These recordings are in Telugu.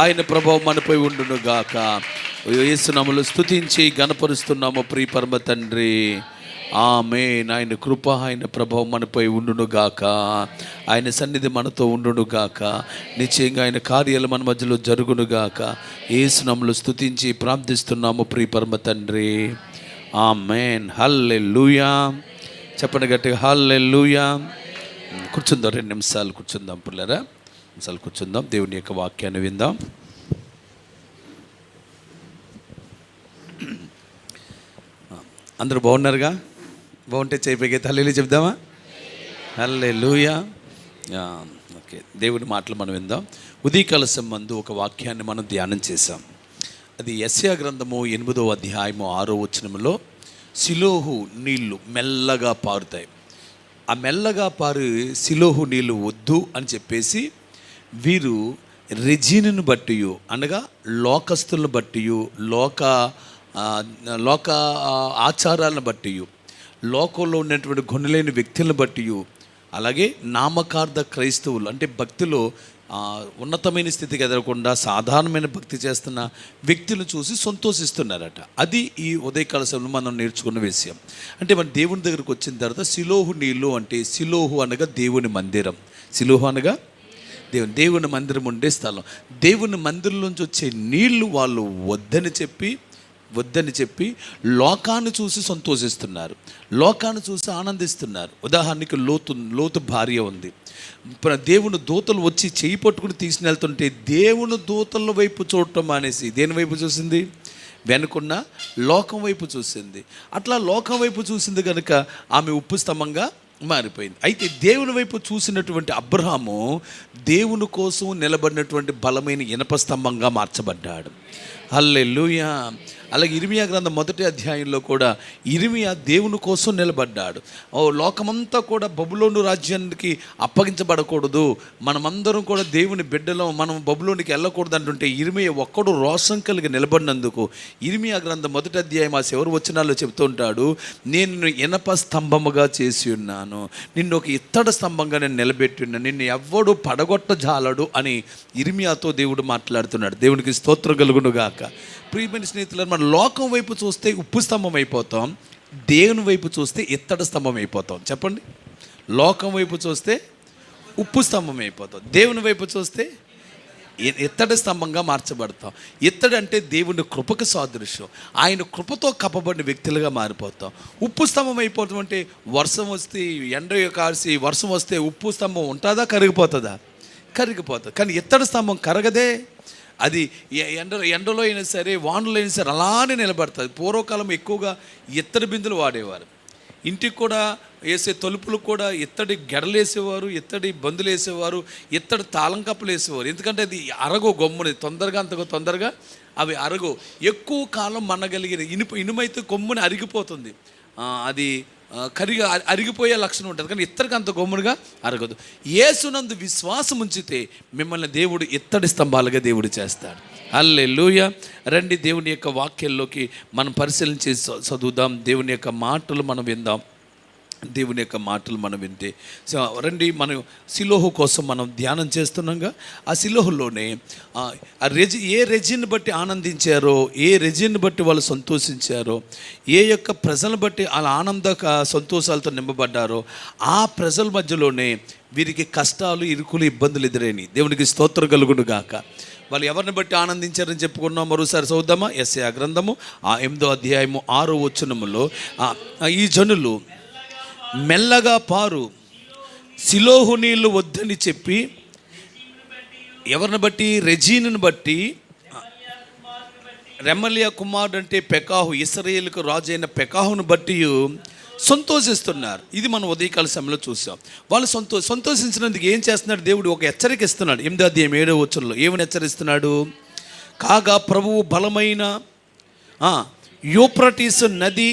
ఆయన ప్రభావం మనపై ఉండును గాక. యేసునామములో స్తుతించి గణపరుస్తున్నాము ప్రియ పరమ తండ్రి. ఆమేన్. ఆయన కృప, ఆయన ప్రభావం మనపై ఉండును గాక. ఆయన సన్నిధి మనతో ఉండును గాక. నిశ్చయంగా ఆయన కార్యాలు మన మధ్యలో జరుగును గాక. యేసునామములో స్తుతించి ప్రార్థిస్తున్నాము ప్రియ పరమ తండ్రి. ఆమేన్. హల్లెలూయా. చెప్పండి గట్టిగా, హల్లెలూయా. కూర్చుందాం, 2 నిమిషాలు కూర్చుందాం పిల్లరా. నిమిషాలు కూర్చుందాం, దేవుని యొక్క వాక్యాన్ని విందాం. అందరూ బాగున్నారుగా? బాగుంటే చేయిపోయి హల్లెలూయా చెప్దామా? హల్లెలూయా. ఓకే, దేవుని మాటలు మనం విందాం. ఉదయకాల సంబంధు ఒక వాక్యాన్ని మనం ధ్యానం చేశాం. అది యెషయా గ్రంథము 8వ అధ్యాయము 6వ వచనములో సిలోహు నీళ్లు మెల్లగా పారుతాయి. ఆ మెల్లగా పారు సిలోహు నీళ్ళు వద్దు అని చెప్పేసి వీరు రెజీనును బట్టి, అనగా లోకస్తులను బట్టి, లోక ఆచారాలను బట్టి, లోకంలో ఉన్నటువంటి గొన్నలేని వ్యక్తులను బట్టి, అలాగే నామకార్థ క్రైస్తవులు అంటే భక్తిలో ఉన్నతమైన స్థితికి ఎదగకుండా సాధారణమైన భక్తి చేస్తున్న వ్యక్తులను చూసి సంతోషిస్తున్నారట. అది ఈ ఉదయకాల సమయంలో మనం నేర్చుకున్న విషయం. అంటే మన దేవుని దగ్గరకు వచ్చిన తర్వాత సిలోహు నీళ్ళు అంటే, సిలోహు అనగా దేవుని మందిరం. సిలోహు అనగా దేవుని మందిరం ఉండే స్థలం. దేవుని మందిరం నుంచి వచ్చే నీళ్లు వాళ్ళు వద్దని చెప్పి లోకాన్ని చూసి సంతోషిస్తున్నారు, లోకాన్ని చూసి ఆనందిస్తున్నారు. ఉదాహరణకి లోతు భార్య ఉంది. దేవుని దూతలు వచ్చి చేయి పట్టుకుని తీసుకుని వెళ్తుంటే దేవుని దూతల వైపు చూడటం మానేసి దేని వైపు చూసింది? వెనుకున్న లోకం వైపు చూసింది. అట్లా లోకం వైపు చూసింది కనుక ఆమె ఉప్పు స్తంభంగా మారిపోయింది. అయితే దేవుని వైపు చూసినటువంటి అబ్రహాము దేవుని కోసం నిలబడినటువంటి బలమైన ఇనప స్తంభంగా మార్చబడ్డాడు. హల్లెలూయా. అలాగే ఇర్మియా గ్రంథం 1వ అధ్యాయంలో కూడా ఇర్మియా దేవుని కోసం నిలబడ్డాడు. లోకమంతా కూడా బబులోను రాజ్యానికి అప్పగించబడకూడదు, మనమందరం కూడా దేవుని బిడ్డలం, మనం బబులోనికి వెళ్ళకూడదు అంటుంటే ఇర్మియా ఒక్కడు రోషం కలిగి నిలబడినందుకు ఇర్మియా గ్రంథం 1వ అధ్యాయం ఆ చివరి వచనాల్లో చెబుతూ ఉంటాడు, నేను నిన్ను ఇనప స్తంభముగా చేసి ఉన్నాను, నిన్ను ఒక ఇత్తడి స్తంభంగా నేను నిలబెట్టి ఉన్నాను, నిన్ను ఎవ్వడు పడగొట్ట జాలడు అని ఇర్మియాతో దేవుడు మాట్లాడుతున్నాడు. దేవునికి స్తోత్రం కలుగును గాక. ప్రియమైన స్నేహితులారా, మన లోకం వైపు చూస్తే ఉప్పు స్తంభం అయిపోతాం, దేవుని వైపు చూస్తే ఇత్తడి స్తంభం అయిపోతాం. చెప్పండి, లోకం వైపు చూస్తే ఉప్పు స్తంభం అయిపోతాం, దేవుని వైపు చూస్తే ఇత్తడి స్తంభంగా మార్చబడతాం. ఇత్తడి అంటే దేవుని కృపకు సాదృశ్యం. ఆయన కృపతో కప్పబడిన వ్యక్తులుగా మారిపోతాం. ఉప్పు స్తంభం అయిపోతాం అంటే వర్షం వస్తే, ఎండ కాసి వర్షం వస్తే ఉప్పు స్తంభం ఉంటుందా? కరిగిపోతుందా? కరిగిపోతుంది. కానీ ఇత్తడి స్తంభం కరగదే. అది ఎండలో అయినా సరే, వానలో అయినా సరే అలానే నిలబడుతుంది. పూర్వకాలం ఎక్కువగా ఇత్తడి బిందులు వాడేవారు. ఇంటికి కూడా వేసే తలుపులు కూడా ఇత్తడి గెడలు వేసేవారు, ఇత్తడి బందులు వేసేవారు, ఇత్తడి తాళం కప్పులు వేసేవారు. ఎందుకంటే అది అరగో గమ్ముని తొందరగా అవి అరగో. ఎక్కువ కాలం మనగలిగిన ఇనుమైతే కొమ్ముని అరిగిపోతుంది, అది అరిగిపోయే లక్షణం ఉంటుంది. కానీ ఇత్తడికి అంత గమ్మునుగా అరగదు. యేసునందు విశ్వాసం ఉంచితే మిమ్మల్ని దేవుడు ఇత్తడి స్తంభాలుగా దేవుడు చేస్తాడు. హల్లెలూయా. రండి దేవుని యొక్క వాక్యాల్లోకి మనం పరిశీలించి చదువుదాం. దేవుని యొక్క మాటలు మనం విందాం. దేవుని యొక్క మాటలు మనం వింటే రండి, మనం సిలోహు కోసం మనం ధ్యానం చేస్తున్నాగా. ఆ సిలోహులోనే ఏ రెజిన్ని బట్టి ఆనందించారో, ఏ రెజిన్ని బట్టి వాళ్ళు సంతోషించారో, ఏ యొక్క ప్రజలను బట్టి వాళ్ళ ఆనంద సంతోషాలతో నింపబడ్డారో ఆ ప్రజల మధ్యలోనే వీరికి కష్టాలు, ఇరుకులు, ఇబ్బందులు ఎదురైనాయి. దేవునికి స్తోత్రం కలుగును గాక. వాళ్ళు ఎవరిని బట్టి ఆనందించారని చెప్పుకున్నాం. మరోసారి చదువుదామా? యెషయా గ్రంథము 8వ అధ్యాయము 6వ వచనములో ఈ జనులు మెల్లగా పారు సిలోహు నీళ్ళు వద్దని చెప్పి ఎవరిని బట్టి? రెజీనుని బట్టి. రెమలియా కుమారుడు అంటే పెకాహు, ఇశ్రాయేలుకు రాజు అయిన పెకాహును బట్టి సంతోషిస్తున్నారు. ఇది మనం ఉదయకాల సమయంలో చూసాం. వాళ్ళు సంతోషించినందుకు ఏం చేస్తున్నాడు? దేవుడు ఒక హెచ్చరిక ఇస్తున్నాడు. 8వ అధ్యాయం 7వ వచనంలో ఏమని హెచ్చరిస్తున్నాడు? కాగా ప్రభువు బలమైన యూఫ్రటీస్ నది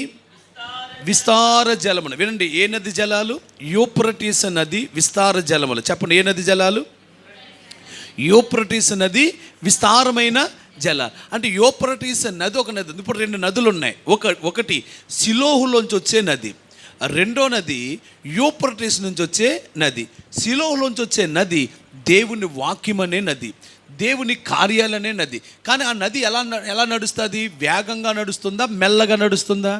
విస్తార జలములు. వినండి, ఏ నది జలాలు? యూఫ్రటీస్ నది విస్తార జలములు. చెప్పండి, ఏ నది జలాలు? యూఫ్రటీస్ నది విస్తారమైన జలాలు. అంటే యూఫ్రటీస్ నది ఒక నది. ఇప్పుడు 2 నదులు ఉన్నాయి. ఒకటి సిలోహులోంచి వచ్చే నది, రెండో నది యూఫ్రటీస్ నుంచి వచ్చే నది. సిలోహులోంచి వచ్చే నది దేవుని వాక్యం అనే నది. దేవుని కార్యాలనే నది. కానీ ఆ నది ఎలా నడుస్తుంది? వేగంగా నడుస్తుందా, మెల్లగా నడుస్తుందా?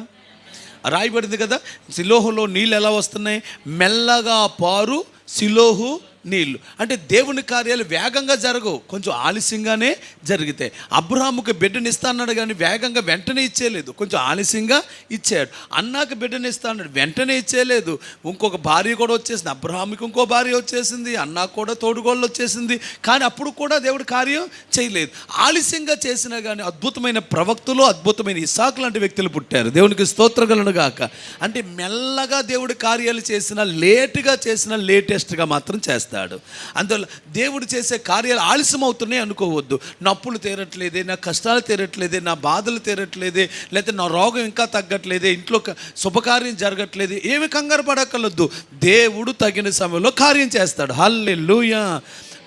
రాయబడింది కదా, సిలోహులో నీళ్ళు ఎలా వస్తున్నాయి? మెల్లగా పారు సిలోహు నీళ్ళు. అంటే దేవుని కార్యాలు వేగంగా జరగవు, కొంచెం ఆలస్యంగానే జరిగితే. అబ్రహాముకి బిడ్డనిస్తా అన్నాడు కానీ వేగంగా వెంటనే ఇచ్చేయలేదు, కొంచెం ఆలస్యంగా ఇచ్చాడు. అన్నాకి బిడ్డనిస్తా అన్నాడు, వెంటనే ఇచ్చేయలేదు. ఇంకొక భార్య కూడా వచ్చేసింది, అబ్రహాముకి ఇంకో భార్య వచ్చేసింది, అన్నాకు కూడా తోడుగోళ్ళు వచ్చేసింది. కానీ అప్పుడు కూడా దేవుడు కార్యం చేయలేదు. ఆలస్యంగా చేసినా కానీ అద్భుతమైన ప్రవక్తలు, అద్భుతమైన ఇస్సాకు లాంటి వ్యక్తులు పుట్టారు. దేవునికి స్తోత్రం కలుగును గాక. అంటే మెల్లగా దేవుడి కార్యాలు చేసినా, లేటుగా చేసినా లేటెస్ట్గా మాత్రం చేస్తాడు. అందువల్ల దేవుడు చేసే కార్యాలు ఆలస్యం అవుతున్నాయి అనుకోవద్దు. నా అప్పులు తీరట్లేదే, నా కష్టాలు తీరట్లేదే, నా బాధలు తీరట్లేదే, లేకపోతే నా రోగం ఇంకా తగ్గట్లేదే, ఇంట్లో శుభకార్యం జరగట్లేదు, ఏమి కంగారు పడక్కర్లొద్దు. దేవుడు తగిన సమయంలో కార్యం చేస్తాడు. హల్లెలూయా.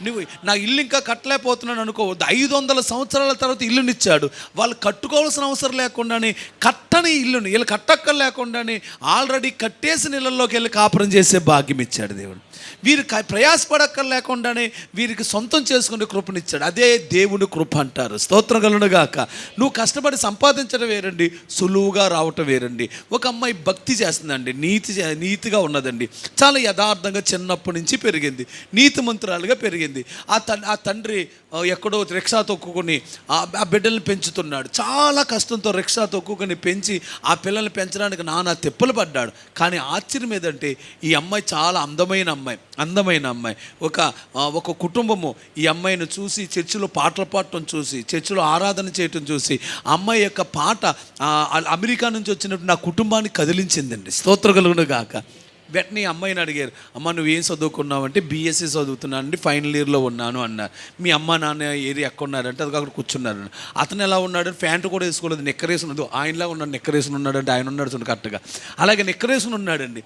నువ్వు నా ఇల్లు ఇంకా కట్టలేకపోతున్నాను అనుకోవద్దు. 500 సంవత్సరాల తర్వాత ఇల్లునిచ్చాడు. వాళ్ళు కట్టుకోవాల్సిన అవసరం లేకుండానే, కట్టని ఇల్లుని వీళ్ళు కట్టక్కర్లేకుండానే ఆల్రెడీ కట్టేసిన ఇళ్ళల్లోకి వెళ్ళి కాపురం చేసే భాగ్యం ఇచ్చాడు దేవుడు. వీరు ప్రయాసపడక్కర్లేకుండానే వీరికి సొంతం చేసుకునే కృపనిచ్చాడు. అదే దేవుని కృప అంటారు. స్తోత్రం కలుగును గాక. నువ్వు కష్టపడి సంపాదించడం వేరండి, సులువుగా రావటం వేరండి. ఒక అమ్మాయి భక్తి చేస్తుందండి, నీతిగా ఉన్నదండి, చాలా యథార్థంగా చిన్నప్పటి నుంచి పెరిగింది, నీతిమంతురాలుగా పెరిగింది. ఆ తండ్రి ఎక్కడో రిక్షా తొక్కుని ఆ బిడ్డల్ని పెంచుతున్నాడు. చాలా కష్టంతో రిక్షా తొక్కుని పెంచి ఆ పిల్లల్ని పెంచడానికి నానా తిప్పలు పడ్డాడు. కానీ ఆశ్చర్యం ఏదంటే ఈ అమ్మాయి చాలా అందమైన అమ్మాయి. ఒక కుటుంబము ఈ అమ్మాయిని చూసి చర్చిలో పాటలు పాడటం చూసి, చర్చిలో ఆరాధన చేయటం చూసి, అమ్మాయి యొక్క పాట అమెరికా నుంచి వచ్చినప్పుడు నా కుటుంబాన్ని కదిలించిందండి. స్తోత్రం కలుగును గాక. వెంటనే అమ్మాయిని అడిగారు, అమ్మ నువ్వు ఏం చదువుకున్నావు అంటే బీఎస్సీ చదువుతున్నానండి, ఫైనల్ ఇయర్లో ఉన్నాను అన్నారు. మీ అమ్మ నాన్న ఎక్కడ ఉన్నారంటే అది అక్కడ కూర్చున్నారు. అతను ఎలా ఉన్నాడు? ప్యాంటు కూడా వేసుకోలేదు, నిక్కరేసుకున్నది. ఆయనలా ఉన్నాడు, నిక్కరేసుకుని ఉన్నాడంటే ఆయన ఉన్నాడు చూడండి కరెక్ట్గా. అలాగే నిక్కరేసుకుని ఉన్నాడండి.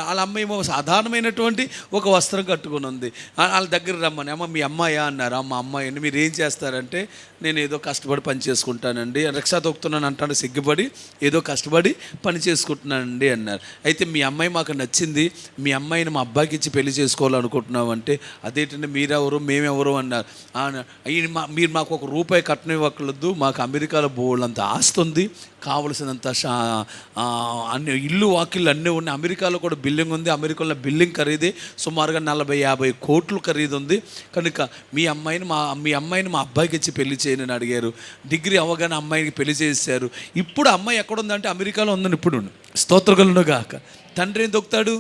వాళ్ళ అమ్మాయి ఏమో సాధారణమైనటువంటి ఒక వస్త్రం కట్టుకుని ఉంది. వాళ్ళ దగ్గర రమ్మని, అమ్మ మీ అమ్మాయా అన్నారు. అమ్మ అమ్మాయి అండి, మీరు ఏం చేస్తారంటే నేను ఏదో కష్టపడి పని చేసుకుంటానండి, రిక్షా తొక్కుతున్నాను అంటాను సిగ్గుపడి, ఏదో కష్టపడి పని చేసుకుంటున్నానండి అన్నారు. అయితే మీ అమ్మాయి మాకు నచ్చింది, మీ అమ్మాయిని మా అబ్బాయికి ఇచ్చి పెళ్లి చేసుకోవాలనుకుంటున్నాం అంటే, అదేంటంటే మీరెవరు మేమెవరు అన్నారు. మీరు మాకు ₹1 కట్నం ఇవ్వక్కర్లేదు, మాకు అమెరికాలో బోల్డంత ఆస్తి ఉంది, కావలసినంత అన్ని ఇల్లు వాకిళ్ళు అన్నీ ఉన్నాయి, అమెరికాలో కూడా బిల్డింగ్ ఉంది, అమెరికాలో బిల్డింగ్ ఖరీదే సుమారుగా 40-50 కోట్లు ఖరీదు ఉంది, కనుక మీ అమ్మాయిని మా అబ్బాయికి ఇచ్చి పెళ్లి చేయని అడిగారు. డిగ్రీ అవ్వగానే అమ్మాయికి పెళ్లి చేశారు. ఇప్పుడు అమ్మాయి ఎక్కడుందంటే అమెరికాలో ఉందని ఇప్పుడు. స్తోత్రం కలుగును గాక. తండ్రి ఏం దొక్కుతాడు?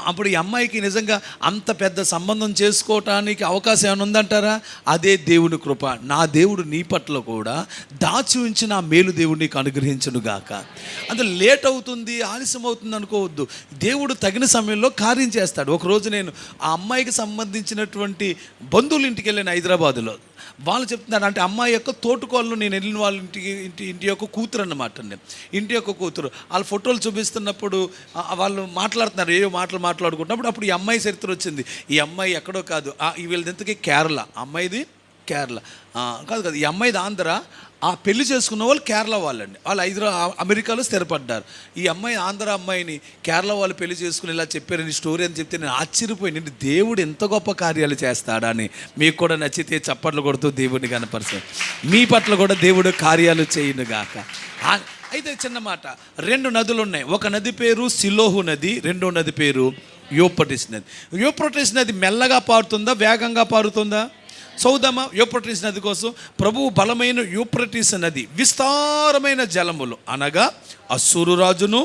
అప్పుడు ఈ అమ్మాయికి నిజంగా అంత పెద్ద సంబంధం చేసుకోవటానికి అవకాశం ఏమైనా ఉందంటారా? అదే దేవుని కృప. నా దేవుడు నీ పట్ల కూడా దాచి ఉంచిన ఆ మేలు దేవుడు నీకు అనుగ్రహించును గాక. అంటే లేట్ అవుతుంది, ఆలస్యం అవుతుంది అనుకోవద్దు. దేవుడు తగిన సమయంలో కార్యం చేస్తాడు. ఒకరోజు నేను ఆ అమ్మాయికి సంబంధించినటువంటి బంధువుల ఇంటికి వెళ్ళాను హైదరాబాదులో. వాళ్ళు చెప్తున్నారు, అంటే అమ్మాయి యొక్క తోటుకోళ్ళు, నేను వెళ్ళిన వాళ్ళ ఇంటి యొక్క కూతురు అన్నమాట అండి, ఇంటి యొక్క కూతురు. వాళ్ళ ఫోటోలు చూపిస్తున్నప్పుడు వాళ్ళు మాట్లాడుతున్నారు, ఏవో మాట్లాడుకుంటున్నప్పుడు అప్పుడు ఈ అమ్మాయి చరిత్ర వచ్చింది. ఈ అమ్మాయి ఎక్కడో కాదు, వీళ్ళది ఎంతకీ కేరళ, అమ్మాయిది కేరళ కాదు, ఈ అమ్మాయిది ఆంధ్ర. ఆ పెళ్లి చేసుకున్న వాళ్ళు కేరళ వాళ్ళండి, వాళ్ళు అమెరికాలో స్థిరపడ్డారు. ఈ అమ్మాయి ఆంధ్ర అమ్మాయిని కేరళ వాళ్ళు పెళ్లి చేసుకుని ఇలా చెప్పారని స్టోరీ అని చెప్తే నేను ఆశ్చర్యపోయింది. దేవుడు ఎంత గొప్ప కార్యాలు చేస్తాడా అని. మీకు కూడా నచ్చితే చప్పట్లు కొడుతూ దేవుడిని కనపరుస్తాడు. మీ పట్ల కూడా దేవుడు కార్యాలు చేయును గాక. అయితే చిన్న మాట, 2 నదులు ఉన్నాయి. ఒక నది పేరు సిలోహు నది, రెండో నది పేరు యూఫ్రటీస్ నది. యూఫ్రటీస్ నది మెల్లగా పారుతుందా, వేగంగా పారుతుందా? చౌదమ యూఫ్రటీస్ నది కోసం ప్రభువు బలమైన యూఫ్రటీస్ నది విస్తారమైన జలములు అనగా అస్సూరు రాజును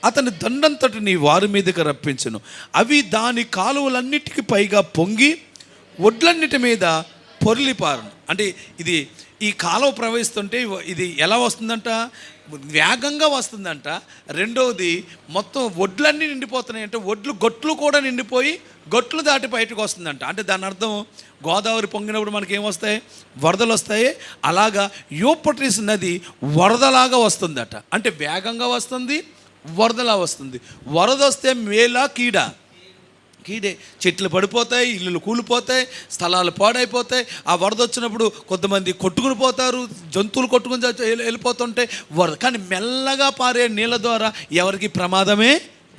అతని దండంతటిని వారి మీదకి రప్పించును. అవి దాని కాలువలన్నిటికీ పైగా పొంగి ఒడ్లన్నిటి మీద పొర్లిపారును. అంటే ఈ కాలువ ప్రవహిస్తుంటే ఇది ఎలా వస్తుందంట? వేగంగా వస్తుందంట. రెండవది మొత్తం ఒడ్లన్నీ నిండిపోతున్నాయంటే గొట్లు కూడా నిండిపోయి గొట్లు దాటి బయటకు వస్తుందంట. అంటే దాని అర్థం గోదావరి పొంగినప్పుడు మనకి ఏమొస్తాయి? వరదలు వస్తాయి. అలాగా యూఫ్రటీస్ నది వరదలాగా వస్తుందట. అంటే వేగంగా వస్తుంది, వరదలా వస్తుంది. వరద వస్తే మేలా కీడే. చెట్లు పడిపోతాయి, ఇల్లులు కూలిపోతాయి, స్థలాలు పాడైపోతాయి. ఆ వరద వచ్చినప్పుడు కొంతమంది కొట్టుకుని పోతారు, జంతువులు కొట్టుకుని వెళ్ళిపోతుంటాయి వరద. కానీ మెల్లగా పారే నీళ్ళ ద్వారా ఎవరికి ప్రమాదమే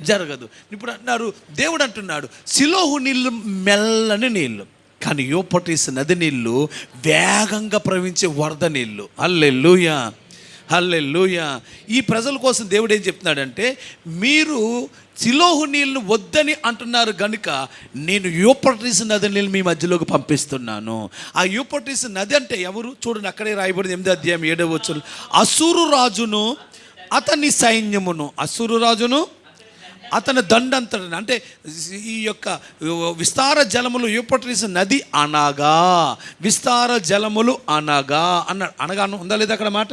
జరగదు. ఇప్పుడు అంటున్నారు, దేవుడు అంటున్నాడు సిలోహు నీళ్ళు మెల్లని నీళ్ళు. కానీ యూఫ్రటీస్ నది నీళ్ళు వేగంగా ప్రవహించే వరద నీళ్ళు. హల్లెలూయా, హల్లెలూయా. ఈ ప్రజల కోసం దేవుడు ఏం చెప్తున్నాడంటే, మీరు సిలోహు నీళ్ళను వద్దని అంటున్నారు కనుక నేను యూఫ్రటీస్ నది నీళ్ళు మీ మధ్యలోకి పంపిస్తున్నాను. ఆ యూఫ్రటీస్ నది అంటే ఎవరు? చూడండి, అక్కడే రాయబడింది 8వ అధ్యాయం 7వ వచనం. అసూరు రాజును అతని సైన్యమును, అసూరు రాజును అతని దండంతటిని, అంటే ఈ యొక్క విస్తార జలములు యూఫ్రటీస్ నది అనగా, విస్తార జలములు అనగా అన్నాడు. అనగా ఉందా లేదా అక్కడ మాట?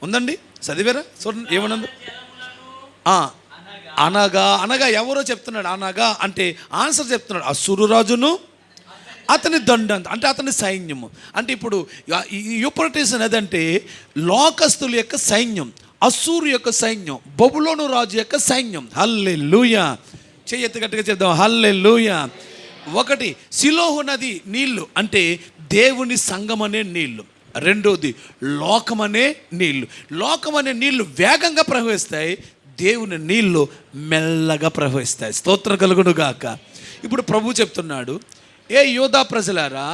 ఉందండి, చదివారా? చూడండి ఏమన్నది. అనగా అనగా ఎవరో చెప్తున్నాడు. అనగా అంటే ఆన్సర్ చెప్తున్నాడు. అసూరు రాజును అతని దండంత, అంటే అతని సైన్యము. అంటే ఇప్పుడు ఈ యూఫ్రటీస్ నది అంటే లోకస్తుల యొక్క సైన్యం, అసూరు యొక్క సైన్యం, బబులోను రాజు యొక్క సైన్యం. హల్లెలూయా. చెయ్యెత్తి గట్టిగా చెప్దాం, హల్లెలూయా. ఒకటి, సిలోహు నది నీళ్లు అంటే దేవుని సంఘం అనే నీళ్లు. రెండోది, లోకమనే నీళ్లు. లోకమనే నీళ్లు వేగంగా ప్రవహిస్తాయి, దేవుని నీళ్లు మెల్లగా ప్రవహిస్తాయి. స్తోత్రం కలుగును గాక. ఇప్పుడు ప్రభు చెప్తున్నాడు, ఏ యోధా ప్రజలారా,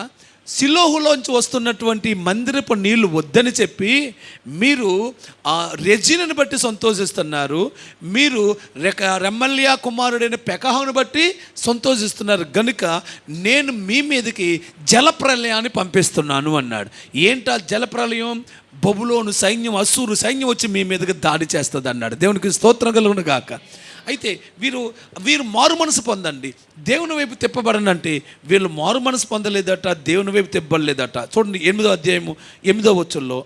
సిలోహులోంచి వస్తున్నటువంటి మందిరపు నీళ్లు వద్దని చెప్పి మీరు రెజీనుని బట్టి సంతోషిస్తున్నారు, మీరు రెమల్యా కుమారుడైన పెకహును బట్టి సంతోషిస్తున్నారు గనుక నేను మీ మీదకి జలప్రలయాన్ని పంపిస్తున్నాను అన్నాడు. ఏంటా జలప్రలయం? బబులోను సైన్యం, అసూరు సైన్యం వచ్చి మీ మీదకి దాడి చేస్తుంది అన్నాడు. దేవునికి స్తోత్రం కలుగును గాక. అయితే వీరు మారు మనసు పొందండి, దేవుని వైపు తిప్పబడనంటే వీళ్ళు మారు మనసు పొందలేదట, దేవుని వైపు తిప్పలేదట. చూడండి 8వ అధ్యాయము 8వ వచనంలో,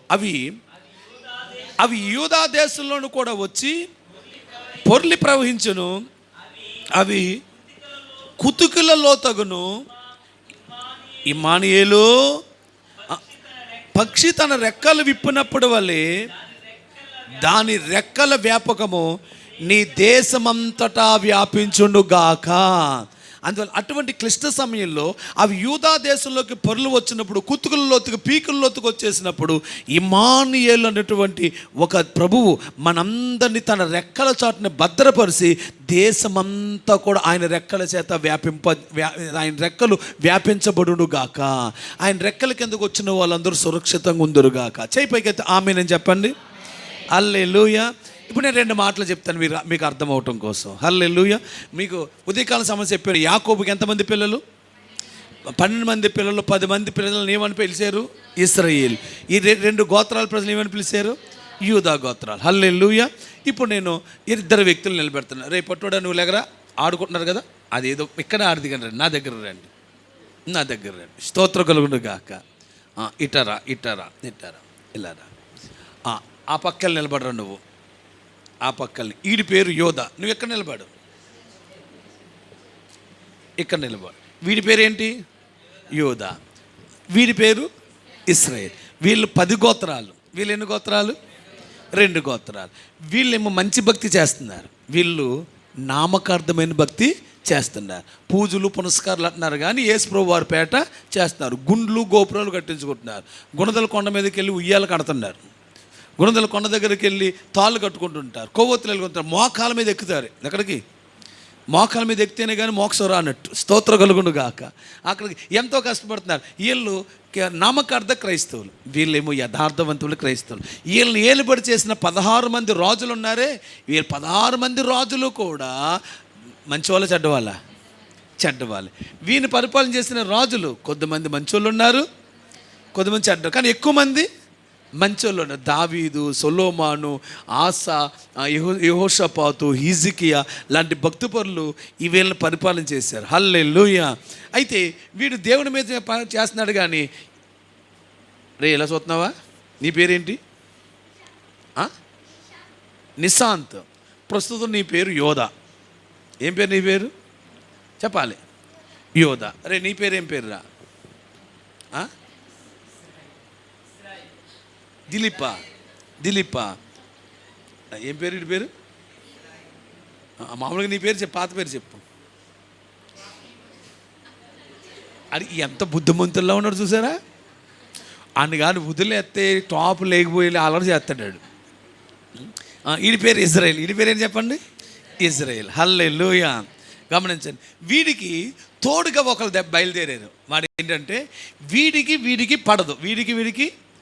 అవి యూదా దేశంలోను కూడా వచ్చి పొర్లి ప్రవహించును, అవి కుతుకులలో తగును. ఇమ్మానుయేలు, పక్షి తన రెక్కలు విప్పినప్పుడు వలె దాని రెక్కల వ్యాపకము నీ దేశమంతటా వ్యాపించునుగాక. అందువల్ల అటువంటి క్లిష్ట సమయంలో అవి యూదా దేశంలోకి పొరలు వచ్చినప్పుడు, కుతుకుల లోతుకు, పీకుల లోతుకు వచ్చేసినప్పుడు ఇమ్మానుయేలు అనేటువంటి ఒక ప్రభువు మనందరినీ తన రెక్కల చాటుని భద్రపరిచి దేశమంతా కూడా ఆయన రెక్కల చేత ఆయన రెక్కలు వ్యాపించబడునుగాక. ఆయన రెక్కల కిందకు వచ్చిన వాళ్ళందరూ సురక్షితంగా ఉందరుగాక. చేయి పైకైతే ఆమేన్ చెప్పండి. హల్లెలూయా. ఇప్పుడు నేను 2 మాటలు చెప్తాను మీకు అర్థమవటం కోసం. హల్లెలూయా. మీకు ఉదయకాలం సమస్య చెప్పారు. యాకోబుకి ఎంతమంది పిల్లలు? 12 మంది పిల్లలు. 10 మంది పిల్లలను ఏమని పిలిచారు? ఇశ్రాయేల్. ఈ 2 గోత్రాల ప్రజలు ఏమని పిలిచారు? యూదా గోత్రాలు. హల్లెలూయా. ఇప్పుడు నేను 2 వ్యక్తులు నిలబెడుతున్నాను. రేపట్టుడా నువ్వు లేగరా, ఆడుకుంటున్నారు కదా, అదేదో ఇక్కడ ఆడదిగండి, నా దగ్గర రండి, నా దగ్గర రండి. స్తోత్రం కలుగును గాక. ఇటరా ఇటరా ఇటరా ఇలారా. ఆ పక్కన నిలబడరా, నువ్వు ఆ పక్కన. వీడి పేరు యోధ, నువ్వు ఎక్కడ నిలబడు, ఇక్కడ నిలబడు. వీడి పేరు ఏంటి? యోధ. వీడి పేరు ఇశ్రాయేల్. వీళ్ళు 10 గోత్రాలు. వీళ్ళు ఎన్ని గోత్రాలు? 2 గోత్రాలు. వీళ్ళేమో మంచి భక్తి చేస్తున్నారు, వీళ్ళు నామకార్థమైన భక్తి చేస్తున్నారు. పూజలు పునస్కారాలు అంటున్నారు కానీ యేసు ప్రభు వారి పేట చేస్తున్నారు. గుండ్లు గోపురాలు కట్టించుకుంటున్నారు. గుణదల కొండ మీదకి వెళ్ళి ఉయ్యాలు కడుతున్నారు. గుణదల కొండ దగ్గరికి వెళ్ళి తాళ్ళు కట్టుకుంటుంటారు, కొవ్వొత్తులు వెళ్ళుకుంటారు, మోకాల మీద ఎక్కుతారు. ఎక్కడికి? మోకాల మీద ఎక్కితేనే కానీ మోక్షం రానట్టు. స్తోత్రం కలుగును గాక. అక్కడికి ఎంతో కష్టపడుతున్నారు. వీళ్ళు నామకార్థ క్రైస్తవులు, వీళ్ళేమో యథార్థవంతులు క్రైస్తవులు. వీళ్ళని ఏలుబడి చేసిన 16 మంది రాజులు ఉన్నారే, వీళ్ళు 16 మంది రాజులు కూడా మంచివాళ్ళ చెడ్డవాళ్ళ? చెడ్డవాళ్ళు. వీరిని పరిపాలన చేసిన రాజులు కొద్దిమంది మంచోళ్ళు ఉన్నారు, కొద్దిమంది చెడ్డ, కానీ ఎక్కువ మంది మంచోళ్ళు ఉన్నారు. దావీదు, సొలొమోను, ఆసా, యెహోషాపాతు, హిజ్కియా లాంటి భక్తిపరులు ఈ వీళ్ళని పరిపాలన చేశారు. హల్లెలూయా. అయితే వీడు దేవుని మీద చేస్తున్నాడు కానీ, రే ఎలా చూస్తున్నావా, నీ పేరేంటి? నిశాంత్. ప్రస్తుతం నీ పేరు యోధ. ఏం పేరు నీ పేరు? చెప్పాలి. యోధ. రే నీ పేరు ఏం పేరురా? దిలీప. ఏం పేరు వీడి పేరు? మామూలుగా నీ పేరు చెప్పు, పాత పేరు చెప్పు. అది ఎంత బుద్ధిమంతుల్లో ఉన్నాడు చూసారా. అని కానీ వదిలేస్తే టాప్ లేకపోయి అలవాటు చేస్తాడు. వీడి పేరు ఇజ్రాయేల్. వీడి పేరు ఏం చెప్పండి? ఇజ్రాయేల్. హల్లెలూయా. గమనించండి, వీడికి తోడుగా ఒకరు బయలుదేరారు. వాడు ఏంటంటే వీడికి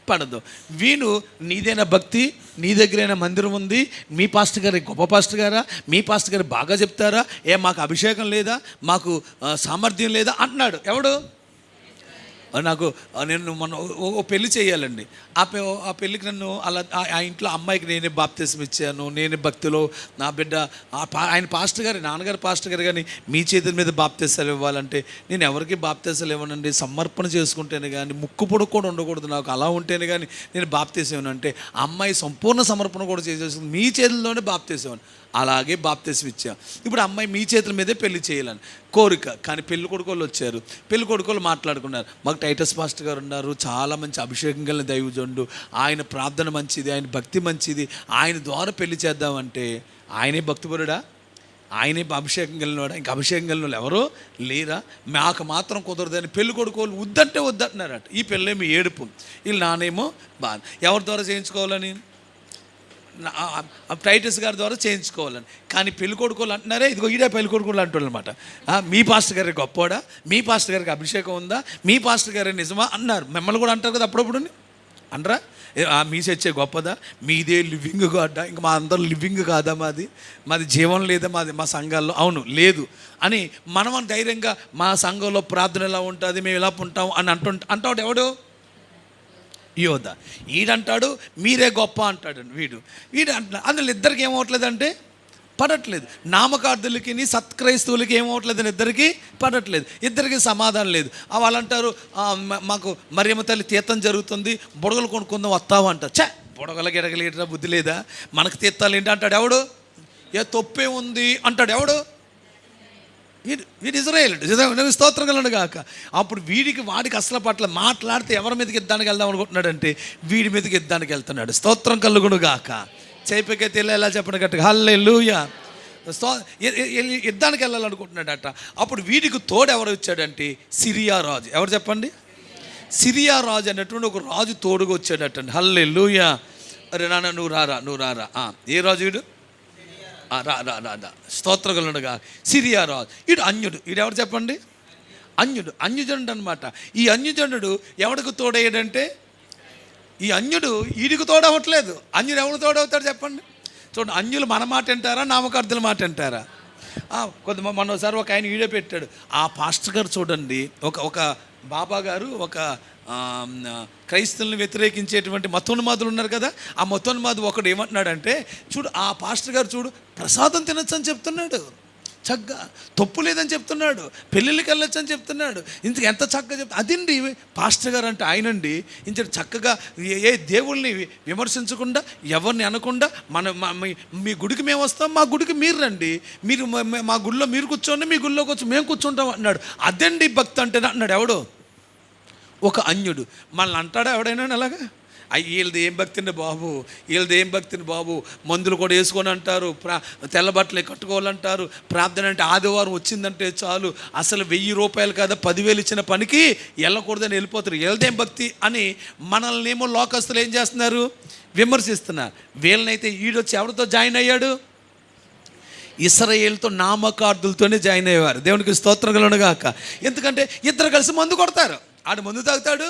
పడదు. వీడు నీదైనా భక్తి, నీ దగ్గరైనా మందిరం ఉంది, మీ పాస్టర్ గారు గొప్ప పాస్టర్ గారా, మీ పాస్టర్ గారు బాగా చెప్తారా, మాకు అభిషేకం లేదా, మాకు సామర్థ్యం లేదా అంటున్నాడు. ఎవడు? నేను మొన్న ఓ పెళ్లి చేయాలండి. ఆ పెళ్ళికి నన్ను అలా ఆ ఇంట్లో అమ్మాయికి నేనే బాప్తిసం ఇచ్చాను. నేనే భక్తిలో నా బిడ్డ ఆయన పాస్టర్ గారు, నాన్నగారు పాస్టర్ గారు, కానీ మీ చేతుల మీద బాప్తిసాలు ఇవ్వాలంటే నేను ఎవరికి బాప్తిసాలు ఇవ్వనండి, సమర్పణ చేసుకుంటేనే కానీ, ముక్కు పొడుగు కూడా ఉండకూడదు నాకు, అలా ఉంటేనే కానీ నేను బాప్తిసం ఇవ్వనంటే ఆ అమ్మాయి సంపూర్ణ సమర్పణ కూడా చేసేస్తుంది. మీ చేతుల్లోనే బాప్తిసం ఇవ్వను. అలాగే బాప్తిసం ఇచ్చాం. ఇప్పుడు అమ్మాయి మీ చేతుల మీదే పెళ్లి చేయాలని కోరిక. కానీ పెళ్లి కొడుకోళ్ళు వచ్చారు. పెళ్లి కొడుకోళ్ళు మాట్లాడుకున్నారు, మాకు టైటస్ మాస్టర్ గారు ఉన్నారు, చాలా మంచి అభిషేకం కలిగిన దైవజనుడు, ఆయన ప్రార్థన మంచిది, ఆయన భక్తి మంచిది, ఆయన ద్వారా పెళ్లి చేద్దామంటే ఆయనే భక్తిపరుడా, ఆయనే అభిషేకం కలిగినవాడా, ఇంకా అభిషేకం కలిగిన వాళ్ళు ఎవరో లేరా, మాకు మాత్రం కుదరదని పెళ్లి కొడుకోళ్ళు వద్దంటున్నారట. ఈ పెళ్ళేమో ఏడుపు, వీళ్ళు నానేమో బాధ. ఎవరి ద్వారా చేయించుకోవాలని? టైటస్ గారి ద్వారా చేయించుకోవాలని. కానీ పెళ్లి కొడుకోళ్ళు అంటున్నారే, ఇదిగో ఈడే పెళ్లి కొడుకోళ్ళు అంటున్నారు అనమాట. మీ పాస్టర్ గారికి గొప్పవాడా, మీ పాస్టర్ గారికి అభిషేకం ఉందా, మీ పాస్టర్ గారి నిజమా అన్నారు. మిమ్మల్ని కూడా అంటారు కదా అప్పుడప్పుడు, అనరా? మీ చర్చే గొప్పదా, మీదే లివింగ్ కాదా, ఇంకా మా అందరూ లివింగ్ కాదా, మాది జీవం లేదా, మా సంఘాల్లో? అవును, లేదు అని మనం ధైర్యంగా మా సంఘంలో ప్రార్థన ఎలా ఉంటుంది, మేము ఎలా ఉంటాం అని అంటాడు. ఎవడు? యోధ. ఈడంటాడు మీరే గొప్ప అంటాడు. వీడు అంటున్నాడు. అందులో ఇద్దరికి ఏమవట్లేదంటే పడట్లేదు. నామకార్థులకి సత్క్రైస్తవులకి ఏమవట్లేదని ఇద్దరికి పడట్లేదు. ఇద్దరికి సమాధానం లేదు. వాళ్ళంటారు, మాకు మరియమ్మ తల్లి తీర్థం జరుగుతుంది, బుడగలు కొనుక్కుందాం వస్తావు అంటారు. బుడగలకి ఎడగలేటరా, బుద్ధి లేదా, మనకు తీర్థాలు ఏంటి అంటాడు. ఎవడు? తొప్పే ఉంది అంటాడు. ఎవడు? వీడు ఇజ్రాయేలు. స్తోత్రం కలను గాక. అప్పుడు వాడికి అసలు పట్ల మాట్లాడితే ఎవరి మీదకి యుద్ధానికి వెళ్దాం అనుకుంటున్నాడంటే వీడి మీదకి యుద్ధానికి వెళ్తున్నాడు. స్తోత్రం కలుగును గాక. చేపకైతే ఎలా చెప్పండి గట్టిగా, హల్లెలూయా. యుద్ధానికి వెళ్ళాలనుకుంటున్నాడట. అప్పుడు వీడికి తోడు ఎవరు వచ్చాడంటే సిరియా రాజు. ఎవరు చెప్పండి? సిరియా రాజు అన్నటువంటి ఒక రాజు తోడుగా వచ్చాడట. హల్లెలూయా. అరే నాన్న నువ్వు రారా. ఏ రాజు వీడు? రా స్తోత్రగలుడుగా. సిరియా రాజు. వీడు అన్యుడు. వీడెవరు చెప్పండి? అన్యుజనుడు అనమాట. ఈ అన్యుజనుడు ఎవడికి తోడయ్యాడంటే, ఈ అన్యుడు వీడికి తోడవట్లేదు. అన్యుడు ఎవరు తోడవుతాడు చెప్పండి? చూడండి, అన్యులు మన మాట వింటారా, నామకార్థుల మాట వింటారా? మొన్నసారి ఒక ఆయన వీడియో పెట్టాడు. ఆ పాస్టర్ గారు చూడండి, ఒక బాబా గారు ఒక క్రైస్తవులను వ్యతిరేకించేటువంటి మతోన్మాదులు ఉన్నారు కదా, ఆ మతోన్మాదు ఒకడు ఏమంటున్నాడంటే, చూడు ఆ పాస్టర్ గారు చూడు ప్రసాదం తినొచ్చు అని చెప్తున్నాడు, చక్కగా తప్పు లేదని చెప్తున్నాడు, పెళ్ళిళ్ళకి వెళ్ళొచ్చు అని చెప్తున్నాడు. ఇంతకు ఎంత చక్కగా చెప్తా. అదండి పాస్టర్ గారు అంటే. ఆయనండి ఇంత చక్కగా ఏ దేవుల్ని విమర్శించకుండా, ఎవరిని అనకుండా, మీ గుడికి మేము వస్తాం, మా గుడికి మీరు రండి, మీరు మా గుడిలో మీరు కూర్చోండి, మీ గుడిలోకి వచ్చి మేము కూర్చుంటాం అన్నాడు. అదండి భక్తి అంటే అన్నాడు. ఎవడు? ఒక అన్యుడు. మనల్ని అంటాడా ఎవడైనా అలాగా? వీళ్ళది ఏం భక్తిని బాబు, మందులు కూడా వేసుకొని అంటారు, తెల్ల బట్టలు కట్టుకోవాలంటారు, ప్రార్థన అంటే ఆదివారం వచ్చిందంటే చాలు, అసలు 1000 రూపాయలు కదా 10,000 ఇచ్చిన పనికి వెళ్ళకూడదని వెళ్ళిపోతారు. వీళ్ళదేం భక్తి అని మనల్ని ఏమో లోకస్తులు ఏం చేస్తున్నారు? విమర్శిస్తున్నారు. వీళ్ళనైతే ఈడొచ్చి ఎవరితో జాయిన్ అయ్యాడు? ఇశ్రాయేలుతో నామకార్థులతోనే జాయిన్ అయ్యేవారు. దేవునికి స్తోత్రం కలుగును గాక. ఎందుకంటే ఇద్దరు కలిసి మందు కొడతారు. ఆడు మందు తాగుతాడు,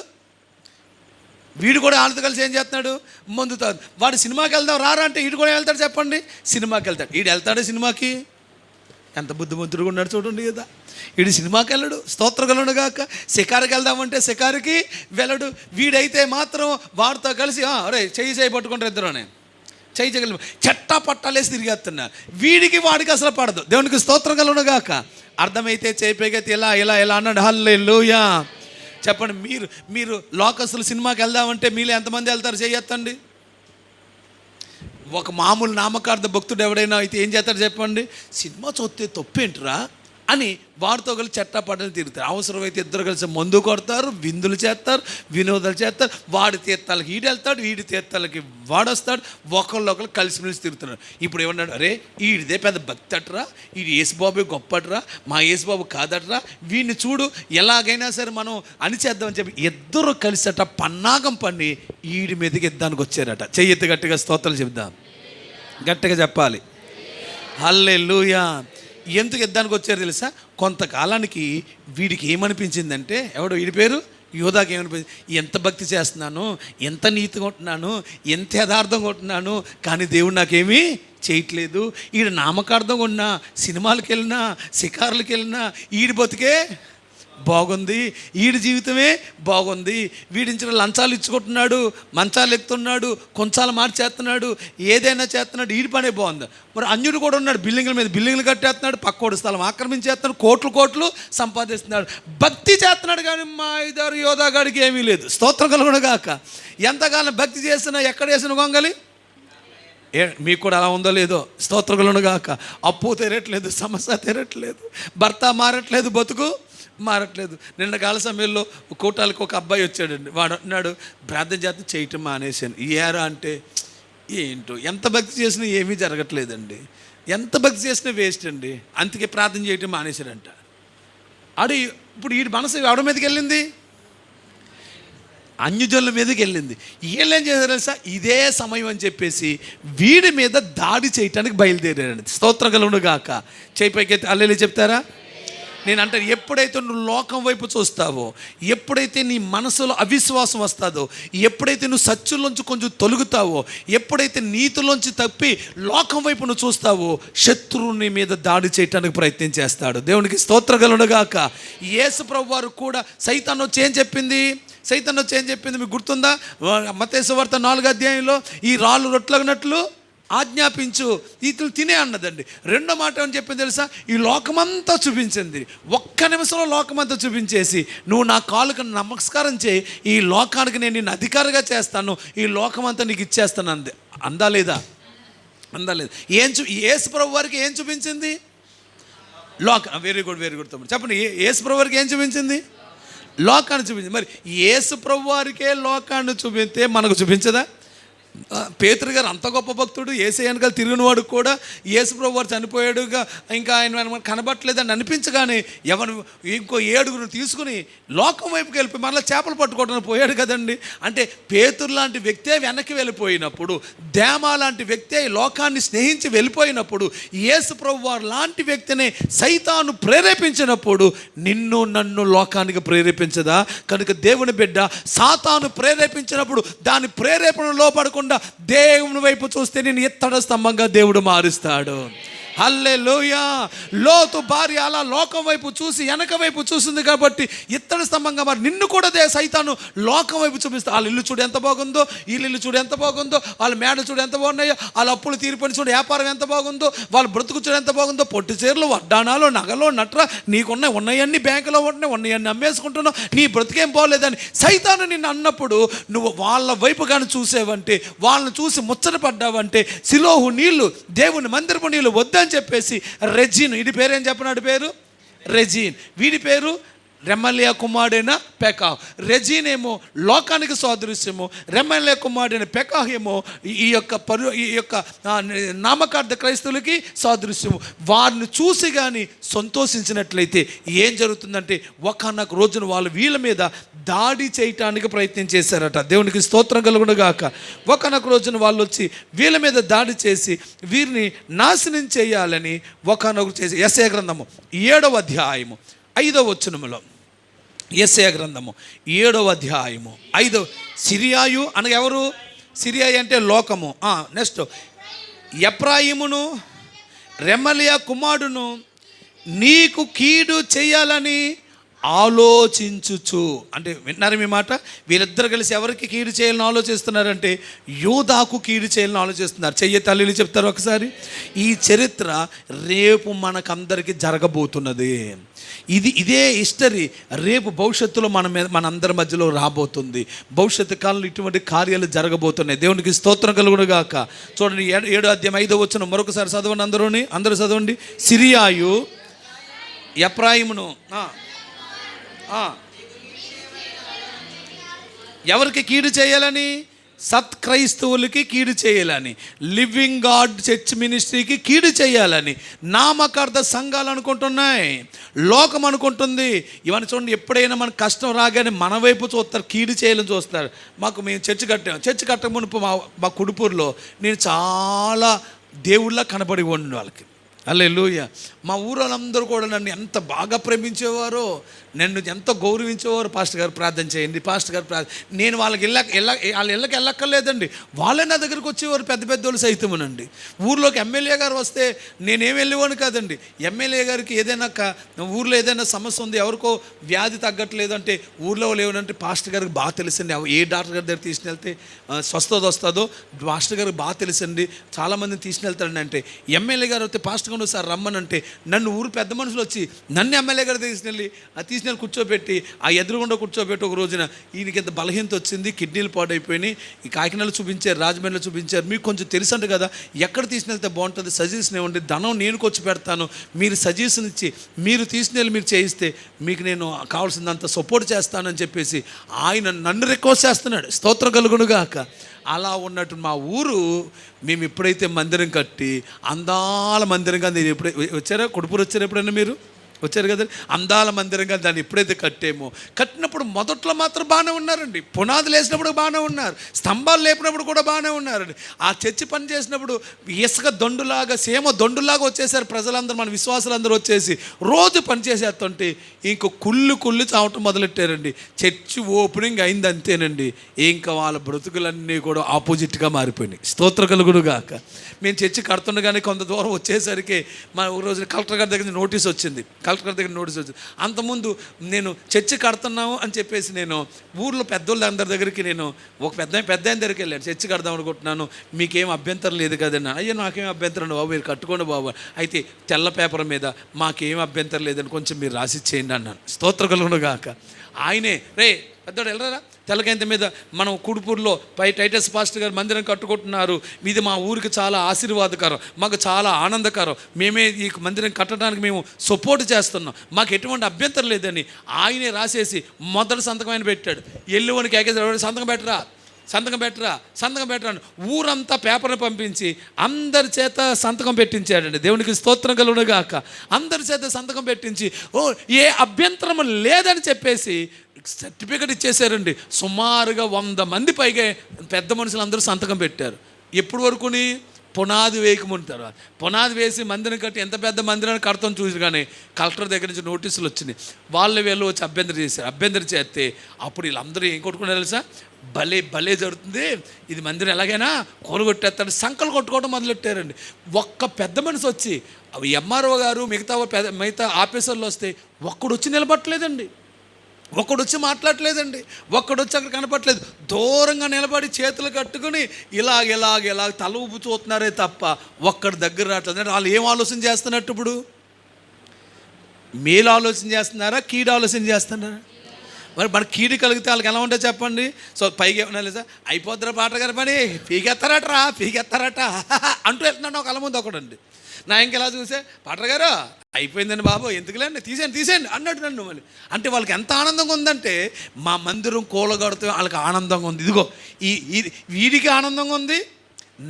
వీడు కూడా వాళ్ళతో కలిసి ఏం చేస్తున్నాడు? మందు తాగు. వాడు సినిమాకి వెళ్దాం రారా అంటే వీడు కూడా వెళ్తాడు. చెప్పండి, సినిమాకి వెళ్తాడు. వీడు వెళ్తాడు సినిమాకి? ఎంత బుద్ధిమంతుడుగా ఉన్నాడు చూడండి కదా. వీడు సినిమాకి వెళ్ళడు. స్తోత్రం కలుగును గాక. షికారుకి వెళ్దామంటే షికారుకి వెళ్ళడు. వీడైతే మాత్రం వాడితో కలిసి అరే చేయి పట్టుకుంటారు ఇద్దరునే, చేయగల చెట్టా పట్టాలేసి తిరిగేస్తున్నారు. వాడికి అసలు పడదు. దేవునికి స్తోత్రం కలుగును గాక. అర్థమైతే చేయిపోయితే ఇలా అన్నాడు. హల్లెలూయా. చెప్పండి, మీరు లోకస్తులు సినిమాకి వెళ్దామంటే మీలో ఎంతమంది వెళ్తారు? చేయొత్తండి. ఒక మామూలు నామకార్థ భక్తుడు ఎవడైనా అయితే ఏం చేస్తాడు చెప్పండి? సినిమా చూస్తే తప్పేంటిరా అని వాడితో కలిసి చెట్టాపట్టలు తిరుగుతారు. అవసరమైతే ఇద్దరు కలిసి మందు కొడతారు, విందులు చేస్తారు, వినోదాలు చేస్తారు. వాడి తీర్థాలకి వీడు వెళ్తాడు, వీడి తీర్థాలకి వాడొస్తాడు. ఒకళ్ళు కలిసిమెలిసి తిరుగుతున్నారు. ఇప్పుడు ఏమన్నాడు? అరే వీడిదే పెద్ద భక్తి అట్రా, వీడు యేసుబాబు గొప్పట్రా, మా యేసుబాబు కాదట్రా, వీడిని చూడు ఎలాగైనా సరే మనం అని చేద్దామని చెప్పి ఇద్దరు కలిసట పన్నాగం పండి వీడి మీదకి యుద్ధానికి వచ్చారట. చెయ్యెత్తి గట్టిగా స్తోత్రాలు చెప్దాం, గట్టిగా చెప్పాలి. హల్లెలూయా. ఎందుకు యుద్ధానికి వచ్చారు తెలుసా? కొంతకాలానికి వీడికి ఏమనిపించిందంటే, వీడి పేరు యోధాకి ఏమనిపించింది, ఎంత భక్తి చేస్తున్నాను, ఎంత నీతిగా ఉంటున్నాను, ఎంత యథార్థంగా ఉంటున్నాను, కానీ దేవుడు నాకేమీ చేయట్లేదు. ఈడు నామకార్థంగా ఉన్నా, సినిమాలకు వెళ్ళినా, షికారులకు వెళ్ళినా ఈడి బతికే బాగుంది, వీడి జీవితమే బాగుంది. వీడించిన లంచాలు ఇచ్చుకుంటున్నాడు, మంచాలు ఎక్కుతున్నాడు, కొంచాలు మార్చేస్తున్నాడు, ఏదైనా చేస్తున్నాడు, వీడి పనే బాగుంది. మరి అన్యుడు కూడా ఉన్నాడు, బిల్డింగ్ల మీద బిల్డింగ్లు కట్టేస్తున్నాడు, పక్కోడి స్థలం ఆక్రమించేస్తున్నాడు, కోట్లు సంపాదిస్తున్నాడు, భక్తి చేస్తున్నాడు. కానీ మా ఇద్దరు యోధాగాడికి ఏమీ లేదు. స్తోత్రం కలుగునుగాక. ఎంతకాలం భక్తి చేసినా ఎక్కడ వేసిన గొంగలి? మీకు కూడా అలా ఉందో లేదో, స్తోత్రం కలుగునుగాక. అప్పు తీరట్లేదు, సమస్య తీరట్లేదు, భర్త మారట్లేదు, బతుకు మారట్లేదు. నిన్న కాల సమయంలో కూటాలకు ఒక అబ్బాయి వచ్చాడండి. వాడు అన్నాడు, ప్రార్థన చేత చేయటం మానేశాను. ఏరా అంటే, ఏంటో ఎంత భక్తి చేసినా ఏమీ జరగట్లేదండి, ఎంత భక్తి చేసినా వేస్ట్ అండి, అందుకే ప్రార్థన చేయటం మానేశాడంట. ఇప్పుడు వీడి మనసు ఎవరి మీదకి వెళ్ళింది? అన్యజనుల మీదకి వెళ్ళింది. వీళ్ళు ఏం చేశారు తెలుసా? ఇదే సమయం అని చెప్పేసి వీడి మీద దాడి చేయటానికి బయలుదేరారండి. స్తోత్రం కలుగునుగాక. చేయి పైకి అల్లెలు చెప్తారా? నేను అంటాను, ఎప్పుడైతే నువ్వు లోకం వైపు చూస్తావో, ఎప్పుడైతే నీ మనసులో అవిశ్వాసం వస్తుందో, ఎప్పుడైతే నువ్వు సత్యంలోంచి కొంచెం తొలుగుతావో, ఎప్పుడైతే నీతిలోంచి తప్పి లోకం వైపు నువ్వు చూస్తావో, శత్రువుని మీద దాడి చేయడానికి ప్రయత్నం చేస్తాడు. దేవునికి స్తోత్రం కలుగునుగాక. యేసు ప్రభువు వారు కూడా సైతాన్ వచ్చి ఏం చెప్పింది మీకు గుర్తుందా? మత్తయి సువార్త 4వ అధ్యాయంలో ఈ రాళ్ళు రొట్టెలగినట్లు ఆజ్ఞాపించు, ఇతను తినే అన్నదండి. రెండో మాట అని చెప్పింది తెలుసా? ఈ లోకమంతా చూపించింది. ఒక్క నిమిషంలో లోకమంతా చూపించేసి, నువ్వు నా కాలుకు నమస్కారం చేయి, ఈ లోకానికి నేను నిన్ను అధికారిగా చేస్తాను, ఈ లోకమంతా నీకు ఇచ్చేస్తాను అంది. అందలేదు. యేసు ప్రభు వారికి ఏం చూపించింది? వెరీ గుడ్ తమ్ముడు, చెప్పండి. యేసు ప్రభు వారికి ఏం చూపించింది? లోకాన్ని చూపించింది. మరి యేసు ప్రభు వారికే లోకాన్ని చూపిస్తే మనకు చూపించదా? పేతురు గారు అంత గొప్ప భక్తుడు, యేసయ్య వెనకాల తిరిగినవాడు కూడా, యేసు ప్రభు వారు చనిపోయాడుగా, ఇంకా ఆయన కనబట్టలేదని అనిపించగానే ఇంకో 7 తీసుకుని లోకం వైపుకి వెళ్ళిపోయి మళ్ళీ చేపలు పట్టుకోవడానికి పోయాడు కదండి. అంటే పేతురు లాంటి వ్యక్తే వెనక్కి వెళ్ళిపోయినప్పుడు, దేమా లాంటి వ్యక్తే లోకాన్ని స్నేహించి వెళ్ళిపోయినప్పుడు, యేసు ప్రభు వారు లాంటి వ్యక్తిని సైతాను ప్రేరేపించినప్పుడు నిన్ను నన్ను లోకానికి ప్రేరేపించదా? కనుక దేవుని బిడ్డ సాతాను ప్రేరేపించినప్పుడు దాని ప్రేరేపణలో పడకుండా దేవుని వైపు చూస్తే నేను ఎత్తడ స్తంభంగా దేవుడు మారుస్తాడు. హల్లెలూయా. లోతు భార్య అలా లోకం వైపు చూసి వెనక వైపు చూసింది కాబట్టి ఇత్తడి స్తంభంగా మరి నిన్ను కూడా సైతాను లోకం వైపు చూపిస్తా. వాళ్ళ ఇల్లు చూడు ఎంత బాగుందో, వీళ్ళ ఇల్లు చూడు ఎంత బాగుందో, వాళ్ళ మేడలు చూడు ఎంత బాగున్నాయో, వాళ్ళ అప్పులు తీరిపోయిన చూడు, వ్యాపారం ఎంత బాగుందో, వాళ్ళ బ్రతుకు చూడు ఎంత బాగుందో, పొట్టి చీరలు, వడ్డానాలు, నగలు, నట్ర ఉన్నాయన్నీ బ్యాంకులో ఉన్నాయన్నీ అమ్మేసుకుంటున్నావు, నీ బ్రతికేం పోలేదని సైతాను నిన్ను అన్నప్పుడు నువ్వు వాళ్ళ వైపు కానీ చూసేవంటే, వాళ్ళని చూసి ముచ్చట పడ్డావంటే, సిలోహు నీళ్లు, దేవుని మందిరపు నీళ్ళు వద్దని చెప్పేసి రెజీన్, వీడి పేరు ఏం చెప్పినాడు? పేరు రెజీన్. వీడి పేరు రెమల్యా కుమారుడైన పెకాహ్. రెజీన్ ఏమో లోకానికి సాదృశ్యము, రెమల్యా కుమారుడైన పెకాహ్ ఏమో ఈ యొక్క నామకార్థ క్రైస్తవులకి సాదృశ్యము. వారిని చూసి కానీ సంతోషించినట్లయితే ఏం జరుగుతుందంటే, ఒకనొక రోజున వాళ్ళు వీళ్ళ మీద దాడి చేయటానికి ప్రయత్నం చేశారట. దేవునికి స్తోత్రం కలుగునుగాక. ఒకనొక రోజున వాళ్ళు వచ్చి వీళ్ళ మీద దాడి చేసి వీరిని నాశనం చేయాలని ఒకనొక చేసి, యెషయా గ్రంథము 7వ అధ్యాయము 5వ వచనములో, యెషయా గ్రంథము 7వ అధ్యాయము 5వ. సిరియాయు అనగా ఎవరు? సిరియాయి అంటే లోకము. నెక్స్ట్, ఎఫ్రాయిమును రెమల్యా కుమారుడును నీకు కీడు చేయాలని ఆలోచించుచు. అంటే వింటున్నారు మీ మాట? వీరిద్దరు కలిసి ఎవరికి కీడు చేయాలని ఆలోచిస్తున్నారంటే యోధాకు కీడు చేయాలని ఆలోచిస్తున్నారు. చెయ్యి తల్లిని చెప్తారు ఒకసారి. ఈ చరిత్ర రేపు మనకందరికీ జరగబోతున్నది. ఇదే హిస్టరీ రేపు భవిష్యత్తులో మనందరి మధ్యలో రాబోతుంది. భవిష్యత్తు కాలంలో ఇటువంటి కార్యాలు జరగబోతున్నాయి. దేవునికి స్తోత్రం కలుగునుగాక. చూడండి 7వ అధ్యాయం 5వ వచనం మరొకసారి చదవండి. అందరూ చదవండి. సిరియాయు ఎఫ్రాయిమును ఎవరికి కీడు చేయాలని? సత్క్రైస్తవులకి కీడు చేయాలని, లివింగ్ గాడ్ చర్చ్ మినిస్ట్రీకి కీడు చేయాలని నామకార్థ సంఘాలు అనుకుంటున్నాయి, లోకం అనుకుంటుంది. ఇవన్నీ చూడండి, ఎప్పుడైనా మనకు కష్టం రాగానే మన వైపు చూస్తారు, కీడు చేయాలని చూస్తారు. మేము చర్చ్ కట్టక మునుపు మా కుడుపూరులో నేను చాలా దేవుళ్ళ కనబడి ఉండి వాళ్ళకి హల్లెలూయా. మా ఊరోళ్ళందరూ కూడా నన్ను ఎంత బాగా ప్రేమించేవారో, నన్ను ఎంత గౌరవించేవారు. పాస్టర్ గారు ప్రార్థన చేయండి, పాస్టర్ గారు నేను వాళ్ళకి వాళ్ళ ఇళ్ళకి వెళ్ళక్కర్లేదండి, వాళ్ళే నా దగ్గరికి వచ్చేవారు, పెద్ద పెద్దోళ్ళు సైతమునండి. ఊర్లోకి ఎమ్మెల్యే గారు వస్తే నేనేం వెళ్ళేవాడిని కాదండి. ఎమ్మెల్యే గారికి ఏదైనా ఊర్లో ఏదైనా సమస్య ఉంది, ఎవరికో వ్యాధి తగ్గట్లేదు అంటే ఊర్లో లేవనంటే పాస్టర్ గారికి బాగా తెలుసండి. ఏ డాక్టర్ గారి దగ్గర తీసుకెళ్తే స్వస్థత వస్తుందో పాస్టర్ గారికి బాగా తెలుసండి, చాలామందిని తీసుకెళ్తాడండి. అంటే ఎమ్మెల్యే గారు వస్తే పాస్టర్ గారు సార్ రమ్మనంటే నన్ను ఊరు పెద్ద మనుషులు వచ్చి నన్ను ఎమ్మెల్యే గారు తీసుకెళ్ళి కూర్చోబెట్టి ఆ ఎదురుగుండా కూర్చోబెట్టి ఒక రోజున ఈయనకి ఎంత బలహీనత వచ్చింది, కిడ్నీలు పాడైపోయినాయి, ఈ కాకినాడలో చూపించారు, రాజమండ్రిలో చూపించారు, మీకు కొంచెం తెలుసంట కదా, ఎక్కడ తీసుకెళ్తే బాగుంటుంది సజెషన్ ఇవ్వండి, ధనం నేను వచ్చి పెడతాను, మీరు సజెషన్ ఇచ్చి మీరు తీసుకెళ్ళి మీరు చేయిస్తే మీకు నేను కావాల్సిందంత సపోర్ట్ చేస్తానని చెప్పేసి ఆయన నన్ను రిక్వెస్ట్ చేస్తున్నాడు. స్తోత్రం కలుగునుగాక. అలా ఉన్నట్టు మా ఊరు మేము ఎప్పుడైతే మందిరం కట్టి అందాల మందిరంగా, నేను ఎప్పుడైతే వచ్చారా, కొడుపురు వచ్చారు ఎప్పుడైనా మీరు వచ్చారు కదా, అందాల మందిరంగా దాన్ని ఎప్పుడైతే కట్టినప్పుడు మొదట్లో మాత్రం బాగానే ఉన్నారండి, పునాదులు వేసినప్పుడు బాగానే ఉన్నారు, స్తంభాలు లేపినప్పుడు కూడా బాగానే ఉన్నారండి. ఆ చర్చి పని చేసినప్పుడు ఇసుక దొండులాగా సేమ దొండులాగా వచ్చేసారు ప్రజలందరూ, మన విశ్వాసులందరూ వచ్చేసి రోజు పని చేసేస్తుంటే ఇంక కుళ్ళు చావటం మొదలెట్టారండి. చర్చి ఓపెనింగ్ అయింది అంతేనండి, ఇంకా వాళ్ళ బ్రతుకులన్నీ కూడా ఆపోజిట్గా మారిపోయినాయి. స్తోత్ర కలుగునుగాక. మేము చర్చి కడుతుండగానే కొంత దూరం వచ్చేసరికి మా ఒక రోజు కలెక్టర్ గారి దగ్గర నోటీస్ వచ్చింది. అంతకుముందు నేను చర్చి కడుతున్నాము అని చెప్పేసి నేను ఊర్లో పెద్దోళ్ళ అందరి దగ్గరికి నేను ఒక పెద్ద ఆయన దగ్గరికి వెళ్ళాను, చర్చి కడదాం అనుకుంటున్నాను, మీకేం అభ్యంతరం లేదు కదన్నా. అయ్యో నాకేం అభ్యంతరం బాబు, మీరు కట్టుకోండి బాబు, అయితే తెల్ల పేపర్ మీద మాకేం అభ్యంతరం లేదని కొంచెం మీరు రాసిచ్చేయండి అన్నాను. స్తోత్ర కలుగునుగాక. ఆయనే రే పెద్దోడు వెళ్ళరా, తెల్లకాయంత మీద మనం కుడుపూరులో పై టైటస్ పాస్టర్ గారు మందిరం కట్టుకుంటున్నారు, ఇది మా ఊరికి చాలా ఆశీర్వాదకరం, మాకు చాలా ఆనందకరం, మేమే ఈ మందిరం కట్టడానికి మేము సపోర్ట్ చేస్తున్నాం, మాకు ఎటువంటి అభ్యంతరం లేదని ఆయనే రాసేసి మొదటి సంతకం ఆయన పెట్టాడు. ఎల్లువనికి ఏకేసి సంతకం పెట్టరా ఊరంతా పేపర్ని పంపించి అందరి చేత సంతకం పెట్టించాడండి. దేవునికి స్తోత్రం కలుగునుగాక. అందరి చేత సంతకం పెట్టించి ఏ అభ్యంతరం లేదని చెప్పేసి సర్టిఫికెట్ ఇచ్చేసారండి. సుమారుగా 100 మంది పైగా పెద్ద మనుషులు అందరూ సంతకం పెట్టారు. ఎప్పుడు వరకుని పునాది వేయకముంటారు, పునాది వేసి మందిరం కట్టి ఎంత పెద్ద మందిరాన్ని కడతాం చూసి కానీ కలెక్టర్ దగ్గర నుంచి నోటీసులు వచ్చినాయి. వీళ్ళు వచ్చి అభ్యంతరం చేస్తే అప్పుడు వీళ్ళందరూ ఏం కొట్టుకున్నారు తెలుసా, భలే జరుగుతుంది, ఇది మందిరం ఎలాగైనా కొనుగొట్టేస్తాడు, సంకలు కొట్టుకోవడం మొదలెట్టారండి. ఒక్క పెద్ద మనిషి వచ్చి ఎంఆర్ఓ గారు మిగతా ఆఫీసర్లు వస్తే ఒక్కడు వచ్చి నిలబట్టలేదండి, ఒక్కడు వచ్చి మాట్లాడలేదండి, ఒక్కడు వచ్చి అక్కడ కనపట్లేదు, దూరంగా నిలబడి చేతులు కట్టుకుని ఇలాగ తల ఊపు చూస్తున్నారే తప్ప ఒక్కడి దగ్గర రావట్లేదు. అంటే వాళ్ళు ఏం ఆలోచన చేస్తున్నట్టు, ఇప్పుడు మేలు ఆలోచన చేస్తున్నారా, కీడు ఆలోచన చేస్తున్నారా? మరి మన కీడు కలిగితే వాళ్ళకి ఎలా ఉంటుందో చెప్పండి. సో పైకి ఏమన్నా లేదా, అయిపోద్దిరా పాట గారి పని, పీకెత్తారట అంటూ వెళ్తున్నాను ఒక అల ముందు ఒకడండి. నా ఇంకెలా చూసే పాటర్ గారు అయిపోయిందండి బాబు, ఎందుకులేండి తీసేయండి అన్నట్టు నన్ను మళ్ళీ. అంటే వాళ్ళకి ఎంత ఆనందంగా ఉందంటే మా మందిరం కూలగడితే వాళ్ళకి ఆనందంగా ఉంది. ఇదిగో వీడికి ఆనందంగా ఉంది.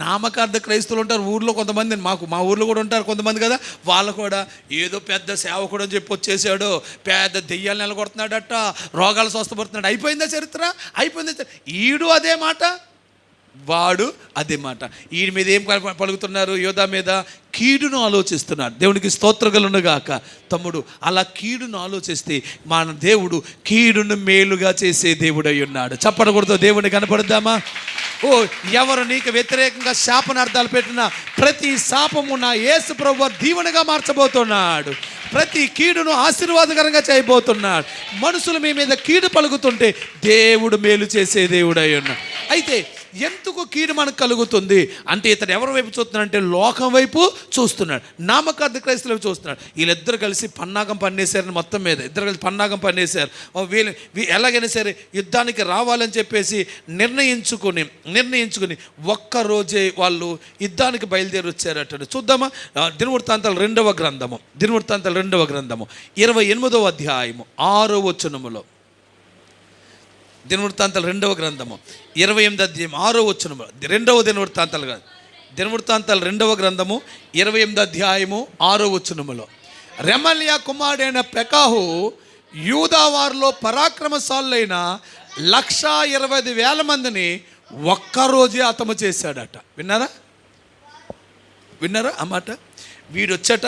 నామకార్థ క్రైస్తవులు ఉంటారు ఊర్లో కొంతమంది, మా ఊర్లో కూడా ఉంటారు కొంతమంది కదా, వాళ్ళు కూడా ఏదో పెద్ద సేవకుడు అని చెప్పి వచ్చేసాడు, పెద్ద దెయ్యాలు నిలగొడుతున్నాడట, రోగాలు స్వస్థపడుతున్నాడు, అయిపోయిందా చరిత్ర, ఈడు అదే మాట, వాడు అదే మాట. ఈయన మీద ఏం పలుకుతున్నారు, యోధా మీద కీడును ఆలోచిస్తున్నాడు. దేవునికి స్తోత్రం కలుగునుగాక. తమ్ముడు అలా కీడును ఆలోచిస్తే మన దేవుడు కీడును మేలుగా చేసే దేవుడై ఉన్నాడు. చప్పడకూడదు, దేవుని కనపడదామా? ఎవరు నీకు వ్యతిరేకంగా శాపనార్థాలు పెట్టినా ప్రతి శాపము నా యేసు ప్రభువు దీవెనగా మార్చబోతున్నాడు. ప్రతి కీడును ఆశీర్వాదకరంగా చేయబోతున్నాడు. మనుషులు మీ మీద కీడు పలుకుతుంటే దేవుడు మేలు చేసే దేవుడై ఉన్నాడు. అయితే ఎందుకు కీడు మనకు కలుగుతుంది అంటే ఇతడు ఎవరి వైపు చూస్తున్నాడంటే లోకం వైపు చూస్తున్నాడు, నామకార్థ క్రైస్తవులు చూస్తున్నాడు. వీళ్ళిద్దరు కలిసి పన్నాగం పన్నేశారని, మొత్తం మీద ఇద్దరు కలిసి పన్నాగం పన్నేశారు. వీళ్ళు ఎలాగైనా సరే యుద్ధానికి రావాలని చెప్పేసి నిర్ణయించుకుని ఒక్కరోజే వాళ్ళు యుద్ధానికి బయలుదేరి వచ్చారట. చూద్దామా, దినవృత్తాంతాలు 2వ గ్రంథము 28వ అధ్యాయము 6వ వచనములో, దినవృత్తాంతాలు 2వ గ్రంథము 28వ అధ్యాయం 6వ వచనము, 2వ దినవృత్తాంతాలు 2వ గ్రంథము 28వ అధ్యాయము 6వ వచనములో, రెమల్యా కుమారుడైన పెకాహు యూదా వారిలో పరాక్రమశాలులైన 1,20,000 మందిని ఒక్కరోజే హతము చేశాడట. విన్నారా ఆ మాట? వీడొచ్చట,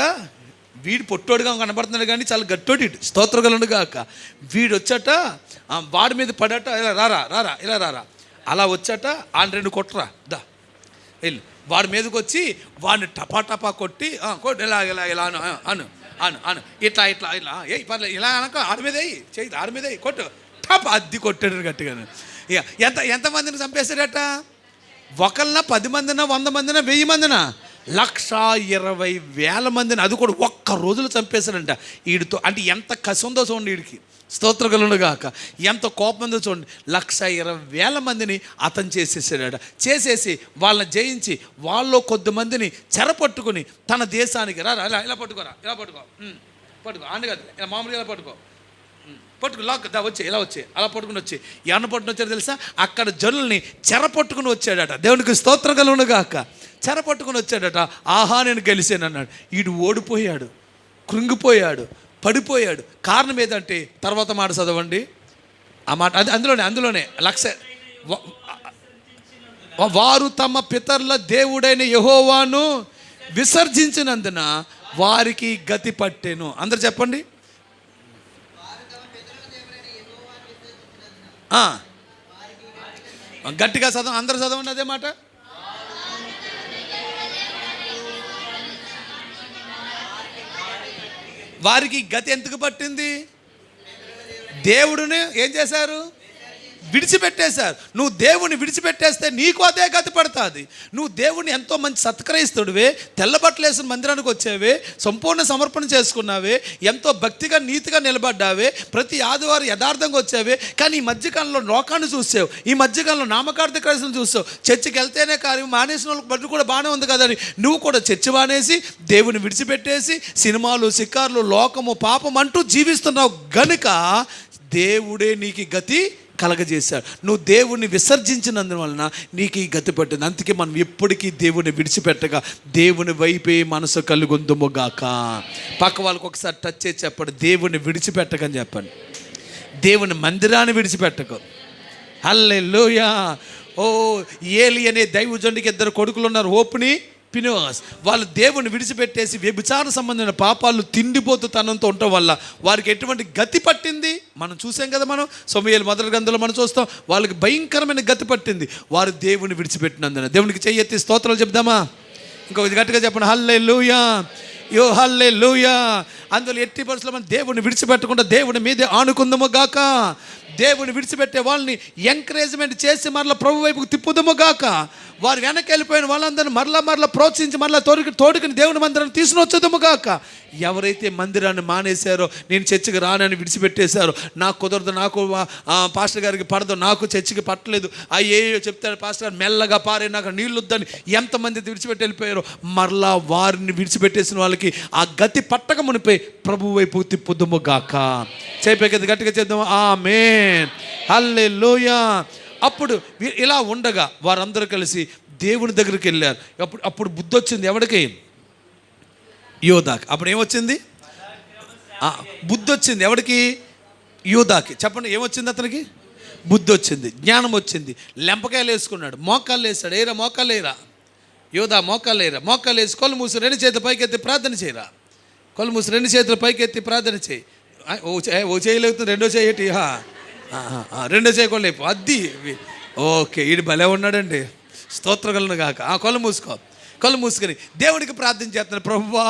వీడు పొట్టోడుగా కనబడుతున్నాడు కానీ చాలా గట్టోడి, స్తోత్రగలను గాక. వీడొచ్చట వాడి మీద పడట, ఇలా రారా రారా ఇలా రారా, అలా వచ్చాట ఆయన 2 కొట్టరా దా వెళ్ళి వాడి మీదకి వచ్చి వాడిని టపా టపా కొట్టి కొట్టి ఇలా ఇలా ఇలా అను అను అను అను ఇట్లా ఇట్లా ఇలా ఏ పర్లేదు ఇలా అనక ఆడి మీద చేయి, ఆడి మీద కొట్టు టపా అద్ది కొట్టాడు గట్టిగా. ఇక ఎంతమందిని చంపేశాడట? ఒకళ్ళ 10 మందినా 100 మందినా 1000 మందినా 120,000 మందిని, అది కూడా ఒక్క రోజులో చంపేశాడంట వీడితో. అంటే ఎంత కసి ఉందో చూడండి వీడికి, స్తోత్రగలను గాక. ఎంత కోపం ఉందో చూడండి. 120,000 మందిని అతను చేసేసాడట. చేసేసి వాళ్ళని జయించి వాళ్ళలో కొద్దిమందిని చెరపట్టుకుని తన దేశానికి రా ఇలా ఇలా పట్టుకోరా ఇలా పట్టుకో పట్టుకో అండి కదా ఇలా మామూలుగా ఇలా పట్టుకో పట్టుకు లాక్ దా వచ్చి ఇలా వచ్చి అలా పట్టుకుని వచ్చి ఎవరిని పట్టుకుని వచ్చాడు తెలుసా? అక్కడ జనుల్ని చెరపట్టుకుని వచ్చాడట. దేవునికి స్తోత్రగలను గాక. చెరపట్టుకుని వచ్చాడట. ఆహా నేను గెలిచాను అన్నాడు. వీడు ఓడిపోయాడు, కృంగిపోయాడు, పడిపోయాడు. కారణం ఏదంటే తర్వాత మాట చదవండి ఆ మాట, అది అందులోనే వారు తమ పితరుల దేవుడైన యెహోవాను విసర్జించినందున వారికి గతి పట్టెను. అందరు చెప్పండి. గట్టిగా చదవ, అందరు చదవండి అదే మాట. వారికి గతి ఎందుకు పట్టింది? దేవుడిని ఏం చేశారు? విడిచిపెట్టేశారు. నువ్వు దేవుని విడిచిపెట్టేస్తే నీకు అదే గతి పడుతుంది. నువ్వు దేవుని ఎంతో మంచి సత్కరిస్తుడివే, తెల్లబట్టలేసిన మందిరానికి వచ్చేవే, సంపూర్ణ సమర్పణ చేసుకున్నావే, ఎంతో భక్తిగా నీతిగా నిలబడ్డావే, ప్రతి ఆదివారం యథార్థంగా వచ్చావే. కానీ ఈ మధ్యకాలంలో లోకాన్ని చూసావు, ఈ మధ్యకాలంలో నామకార్థ క్రైస్తవులను చూసావు. చర్చికి వెళ్తేనే కార్యం మానేసిన వాళ్ళకి బట్టి కూడా బాగానే ఉంది కదని నువ్వు కూడా చర్చి మానేసి దేవుని విడిచిపెట్టేసి సినిమాలు, సిక్కార్లు, లోకము, పాపం అంటూ జీవిస్తున్నావు గనుక దేవుడే నీకు గతి కలగజేశాడు. నువ్వు దేవుణ్ణి విసర్జించినందువలన నీకు ఈ గతి పట్టింది. అందుకే మనం ఎప్పటికీ దేవుని విడిచిపెట్టగా దేవుని వైపే మనసు కలుగొందుముగాక. పక్క వాళ్ళకి ఒకసారి టచ్ చేసి చెప్పండి, దేవుని విడిచిపెట్టకని చెప్పండి. దేవుని మందిరాన్ని విడిచిపెట్టకు. హల్లెలూయా. ఏలి అనే దైవజనుడికి 2 కొడుకులు ఉన్నారు, హోప్ని, ఫినెహాస్. వాళ్ళు దేవుని విడిచిపెట్టేసి వ్యభిచార సంబంధమైన పాపాలు తిండిపోతూ తనంతో ఉండటం వల్ల వారికి ఎటువంటి గతి పట్టింది మనం చూసాం కదా. మనం సమూయేలు మొదటి గ్రంథంలో మనం చూస్తాం. వాళ్ళకి భయంకరమైన గతి పట్టింది వారు దేవుని విడిచిపెట్టినందున. దేవునికి చెయ్యెత్తి స్తోత్రాలు చెప్దామా? ఇంకొక గట్టిగా చెప్పండి, హల్లెలూయా, యో హల్లెలూయా. అందులో ఎట్టి పరిస్థితుల్లో మనం దేవుని విడిచిపెట్టకుండా దేవుని మీదే ఆనుకుందాము గాక. దేవుని విడిచిపెట్టే వాళ్ళని ఎంకరేజ్మెంట్ చేసి మరలా ప్రభు వైపుకు తిప్పుదాము గాక. వారు వెనక్కి వెళ్ళిపోయిన వాళ్ళందరినీ మరలా ప్రోత్సహించి మరలా తోడుకుని దేవుని మందిరాన్ని తీసుకుని వచ్చేదాము గాక. ఎవరైతే మందిరాన్ని మానేశారో, నేను చర్చికి రానని విడిచిపెట్టేశారో, నాకు కుదరదు, నాకు పాస్టర్ గారికి పడదు, నాకు చర్చికి పట్టలేదు, అయ్యో చెప్తాడు పాస్టర్ గారు మెల్లగా పారే, నాకు నీళ్ళు వద్దని ఎంతమంది విడిచిపెట్టి వెళ్ళిపోయారో మరలా వారిని విడిచిపెట్టేసిన వాళ్ళకి ఆ గతి పట్టక మునిపై ప్రభు వైపు తిప్పుదాము గాక. చేపేది గట్టిగా చేద్దాము. ఆమేన్, హల్లెలూయా. అప్పుడు ఇలా ఉండగా వారందరూ కలిసి దేవుని దగ్గరికి వెళ్ళారు. అప్పుడు బుద్ధి వచ్చింది ఎవడికి? యోధాకి. అప్పుడు ఏమొచ్చింది? బుద్ధి వచ్చింది ఎవడికి? యోధాకి. చెప్పండి, ఏమొచ్చింది అతనికి? బుద్ధి వచ్చింది, జ్ఞానం వచ్చింది. లెంపకాయలు వేసుకున్నాడు, మోకాళ్ళు వేసాడు. ఏరా మోకాళ్ళు వేయరా యోధా, మోకాళ్ళు వేయరా. మోకాళ్ళు వేసి కళ్ళు మూసి 2 చేతులు పైకెత్తి ప్రార్థన చేయరా. కళ్ళు మూసి 2 చేతులు పైకెత్తి ప్రార్థన చేయి. ఓ చేయలేకపోతుంది, రెండో చేయటి, రెండో చేయకుండా అద్ది. ఓకే, ఈడు భలే ఉన్నాడండి, స్తోత్రగలను గాక. కళ్ళు మూసుకొని దేవుడికి ప్రార్థన చేస్తున్నాను. ప్రభువా,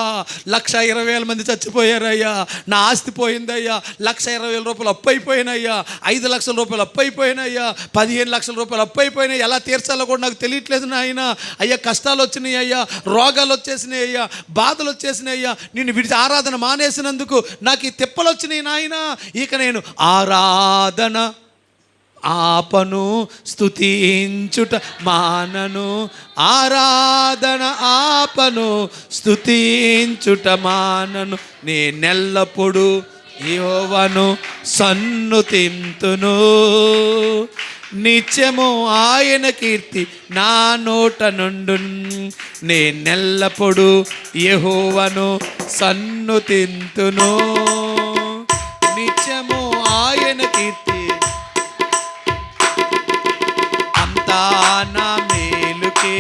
120,000 మంది చచ్చిపోయారయ్యా, నా ఆస్తి పోయిందయ్యా, 120,000 రూపాయలు అప్పు అయిపోయినయ్యా, 5 లక్షల రూపాయలు అప్పు అయిపోయినయ్యా, 15 లక్షల రూపాయలు అప్పు అయిపోయినాయి, ఎలా తీర్చాలో కూడా నాకు తెలియట్లేదు నాయన. అయ్యా కష్టాలు వచ్చినాయి అయ్యా, రోగాలు వచ్చేసినాయి అయ్యా, బాధలు వచ్చేసినాయి అయ్యా, నిన్ను ఆరాధన మానేసినందుకు నాకు ఈ తిప్పలు వచ్చినాయి నాయన. ఇక నేను ఆరాధన ఆపను, స్తుతించుట మానను, ఆరాధన ఆపను, స్తుతించుట మానను, నేనెల్లప్పుడు యెహోవాను సన్నుతింతును, నిత్యము ఆయన కీర్తి నా నోట నుండు, నేనెల్లప్పుడు యెహోవాను సన్నుతింతును, నిత్యము ఆయన కీర్తి నా మేలుకే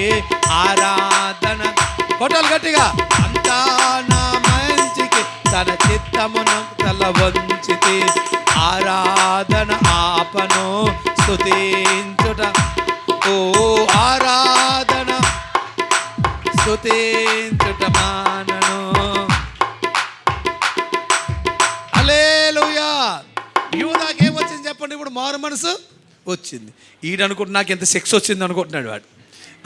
ఆరాధన కొట్టాలి గట్టిగా. అంతా నా మంచికి తన చిత్తమును తల వంచితి, ఆరాధన ఆపను స్తుతించుట, ఓ ఆరాధన స్తుతించుట మానను. హల్లెలూయా. యూదాకేమొచ్చింది చెప్పండి? ఇప్పుడు మారు మనసు వచ్చింది. ఈడనుకుంటు నాకు ఎంత సెక్స్ వచ్చింది అనుకుంటున్నాడు వాడు.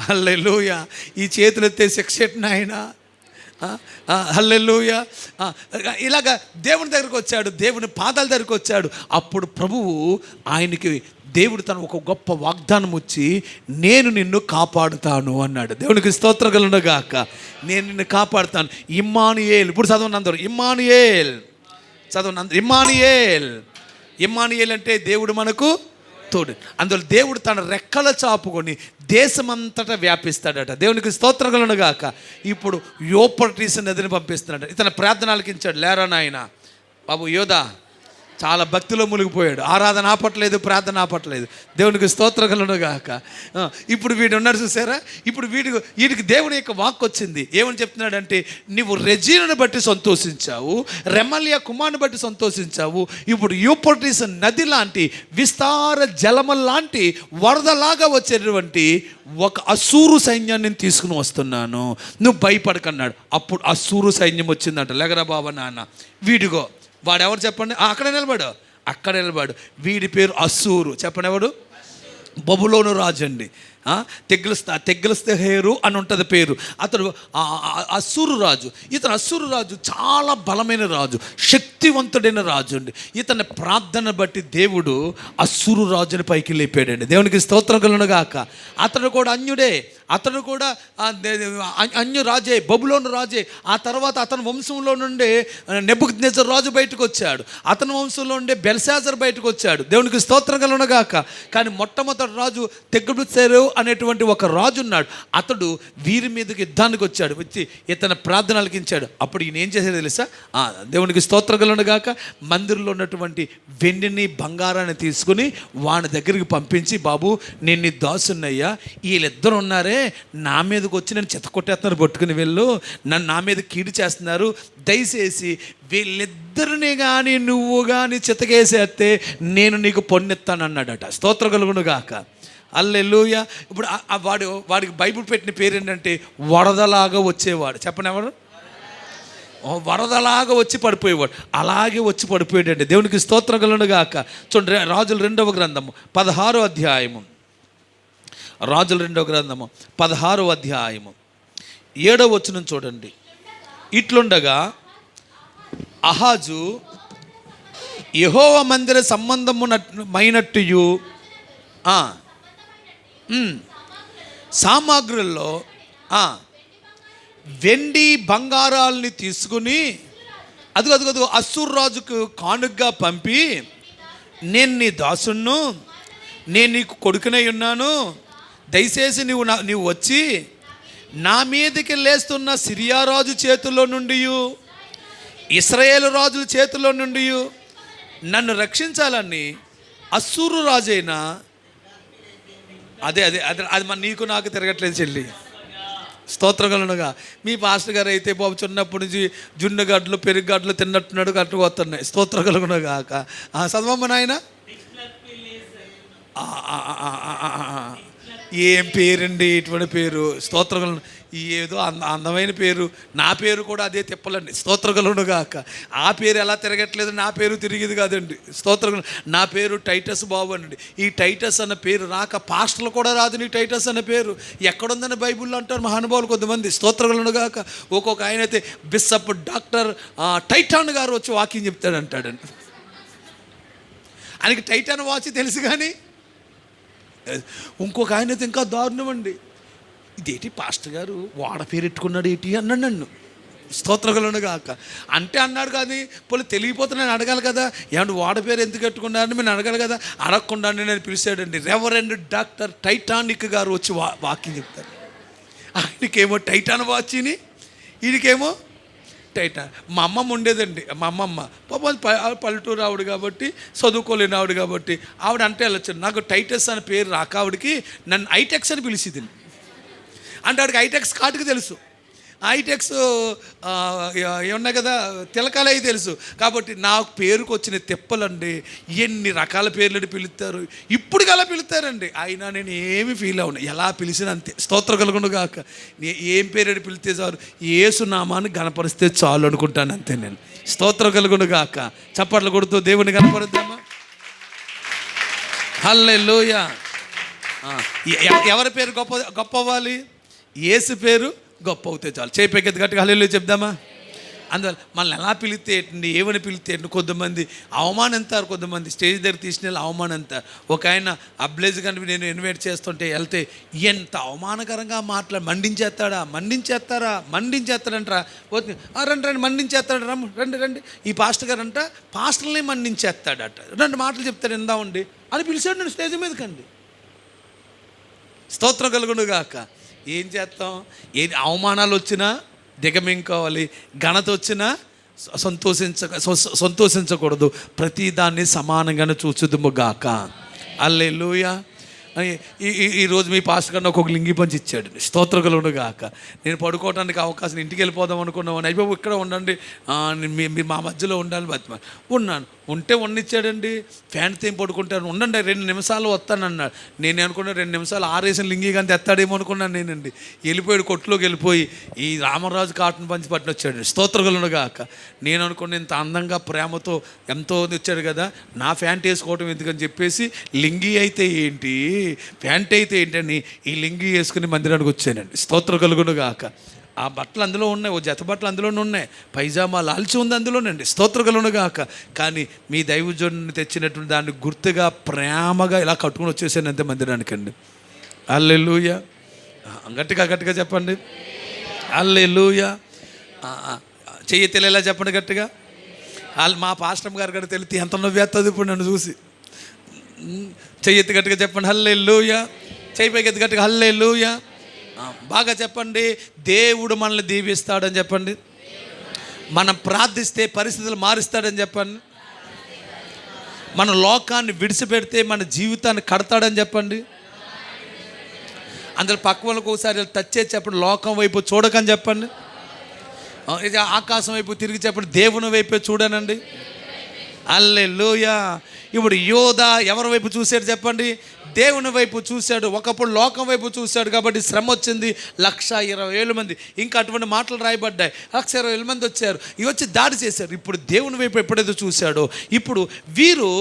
హల్లెలూయా. ఈ చేతులు ఎత్తే సెక్స్ ఎట్టిన ఆయన. హల్లెలూయా. ఇలాగా దేవుని దగ్గరికి వచ్చాడు, దేవుని పాదాల దగ్గరికి వచ్చాడు. అప్పుడు ప్రభువు ఆయనకి దేవుడు తను ఒక గొప్ప వాగ్దానం వచ్చి, నేను నిన్ను కాపాడుతాను అన్నాడు. దేవునికి స్తోత్రం కలుగును గాక. నేను నిన్ను కాపాడుతాను. ఇమ్మానుయేల్. ఇప్పుడు చదవను అందరూ, ఇమ్మానుయేల్ చదవను అందరూ. ఇమ్మానుయేల్. ఇమ్మానుయేల్ అంటే దేవుడు మనకు తోడు. అందులో దేవుడు తన రెక్కల చాపుకొని దేశమంతటా వ్యాపిస్తాడట. దేవునికి స్తోత్రం కలుగును గాక. ఇప్పుడు యూఫ్రటీస్ నదిని పంపిస్తున్నాడు. ఇతను ప్రార్థన ఆలకించాడు. లేరా నాయన బాబు యోధా, చాలా భక్తిలో మునిగిపోయాడు. ఆరాధన ఆపట్లేదు, ప్రార్థన ఆపట్లేదు. దేవునికి స్తోత్రం కలుగును గాక. ఇప్పుడు వీడు ఉన్నారు చూసారా? ఇప్పుడు వీడికి దేవుని యొక్క వాక్ వచ్చింది. ఏమని చెప్తున్నాడంటే, నువ్వు రెజీనుని బట్టి సంతోషించావు, రెమల్యా కుమారుని బట్టి సంతోషించావు. ఇప్పుడు యూఫ్రటీస్ నది లాంటి విస్తార జలముల లాంటి వరదలాగా వచ్చేటువంటి ఒక అసూరు సైన్యాన్ని తీసుకుని వస్తున్నాను, నువ్వు భయపడకన్నాడు. అప్పుడు అసూరు సైన్యం వచ్చిందంట. లేగరా బాబా నాన్న. వీడిగో వాడెవరు చెప్పండి? అక్కడ నిలబడు. వీడి పేరు అస్సూరు. చెప్పండి ఎవడు? బబులోను రాజు అండి. తెగ్లస్తెహేరు అని ఉంటుంది పేరు. అతడు అస్సూరు రాజు. ఇతను అస్సూరు రాజు చాలా బలమైన రాజు, శక్తివంతుడైన రాజు అండి. ఇతని ప్రార్థన బట్టి దేవుడు అస్సూరు రాజుని పైకి లేపాడండి. దేవునికి స్తోత్రం కలుగును గాక. అతడు కూడా అన్యుడే, అతను కూడా అన్య రాజే, బబులోను రాజే. ఆ తర్వాత అతని వంశంలో నుండే నెబుకద్నెజర్ రాజు బయటకు వచ్చాడు. అతని వంశంలో ఉండే బెల్షాజర్ బయటకు వచ్చాడు. దేవునికి స్తోత్రం కలుగును గాక. కానీ మొట్టమొదటి రాజు తెగ్లపిల్నేసరు అనేటువంటి ఒక రాజు ఉన్నాడు. అతడు వీరి మీదకి యుద్ధానికి వచ్చాడు. వచ్చి ఇతను ప్రార్థన ఆలకించాడు. అప్పుడు ఈయన ఏం చేసేది తెలుసా? దేవునికి స్తోత్రం కలుగును గాక. మందిరంలో ఉన్నటువంటి వెండిని బంగారాన్ని తీసుకుని వాని దగ్గరికి పంపించి, బాబు నేను నీ దాసున్నయ్యా, వీళ్ళిద్దరు ఉన్నారే నా మీదకి వచ్చి నేను చెత్త కొట్టేస్తున్నారు, పట్టుకుని వెళ్ళు, నా మీద కీడు చేస్తున్నారు, దయచేసి వీళ్ళిద్దరిని కానీ నువ్వు కానీ చితకేసేస్తే నేను నీకు పొన్నెత్తాను అన్నాడట. స్తోత్రం కలుగును గాక. హల్లెలూయా. ఇప్పుడు వాడికి బైబిల్ పెట్టిన పేరు ఏంటంటే వరదలాగా వచ్చేవాడు. చెప్పండి ఎవరు? వరదలాగా వచ్చి పడిపోయేవాడు. అలాగే వచ్చి పడిపోయాడండి. దేవునికి స్తోత్రం కలుగును గాక. చూడండి, రాజుల 2వ గ్రంథము 16వ అధ్యాయము. రాజుల 2వ గ్రంథము 16వ అధ్యాయము 7వ వచనం చూడండి. ఇట్లుండగా అహాజు యెహోవా మందిర సంబంధమైనట్టు సామాగ్రుల్లో వెండి బంగారాలని తీసుకుని అదుగో అస్సూరు రాజుకు కానుకగా పంపి, నేను నీ దాసును, నేను నీకు కొడుకునై ఉన్నాను, దయచేసి నీవు వచ్చి నా మీదకి లేస్తున్న సిరియా రాజు చేతుల్లో నుండి, ఇశ్రాయేలు రాజుల చేతుల్లో నుండి నన్ను రక్షించాలని అస్సూరు రాజైన అదే మన నీకు నాకు తిరగట్లేదు చెల్లి. స్తోత్రం కలుగునుగా. మీ పాస్టర్ గారు అయితే బాబు చిన్నప్పటి నుంచి జున్నగడ్డలు పెరుగడ్డలు తిన్నట్టున్నాడు, కట్టుకు వస్తున్నాయి. స్తోత్రం కలుగునుగా. చదవమ్మ నాయన. ఏం పేరండి ఇటువంటి పేరు? స్తోత్రం. ఏదో అందమైన పేరు. నా పేరు కూడా అదే తిప్పలండి. స్తోత్రం కలుగును గాక. ఆ పేరు ఎలా తిరగట్లేదు, నా పేరు తిరిగేది కాదండి. స్తోత్రం. నా పేరు టైటస్ బాబు అండి. ఈ టైటస్ అన్న పేరు రాక పాస్టర్లు కూడా రాదు నీ టైటస్ అన్న పేరు. ఎక్కడుందని బైబిల్లో అంటారు మహానుభావులు కొంతమంది. స్తోత్రం కలుగును గాక. ఒక్కొక్క ఆయన అయితే బిషప్ డాక్టర్ టైటాన్ గారు వచ్చి వాకింగ్ చెప్తాడంటాడండి. ఆయనకి టైటాన్ వాచ్ తెలుసు కానీ ఇంకొక ఆయన అయితే ఇంకా దారుణం అండి. ఇదేంటి పాస్టర్ గారు వాడ పేరు పెట్టుకున్నాడు ఏంటి అన్నాడు నన్ను. స్తోత్రం కలుగును గాక. అంటే అన్నాడు కానీ పోలీ తెలియపోతున్నాను అడగాలి కదా, ఏమంటే వాడ పేరు ఎందుకు పెట్టుకున్నారని నేను అడగాలి కదా. అడగకుండా నేను పిలిచాడండి. రెవరెండ్ డాక్టర్ టైటానిక్ గారు వచ్చి వాకింగ్ చెప్తారు. ఆయనకేమో టైటాన్ వాచిని, వీడికేమో టైటాన్. మా అమ్మమ్మ ఉండేదండి. మా అమ్మమ్మ పాపం పల్లెటూరు ఆవిడ కాబట్టి, చదువుకోలేని ఆవిడ కాబట్టి ఆవిడ అంటే వెళ్ళొచ్చు. నాకు టైటస్ అనే పేరు రాక ఆవిడకి నన్ను ఐటెక్స్ అని పిలిచిది. అంటే ఆవిడకి ఐటెక్స్ కార్డుకి తెలుసు. హైటెక్స్ ఏమన్నా కదా, తిలకాలు అవి తెలుసు. కాబట్టి నాకు పేరుకు వచ్చిన తిప్పలండి, ఎన్ని రకాల పేర్లు పిలుస్తారు, ఇప్పుడు అలా పిలుస్తారండి. అయినా నేను ఏమి ఫీల్ అవును, ఎలా పిలిచిన అంతే. స్తోత్రం కలుగును గాక. ఏం పేరు పిలిస్తే చాలు, యేసు నామాన్ని గణపరిస్తే చాలు అనుకుంటాను అంతే నేను. స్తోత్రం కలుగును గాక. చప్పట్లు కొడుతూ దేవుని గణపరుద్దామా. హల్లెలూయా. ఎవరి పేరు గొప్ప అవ్వాలి? యేసు పేరు గొప్ప అవుతే చాలు. చేపెక్కేది గట్టిగా హల్లెలూయా చెప్దామా. అందువల్ల మనల్ని ఎలా పిలిస్తే ఏంటండి, ఏమని పిలిస్తే ఏంటి, కొంతమంది అవమానంతారు, కొంతమంది స్టేజ్ దగ్గర తీసిన అవమానంతారు. ఒక ఆయన అబ్లేజ్ కనిపి నేను ఇన్వైట్ చేస్తుంటే వెళ్తే ఎంత అవమానకరంగా మండించేస్తాడంటారా. రండి రండి మండించేస్తాడు, రండి ఈ పాస్టర్ గారు అంట పాస్టర్ని మండించేస్తాడట. 2 మాటలు చెప్తాడు, ఇందామండి అని పిలిచాడు నేను స్టేజ్ మీదకండి. స్తోత్రం కలుగును గాక. ఏం చేస్తాం? ఏది అవమానాలు వచ్చినా దిగమింకోవాలి, ఘనత వచ్చినా సంతోషించకూడదు. ప్రతిదాన్ని సమానంగానే చూచుదుము గాక. హల్లెలూయా. ఈరోజు మీ పాస్టర్ గారిని ఒక లింగి పంచి ఇచ్చాడు. స్తోత్రం కలుగును గాక. నేను పడుకోవడానికి అవకాశం, ఇంటికి వెళ్ళిపోదాం అనుకున్నాను. అయిపోయి ఇక్కడ ఉండండి, మీరు మా మధ్యలో ఉండాలి బతిమాలి. ఉన్నాను, ఉంటే వండిచ్చాడండి. ఫ్యాన్తో ఏం పడుకుంటాను, ఉండండి 2 నిమిషాలు వస్తానన్నాడు. నేను అనుకున్నా 2 నిమిషాలు ఆరేసిన లింగి కానీ తెస్తాడేమో అనుకున్నాను నేనండి. వెళ్ళిపోయాడు, కొట్టులోకి వెళ్ళిపోయి ఈ రామరాజు కాటన్ పంచి పట్టిన వచ్చాడు. స్తోత్రం కలుగును గాక. నేను అనుకున్న ఇంత అందంగా ప్రేమతో ఎంతో వచ్చాడు కదా, నా ఫ్యాంట్ వేసుకోవడం ఎందుకని చెప్పేసి లింగి అయితే ఏంటి ప్యాంట్ అయితే ఏంటని ఈ లింగి వేసుకుని మందిరానికి వచ్చానండి. స్తోత్రం కలుగును గాక. ఆ బట్టలు అందులో ఉన్నాయి, ఓ జత బట్టలు అందులోనే ఉన్నాయి, పైజామా లాల్చి ఉంది అందులోనండి. స్తోత్రం కలుగును గాక. కానీ మీ దైవజనుడిని తెచ్చినటువంటి దాన్ని గుర్తుగా ప్రేమగా ఇలా కట్టుకుని వచ్చేసాను అంతే మందిరానికి అండి. హల్లెలూయా. గట్టిగా చెప్పండి హల్లెలూయా. చెయ్యి తెలియలా చెప్పండి గట్టిగా. మా పాస్టర్ గారు కూడా తెలితే ఎంత నవ్వేస్తుంది ఇప్పుడు నన్ను చూసి. చెయ్యెత్తి గట్టిగా చెప్పండి హల్లెలూయా. చెయ్యి పైకి గట్టిగా హల్లెలూయా. బాగా చెప్పండి. దేవుడు మనల్ని దీవిస్తాడని చెప్పండి. మనం ప్రార్థిస్తే పరిస్థితులు మారుస్తాడని చెప్పండి. మన లోకాన్ని విడిచిపెడితే మన జీవితాన్ని కడతాడని చెప్పండి. అందులో పక్క వాళ్ళకి ఒకసారి టచ్ చేసి చెప్పండి, లోకం వైపు చూడకని చెప్పండి. ఆకాశం వైపు తిరిగి చెప్పండి, దేవుని వైపే చూడనండి. హల్లెలూయా. ఇప్పుడు యోధ ఎవరి వైపు చూశాడు చెప్పండి? దేవుని వైపు చూశాడు. ఒకప్పుడు లోకం వైపు చూశాడు కాబట్టి శ్రమ వచ్చింది. 120,000 మంది, ఇంకా అటువంటి మాటలు రాయబడ్డాయి. 120,000 మంది వచ్చారు, ఇవి వచ్చి దాడి చేశారు. ఇప్పుడు దేవుని వైపు ఎప్పుడైతే చూశాడో ఇప్పుడు వీరు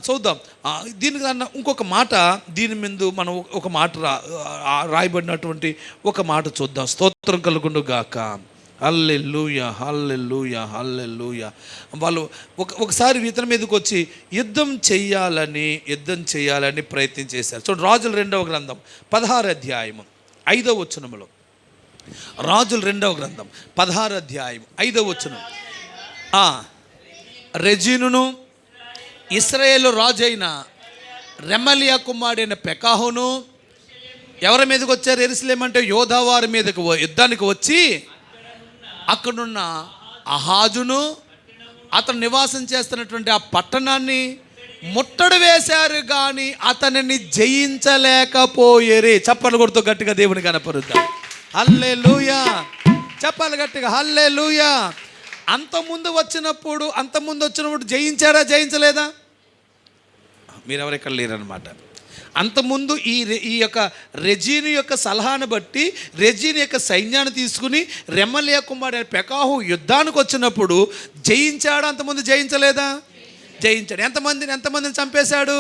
చూద్దాం. దీనికి ఇంకొక మాట, దీని మీద మనం ఒక మాట రాయబడినటువంటి ఒక మాట చూద్దాం. స్తోత్రం కలుగును గాక. హల్లెలూయా హల్లెలూయా హల్లెలూయా. వాళ్ళు ఒకసారి ఇతని మీదకి వచ్చి యుద్ధం చేయాలని ప్రయత్నం చేశారు. చూడండి, రాజుల 2వ గ్రంథం 16వ అధ్యాయము 5వ వచనములో. రాజుల 2వ గ్రంథం 16వ అధ్యాయం 5వ వచనం. రెజీనును ఇశ్రాయేలు రాజైన రెమలియా కుమారుడైన పెకాహును ఎవరి మీదకి వచ్చారు? యెరూషలేము అంటే యోధావారి మీదకి యుద్ధానికి వచ్చి అక్కడున్న అహాజును అతను నివాసం చేస్తున్నటువంటి ఆ పట్టణాన్ని ముట్టడి వేశారు, కానీ అతనిని జయించలేకపోయేరే. చప్పట్లు కొడుతూ గట్టిగా దేవుని కనపరుద్దాం. హల్లెలూయా. చెప్పాలి గట్టిగా హల్లెలూయా. అంతకుముందు వచ్చినప్పుడు జయించలేదా? మీరెవరు ఇక్కడ లేరనమాట. అంతకుముందు ఈ యొక్క రెజీను యొక్క సలహాను బట్టి రెజీను యొక్క సైన్యాన్ని తీసుకుని రెమలియా కుమారుడైన పెకాహు యుద్ధానికి వచ్చినప్పుడు జయించాడు. అంతకుముందు జయించలేదా? జయించాడు. ఎంతమందిని చంపేశాడు?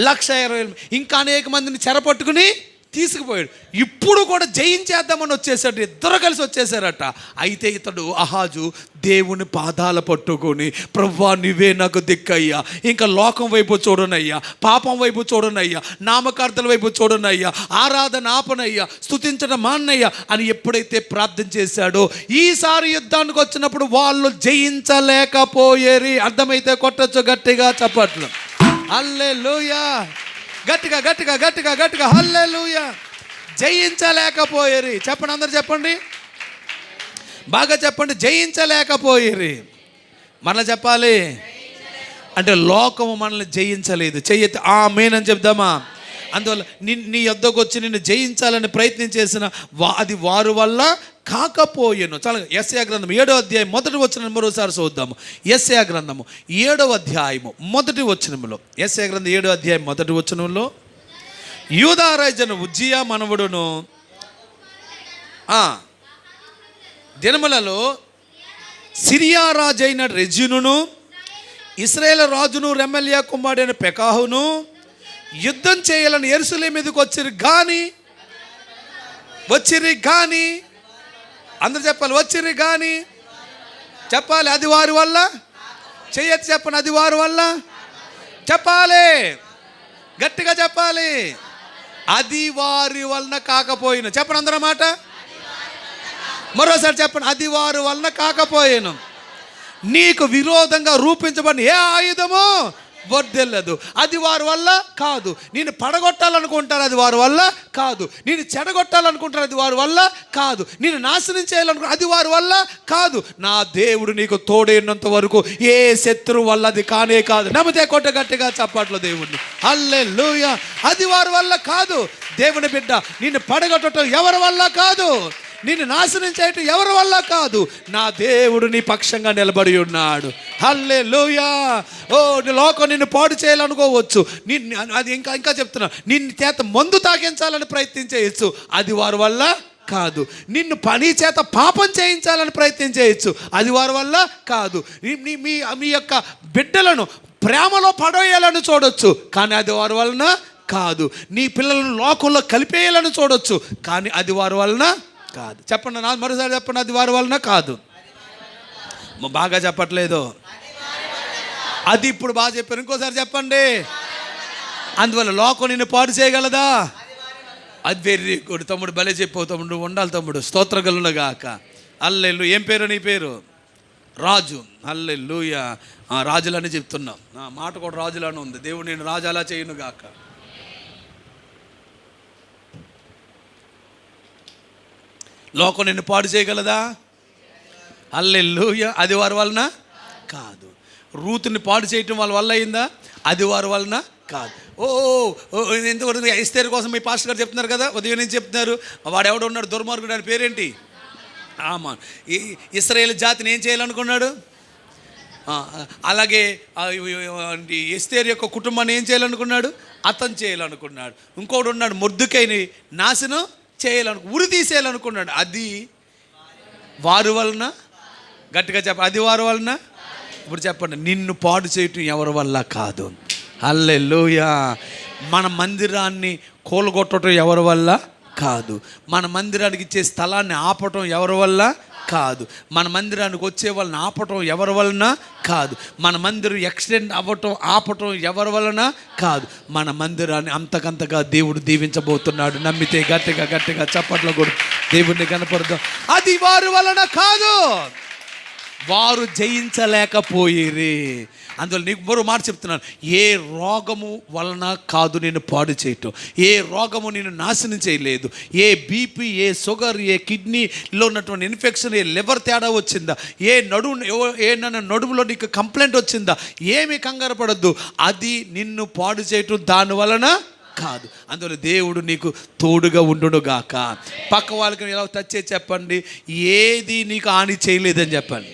120,000. ఇంకా అనేక మందిని చెరపట్టుకుని తీసుకుపోయాడు. ఇప్పుడు కూడా జయించేద్దామని వచ్చేసాడు. ఇద్దరు కలిసి వచ్చేసారట. అయితే ఇతడు అహాజు దేవుని పాదాల పట్టుకొని, ప్రభువా నీవే నాకు దిక్కయ్యా, ఇంకా లోకం వైపు చూడనయ్యా, పాపం వైపు చూడనయ్యా, నామకార్థల వైపు చూడనయ్యా, ఆరాధన ఆపనయ్యా, స్తుతించడం మాన్నయ్యా అని ఎప్పుడైతే ప్రార్థన చేశాడో ఈసారి యుద్ధానికి వచ్చినప్పుడు వాళ్ళు జయించలేకపోయేరి. అర్థమైతే కొట్టచ్చు గట్టిగా చప్పట్లు. హల్లెలూయా. గట్టిగా హల్లెలూయా. జయించలేకపోయేరి. చెప్పండి, అందరు చెప్పండి, బాగా చెప్పండి. జయించలేకపోయేరి. మరలా చెప్పాలి అంటే లోకము మనల్ని జయించలేదు. చెయ్యెత్తి ఆమేన్ అని చెప్దామా? అందువల్ల నీ యొద్దకు వచ్చి నిన్ను జయించాలని ప్రయత్నం చేసిన అది వారి వల్ల కాకపోయెను. చాలా యెషయా గ్రంథం 7వ అధ్యాయం మొదటి వచనం మరోసారి చూద్దాము. యెషయా గ్రంథము 7వ అధ్యాయము మొదటి వచనములో, యెషయా గ్రంథం 7వ అధ్యాయం మొదటి వచనంలో, యూదా రాజైన ఉజ్జియా మనవడును దినములలో సిరియా రాజైన రెజీనును ఇశ్రాయేలు రాజును రెమల్యా కుమారుడైన పెకాహును యుద్ధం చేయాలని యెరూషలేము మీదకి వచ్చిర్రి కానీ అందరూ చెప్పాలి, వచ్చిర్రి కానీ చెప్పాలి, అది వారి వల్ల చేయొచ్చు చెప్పండి, అది వారి వల్ల చెప్పాలి, గట్టిగా చెప్పాలి, అది వారి వలన కాకపోయిన. చెప్పండి అందరూ మాట, మరోసారి చెప్పండి, అది వారి వలన కాకపోయాను. నీకు విరోధంగా రూపించబడిన ఏ ఆయుధమో వర్ధిల్లదు, అది వారి వల్ల కాదు. నేను పడగొట్టాలనుకుంటారు, అది వారి వల్ల కాదు. నేను చెడగొట్టాలనుకుంటారు, అది వారి వల్ల కాదు. నేను నాశనం చేయాలనుకుంటారు, అది వారి వల్ల కాదు. నా దేవుడు నీకు తోడైనంత వరకు ఏ శత్రువు వల్ల అది కానే కాదు. నమ్మితే కొట్ట గట్టిగా చప్పట్లు దేవుడిని. హల్లెలూయా. అది వారి వల్ల కాదు. దేవుని బిడ్డ, నిన్ను పడగొట్టడం ఎవరి వల్ల కాదు, నిన్ను నాశనం చేయటం ఎవరి వల్ల కాదు. నా దేవుడు నీ పక్షంగా నిలబడి ఉన్నాడు. హల్లెలూయా. నీ లోకం నిన్ను పాడు చేయాలనుకోవచ్చు, అది ఇంకా చెప్తున్నా, నిన్ను చేత మందు తాగించాలని ప్రయత్నించేయచ్చు, అది వారి వల్ల కాదు. నిన్ను పని చేత పాపం చేయించాలని ప్రయత్నం చేయొచ్చు, అది వారి వల్ల కాదు. మీ యొక్క బిడ్డలను ప్రేమలో పడవేయాలని చూడొచ్చు, కానీ అది వారి వలన కాదు. నీ పిల్లలను లోకంలో కలిపేయాలని చూడొచ్చు, కానీ అది వారి వలన కాదు. చెప్పండి, నా మరోసారి చెప్పండి, అది వారి వలన కాదు. బాగా చెప్పట్లేదు, అది ఇప్పుడు బాగా చెప్పారు, ఇంకోసారి చెప్పండి. అందువల్ల లోకం నిన్ను పాడు చేయగలదా? అది వెర్రి గుడ్ తమ్ముడు, భలే చెప్పావు తమ్ముడు, ఉండాలి తమ్ముడు, స్తోత్రగలుగాక. హల్లెలూయా. ఏం పేరు నీ పేరు? రాజు. హల్లెలూయా. రాజులని చెప్తున్నాం, మాట కూడా రాజులానే ఉంది. దేవుడు నేను రాజు అలా చేయను గాక. లోకం నిన్ను పాడు చేయగలదా? హల్లెలూయా. అది వారి వలన కాదు. రూతుని పాడు చేయటం వాళ్ళ వల్ల అయిందా? అది వారి వలన కాదు. ఎందుకు ఎస్తేరు కోసం మీ పాస్టర్ గారు చెప్తున్నారు కదా, ఉదయం నుంచి చెప్తున్నారు. వాడు ఎవడు ఉన్నాడు దుర్మార్గుడు, అని పేరేంటి? ఆమాన్. ఇశ్రాయేలు జాతిని ఏం చేయాలనుకున్నాడు? అలాగే ఎస్తేరు యొక్క కుటుంబాన్ని ఏం చేయాలనుకున్నాడు? అతను చేయాలనుకున్నాడు. ఇంకోటి ఉన్నాడు మొర్దెకైని నాశనం ఉరి తీసేయాలనుకున్నాడు, అది వారి వలన. గట్టిగా చెప్పండి, అది వారి వలన. ఇప్పుడు చెప్పండి, నిన్ను పాడు చేయటం ఎవరి వల్ల కాదు. హల్లెలూయా. మన మందిరాన్ని కూలగొట్టడం ఎవరి వల్ల కాదు. మన మందిరానికి ఇచ్చే స్థలాన్ని ఆపటం ఎవరి వల్ల కాదు. మన మందిరానికి వచ్చే వాళ్ళని ఆపటం ఎవరి వలన కాదు. మన మందిరం ఎక్స్టెండ్ అవ్వటం ఆపటం ఎవరి వలన కాదు. మన మందిరాన్ని అంతకంతగా దేవుడు దీవించబోతున్నాడు. నమ్మితే గట్టిగా గట్టిగా చప్పట్లో కూడా దేవుడిని కనపడదాం. అది వారి వలన కాదు, వారు జయించలేకపోయిరి. అందువల్ల నీకు మరో మాట చెప్తున్నాను, ఏ రోగము వలన కాదు నేను పాడు చేయటం, ఏ రోగము నేను నాశనం చేయలేదు. ఏ బీపీ, ఏ షుగర్, ఏ కిడ్నీలో ఉన్నటువంటి ఇన్ఫెక్షన్, ఏ లివర్ తేడా వచ్చిందా, ఏ నడుములో నీకు కంప్లైంట్ వచ్చిందా, ఏమీ కంగారు పడద్దు. అది నిన్ను పాడు చేయటం దాని వలన కాదు. అందువల్ల దేవుడు నీకు తోడుగా ఉండుగాక. పక్క వాళ్ళకి ఎలా టచ్ చేసి చెప్పండి, ఏది నీకు హాని చేయలేదని చెప్పండి.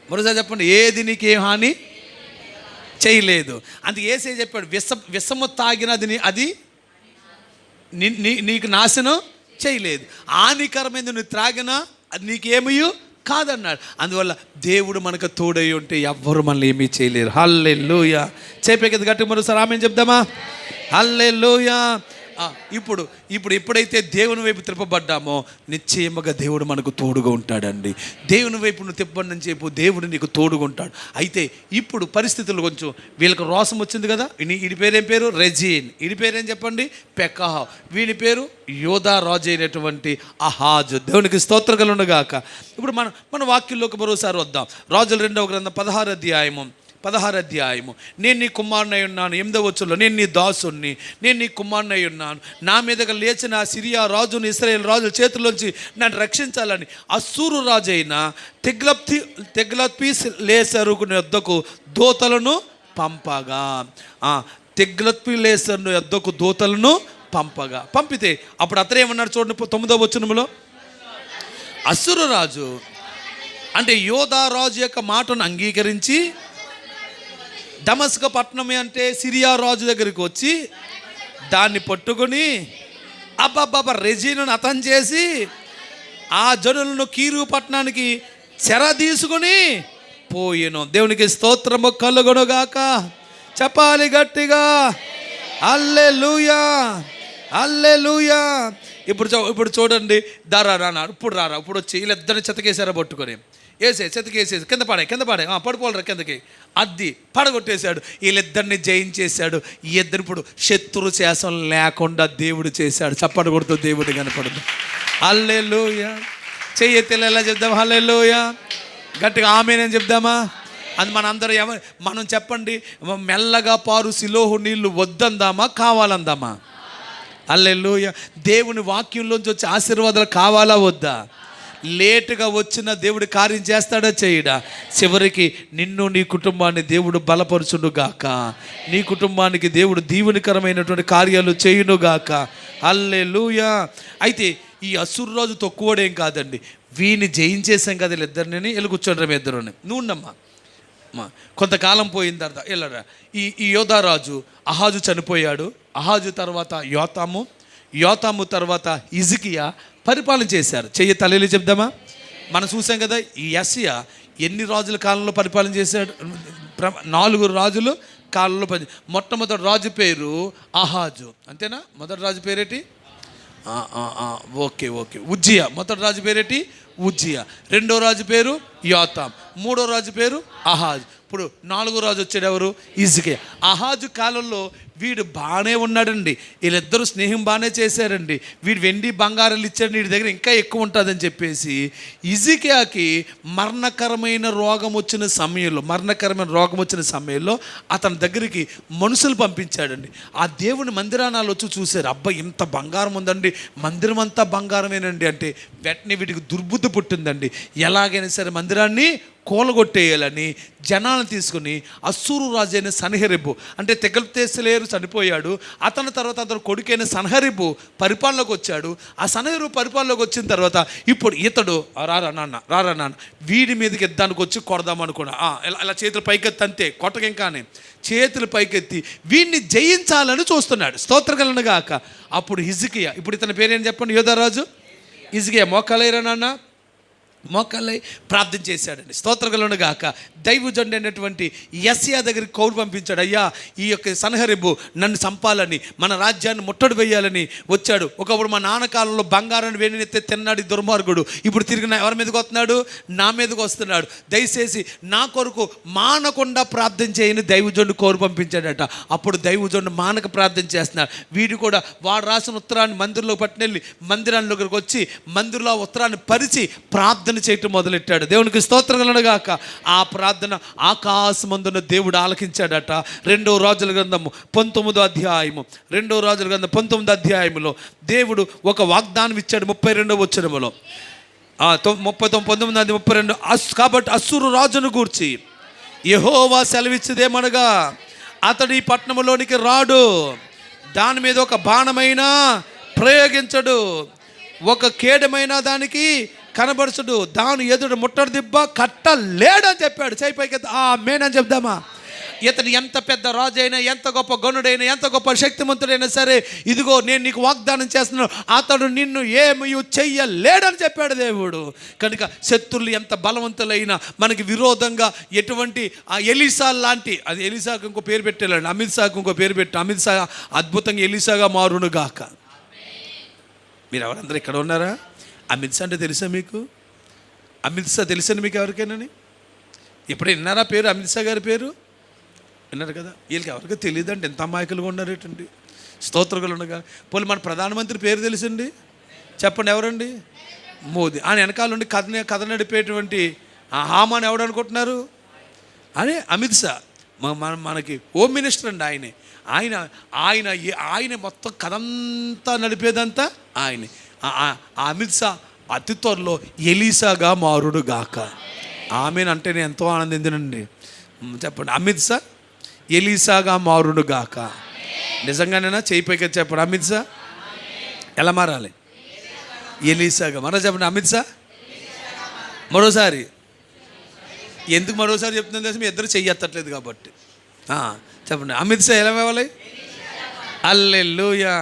మరోసారి చెప్పండి, ఏది నీకు ఏం హాని చేయలేదు. అందుకే యేసే చెప్పాడు, విషము తాగినది అది నీకు నాశనం చేయలేదు, హానికరమైనది నువ్వు త్రాగినా అది నీకేమీ కాదన్నాడు. అందువల్ల దేవుడు మనకు తోడై ఉంటే ఎవ్వరు మనల్ని ఏమీ చేయలేరు. హల్లెలూయా. చెప్పే కదా గట్టి మరోసారి ఆమేన్ చెప్దామా? హల్లెలూయా. ఇప్పుడు ఎప్పుడైతే దేవుని వైపు తిప్పబడ్డామో నిశ్చయముగా దేవుడు మనకు తోడుగా ఉంటాడండి. దేవుని వైపు నువ్వు తిప్పబడిన చెప్పు, దేవుడు నీకు తోడుగా ఉంటాడు. అయితే ఇప్పుడు పరిస్థితులు కొంచెం వీళ్ళకి రోసం వచ్చింది కదా. వీడి పేరేం పేరు? రెజీన్. వీడి పేరేం చెప్పండి? పెకాహ. వీడి పేరు యోధా రాజు అయినటువంటి అహాజు. దేవునికి స్తోత్రం కలుగునుగాక. ఇప్పుడు మన వాక్యంలోకి మరోసారి వద్దాం. రాజుల 2వ గ్రంథం 16వ అధ్యాయము. నేను నీ కుమారునై ఉన్నాను. 8వ వచనంలో, నేను నీ దాసుని, నేను నీ కుమారునై ఉన్నాను. నా మీదగా లేచిన సిరియా రాజును ఇశ్రాయేలు రాజుల చేతుల్లోంచి నన్ను రక్షించాలని అస్సూరు రాజు అయిన తిగ్లత్పిలేసరు యొద్దకు దూతలను పంపగా. తిగ్లత్పిలేసరు యొద్దకు దూతలను పంపితే అప్పుడు అతను ఏమన్నాడు చూడండి 9వ వచనంలో, అసురు రాజు అంటే యోధా రాజు యొక్క మాటను అంగీకరించి దమస్క పట్టణమే అంటే సిరియా రాజు దగ్గరికి వచ్చి దాన్ని పట్టుకొని అబ్బబ్బబ్బ రెజీనును హతం చేసి ఆ జనులను కీరు పట్టణానికి చెర తీసుకుని పోయెను. దేవునికి స్తోత్రము కలుగునుగాక. చెప్పాలి గట్టిగా హల్లెలూయా, హల్లెలూయా. ఇప్పుడు చూడండి, రానా ఇప్పుడు వచ్చి వీళ్ళిద్దరిని చెతకేసారా పట్టుకొని చెతకేసేసి కింద పాడే పడిపోలరా కిందకి అద్ది పడగొట్టేశాడు. వీళ్ళిద్దరిని జయించేశాడు. ఈ ఇద్దరు ఇప్పుడు శత్రు శాసనం లేకుండా దేవుడు చేశాడు. చప్పట కొడుతూ దేవుడు కనపడదు. హల్లెలూయా. చెయ్యెత్తి ఎలా చెప్దాం? హల్లెలూయా. గట్టిగా ఆమేనని చెప్దామా? అది మనందరూ మనం చెప్పండి, మెల్లగా పారు సిలోహు నీళ్లు వద్దందామా కావాలందామా? హల్లెలూయా. దేవుని వాక్యంలోంచి వచ్చే ఆశీర్వాదాలు కావాలా వద్దా? లేటుగా వచ్చిన దేవుడు కార్యం చేస్తాడా చేయడా? చివరికి నిన్ను నీ కుటుంబాన్ని దేవుడు బలపరచునుగాక. నీ కుటుంబానికి దేవుడు దీవెనకరమైనటువంటి కార్యాలు చేయునుగాక. హల్లెలూయా. అయితే ఈ అసురు రాజు తక్కువడేం కాదండి, వీని జయించేసాం కదా వీళ్ళిద్దరిని. వెళ్ళి కూర్చోండి మీ ఇద్దరుని. నువ్వుండమ్మా. కొంతకాలం పోయిన తర్వాత వెళ్ళరా, ఈ యోధారాజు అహాజు చనిపోయాడు. అహాజు తర్వాత యోతాము తర్వాత హిజ్కియా పరిపాలన చేశారు. చెయ్యి తల్లి చెప్దామా? మనం చూసాం కదా, ఈ యెషయా ఎన్ని రాజుల కాలంలో పరిపాలన చేశాడు? 4 రాజులు కాలంలో మొట్టమొదటి రాజు పేరు అహాజు, అంతేనా? మొదటి రాజు పేరేటి? ఓకే ఉజ్జియా. మొదటి రాజు పేరేటి? ఉజ్జియా. రెండో రాజు పేరు యోతాం. మూడో రాజు పేరు అహాజ్. ఇప్పుడు 4వ రాజు వచ్చాడు ఎవరు? హిజ్కియా. అహాజు కాలంలో వీడు బాగానే ఉన్నాడండి. వీళ్ళిద్దరూ స్నేహం బాగానే చేశారండి. వీడు వెండి బంగారాలు ఇచ్చాడు, వీడి దగ్గర ఇంకా ఎక్కువ ఉంటుందని చెప్పేసి హిజ్కియాకి మరణకరమైన రోగం వచ్చిన సమయంలో అతని దగ్గరికి మనుషులు పంపించాడండి. ఆ దేవుని మందిరానాలు వచ్చి చూశారు. అబ్బాయి ఇంత బంగారం ఉందండి, మందిరం అంతా బంగారమేనండి అంటే వెంటనే వీటికి దుర్బుద్ధి పుట్టిందండి. ఎలాగైనా సరే మందిరాన్ని కూలగొట్టేయాలని జనాలను తీసుకుని అస్సూరు రాజు అయిన సన్హెరీబు అంటే తెగల్తేసలేరు చనిపోయాడు. అతని తర్వాత అతను కొడుకైన సన్హెరీబు పరిపాలనలోకి వచ్చాడు. ఆ సన్హెరీబు పరిపాలనలోకి వచ్చిన తర్వాత ఇప్పుడు ఇతడు రారా నాన్న వీడి మీదకి ఎద్దానికి వచ్చి కొడదామనుకున్నా. ఇలా చేతులు పైకెత్తి, అంతే కొట్టకేం కానీ చేతులు పైకెత్తి వీడిని జయించాలని చూస్తున్నాడు. స్తోత్రగలను గాక. అప్పుడు హిజ్కియా, ఇప్పుడు ఇతని పేరేం చెప్పండి? యోధారాజు హిజ్కియా మోకాలేరా నాన్న, మోకాళ్ళై ప్రార్థన చేశాడండి. స్తోత్రగలను గాక. దైవజనుడు అయినటువంటి యెషయా దగ్గరికి కౌలు పంపించాడు. అయ్యా, ఈ యొక్క సన్హెరీబు నన్ను చంపాలని, మన రాజ్యాన్ని ముట్టడి వేయాలని వచ్చాడు. ఒకప్పుడు మా నాన్న కాలంలో బంగారాన్ని వేణినెత్తే తిన్నాడు ఈ దుర్మార్గుడు. ఇప్పుడు తిరిగి ఎవరి మీదకి వస్తున్నాడు? నా మీదకి వస్తున్నాడు. దయచేసి నా కొరకు మానకుండా ప్రార్థన చేయని దైవజనుడు కౌలు పంపించాడట. అప్పుడు దైవజనుడు మానక ప్రార్థన చేస్తున్నాడు. వీడు కూడా వాడు రాసిన ఉత్తరాన్ని మందిరంలో పట్టుకెళ్ళి మందిరాల్లోకి వచ్చి మందిరంలో ఉత్తరాన్ని పరిచి ప్రార్థన చేయటం మొదలెట్టాడు. దేవునికి స్తోత్రం కలుగునుగాక. ఆ ప్రార్థన ఆకాశమందున దేవుడు ఆలకించాడట. 2వ రాజుల గ్రంథము 19వ అధ్యాయములో దేవుడు ఒక వాగ్దానం ఇచ్చాడు. 32వ వచనములో 19:32 కాబట్టి అస్సూరు రాజును గూర్చి యెహోవా సెలవిచ్చేదేమనగా, అతడు ఈ పట్టణంలోనికి రాడు, దాని మీద ఒక బాణమైనా ప్రయోగించడు, ఒక కేడమైన దానికి కనబరచుడు, దాని ఎదుడు ముట్టడి దిబ్బ కట్టలేడని చెప్పాడు. చేయిపైకి ఆమేనని చెప్దామా? ఇతను ఎంత పెద్ద రాజు అయినా, ఎంత గొప్ప గనుడైనా, ఎంత గొప్ప శక్తిమంతుడైనా సరే, ఇదిగో నేను నీకు వాగ్దానం చేస్తున్నాను, అతడు నిన్ను ఏమీ చెయ్యలేడని చెప్పాడు దేవుడు. కనుక శత్రులు ఎంత బలవంతులైనా మనకి విరోధంగా ఎటువంటి ఎలీసా లాంటి, అది ఎలీసాకు ఇంకో పేరు పెట్టాలండి, అమిత్ షాకు ఇంకో పేరు పెట్టి, అమిత్ షా అద్భుతంగా ఎలీసాగా మారును గాక. మీరు ఎవరందరూ ఇక్కడ ఉన్నారా? అమిత్ షా అంటే తెలుసా మీకు? అమిత్ షా తెలుసండి మీకు ఎవరికైనా? ఎప్పుడు విన్నారా పేరు? అమిత్ షా గారి పేరు విన్నారు కదా. వీళ్ళకి ఎవరికి తెలియదు అంటే ఎంత అమాయకులుగా ఉన్నారేటండి. స్తోత్రగులు ఉండగా. పోనీ మన ప్రధానమంత్రి పేరు తెలుసండి? చెప్పండి ఎవరండి? మోదీ. ఆయన వెనకాల నుండి కథ నడిపేటువంటి హామాన్ ఎవడు అనుకుంటున్నారు? అదే అమిత్ షా. మనకి హోమ్ మినిస్టర్ అండి ఆయనే. ఆయన మొత్తం కథంతా నడిపేదంతా ఆయనే. అమిత్ షా అతి త్వరలో ఎలీసాగా మారుడు గాక. ఆమెను అంటేనే ఎంతో ఆనందించనండి. చెప్పండి, అమిత్ షా ఎలీసాగా మారుడు గాక. నిజంగానేనా? చేయి పైకి చెప్పండి. అమిత్ షా ఎలా మారాలి? ఎలీసాగా. మన చెప్పండి, అమిత్ షా మరోసారి. ఎందుకు మరోసారి చెప్తుందని తెలిసి మీ ఇద్దరు చెయ్యత్తట్లేదు కాబట్టి. చెప్పండి. అమిత్ షా ఎలా ఇవ్వాలి? హల్లెలూయా.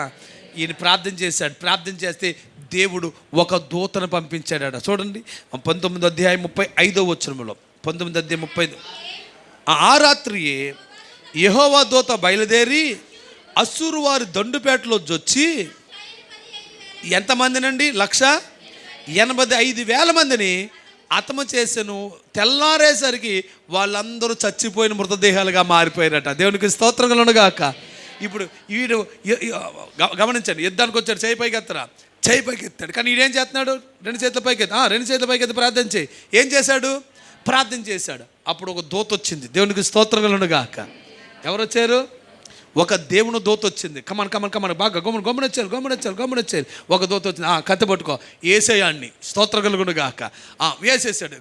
ఈయన ప్రార్థన చేశాడు. ప్రార్థన చేస్తే దేవుడు ఒక దూతను పంపించాడట. చూడండి 19వ అధ్యాయం 35వ వచనంలో, 19వ అధ్యాయం 35. ఆ రాత్రియే యెహోవా దూత బయలుదేరి అస్సూరు వారి దండుపేటలో జొచ్చి ఎంతమందినండి? 185,000 మందిని హతము చేసెను. తెల్లారేసరికి వాళ్ళందరూ చచ్చిపోయిన మృతదేహాలుగా మారిపోయారట. దేవునికి స్తోత్రం కలుగునుగాక. ఇప్పుడు వీడు గమనించండి, యుద్ధానికి వచ్చాడు. చేయి పైకి ఎత్తరా, చేయి పైకి ఎత్తాడు. కానీ వీడేం చేస్తున్నాడు? రెండు చేతుల పైకి ఎత్తి ప్రార్థన చేయి. ఏం చేశాడు? ప్రార్థన చేశాడు. అప్పుడు ఒక దూత వచ్చింది. దేవునికి స్తోత్రం కలుగునుగాక. ఎవరు వచ్చారు? ఒక దేవుని దూత వచ్చింది. కమన్ బాగా గమ్మునొచ్చారు. ఒక దూత వచ్చింది. కత్తి పట్టుకో, ఏసేయాన్ని. స్తోత్రం కలుగునుగాక. వేసేసాడు.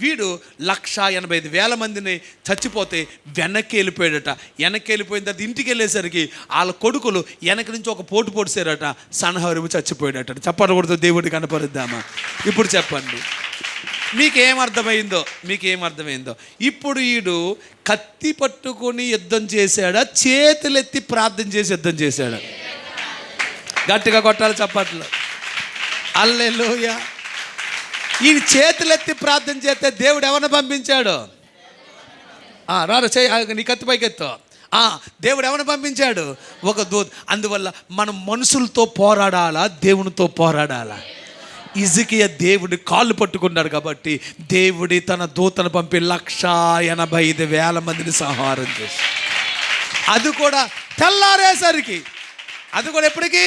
వీడు 185,000 మందిని చచ్చిపోతే వెనక్కి వెళ్ళిపోయాడట. వెనక్కి వెళ్ళిపోయిన తర్వాత ఇంటికి వెళ్ళేసరికి వాళ్ళ కొడుకులు వెనక నుంచి ఒక పోటు పొడిచారట. సన్హరీబు చచ్చిపోయాడట. చెప్పకూడదు, దేవుడికి కనపరుద్దామా? ఇప్పుడు చెప్పండి, మీకేం అర్థమైందో? ఇప్పుడు వీడు కత్తి పట్టుకొని యుద్ధం చేశాడా, చేతులెత్తి ప్రార్థన చేసి యుద్ధం చేశాడా? గట్టిగా కొట్టాలి చప్పట్లు. హల్లెలూయా. ఈ చేతులెత్తి ప్రార్థన చేస్తే దేవుడు ఎవరిని పంపించాడు? రారు చేయి, నీ కత్తి పైకెత్తు. దేవుడు ఎవరిని పంపించాడు? ఒక దూత. అందువల్ల మనం మనుషులతో పోరాడాలా, దేవునితో పోరాడాలా? హిజ్కియా దేవుడి కాళ్ళు పట్టుకున్నాడు కాబట్టి దేవుడి తన దూతను పంపి 185,000 మందిని సంహారం చేసి, అది కూడా తెల్లారేసరికి. ఎప్పటికీ?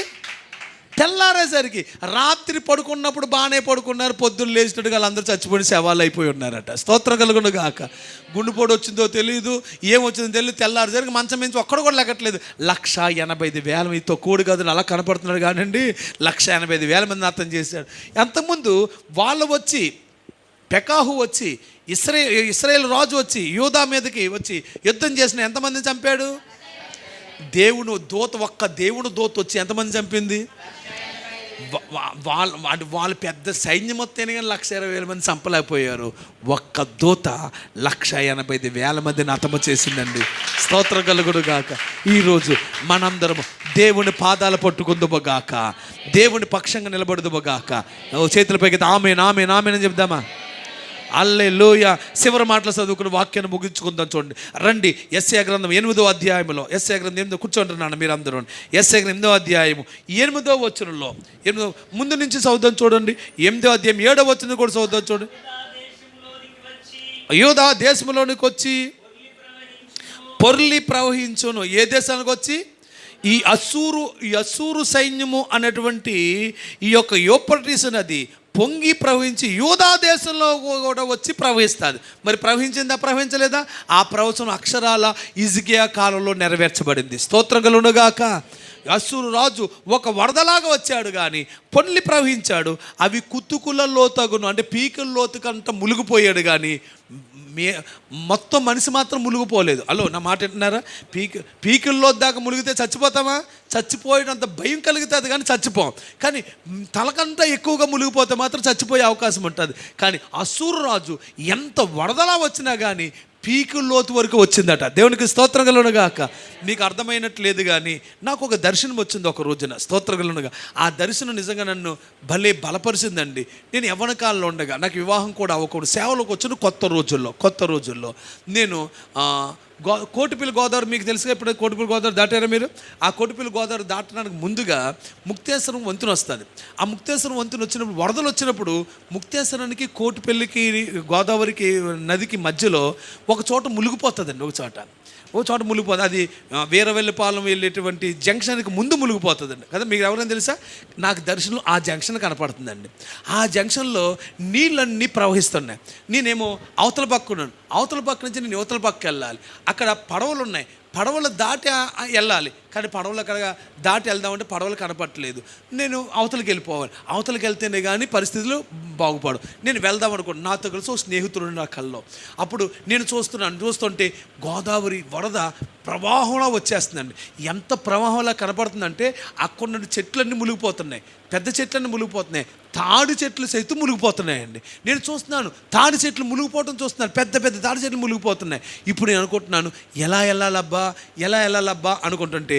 తెల్లారేసరికి. రాత్రి పడుకున్నప్పుడు బాగానే పడుకున్నారు, పొద్దున్న లేచినట్టుగా వాళ్ళందరూ చచ్చిపోయిన శవాలు అయిపోయి ఉన్నారట. స్తోత్రం కలుగును గాక. గుండెపోటు వచ్చిందో తెలియదు, ఏమొచ్చిందో తెలియదు. తెల్లారేసరికి మంచం నుంచి ఒక్కడ కూడా లెక్కట్లేదు. 185,000 మీతో కూడు కాదు అలా కనపడుతున్నాడు కానండి. 185,000 మందిని అర్థం చేశాడు. అంతకుముందు వాళ్ళు వచ్చి, పెకాహు వచ్చి, ఇశ్రాయేలు రాజు వచ్చి యూదా మీదకి వచ్చి యుద్ధం చేసిన ఎంతమందిని చంపాడు? ఒక్క దేవుని దూత వచ్చి ఎంతమంది చంపింది? వాళ్ళు పెద్ద సైన్యం మొత్తం 120,000 మంది చంపలేకపోయారు. ఒక్క దూత 185,000 మందిని హతము చేసిందండి. స్తోత్రం కలుగును గాక. ఈరోజు మనందరం దేవుని పాదాలు పట్టుకుందుగాక, దేవుని పక్షంగా నిలబడుదుగాక. చేతులపైకి ఆమేన్ అని చెప్దామా? హల్లెలూయా. చివరి మాటలు చదువుకుని వాక్యాన్ని ముగించుకుందాం. చూడండి, రండి. యెషయా గ్రంథం 8వ అధ్యాయంలో, యెషయా గ్రంథం 8 కూర్చోంటున్నాను మీరు అందరూ. యెషయా గ్రంథం 8వ అధ్యాయము 8వ వచనంలో, ముందు నుంచి చదువుదాం. చూడండి, 8వ అధ్యాయం 7వ వచనం కూడా చదువుదాం. చూడండి, యూదా దేశంలోనికి వచ్చి పొర్లి ప్రవహించును. ఏ దేశానికి వచ్చి? ఈ అస్సూరు సైన్యము అనేటువంటి ఈ యొక్క యూఫ్రటీసు నది పొంగి ప్రవహించి యూదా దేశంలో కూడా వచ్చి ప్రవహిస్తుంది. మరి ప్రవహించలేదా? ఆ ప్రవచనం అక్షరాల హిజ్కియా కాలంలో నెరవేర్చబడింది. స్తోత్రం కలుగునుగాక. అస్సూరు రాజు ఒక వరదలాగా వచ్చాడు, కానీ పొంగి ప్రవహించాడు. అవి కుతుకుల లోతగును, అంటే పీకుల లోతుకంట మునిగిపోయాడు, కానీ మొత్తం మనిషి మాత్రం మునిగిపోలేదు. నా మాట వింటున్నారా? పీకుల్లో దాకా మునిగితే చచ్చిపోతామా? చచ్చిపోయేటంత భయం కలుగుతుంది కానీ చచ్చిపోం. కానీ తలకంతా ఎక్కువగా మునిగిపోతే మాత్రం చచ్చిపోయే అవకాశం ఉంటుంది. కానీ అస్సూరు రాజు ఎంత వరదలా వచ్చినా కానీ పీకు లోతు వరకు వచ్చిందట. దేవునికి స్తోత్రం కలుగునుగాక. మీకు అర్థమైనట్లేదు, కానీ నాకు ఒక దర్శనం వచ్చింది ఒక రోజున. స్తోత్రం కలుగునుగా. ఆ దర్శనం నిజంగా నన్ను భలే బలపరిచిందండి. నేను యవ్వన కాలంలో ఉండగా, నాకు వివాహం కూడా అవ్వకూడదు, సేవలోకి వచ్చిన కొత్త రోజుల్లో నేను కోటిపల్లి గోదావరి, మీకు తెలుసుగా, ఇప్పుడు కోటిపల్లి గోదావరి దాటారా మీరు? ఆ కోటిపల్లి గోదావరి దాటడానికి ముందుగా ముక్తేశ్వరం వంతెన వస్తుంది. ఆ ముక్తేశ్వరం వంతెన వచ్చినప్పుడు, వరదలు వచ్చినప్పుడు, ముక్తేశ్వరానికి కోటిపల్లికి గోదావరికి నదికి మధ్యలో ఒక చోట మునిగిపోతుందండి. ఒక చోట మునిగిపోతుంది. అది వీరవెల్లిపాలెం వెళ్ళేటువంటి జంక్షన్కి ముందు మునిగిపోతుందండి కదా. మీకు ఎవరైనా తెలుసా? నాకు దర్శనం ఆ జంక్షన్ కనపడుతుందండి. ఆ జంక్షన్లో నీళ్ళన్నీ ప్రవహిస్తున్నాయి. నేనేమో అవతల పక్క నుంచి నేను యువతల పక్కకి వెళ్ళాలి. అక్కడ పడవలు ఉన్నాయి, పడవలు దాటి వెళ్ళాలి. కానీ పడవలు అక్కడ దాటి వెళ్దామంటే పడవలు కనపట్టలేదు. నేను అవతలకి వెళ్ళిపోవాలి, అవతలకి వెళ్తేనే కానీ పరిస్థితులు బాగుపడు. నేను వెళ్దాం అనుకోండి, నాతో కలిసి ఒక స్నేహితుడు నా కల్లో. అప్పుడు నేను చూస్తుంటే గోదావరి వరద ప్రవాహంలా వచ్చేస్తుందండి. ఎంత ప్రవాహంలా కనపడుతుందంటే అక్కడ నుండి చెట్లన్నీ మునిగిపోతున్నాయి, పెద్ద చెట్లన్నీ మునిగిపోతున్నాయి, తాడి చెట్లు సైతం మునిగిపోతున్నాయండి. నేను చూస్తున్నాను తాడి చెట్లు మునిగిపోవడం చూస్తున్నాను, పెద్ద పెద్ద తాడి చెట్లు మునిగిపోతున్నాయి. ఇప్పుడు నేను అనుకుంటున్నాను ఎలా వెళ్ళాలబ్బా అనుకుంటుంటే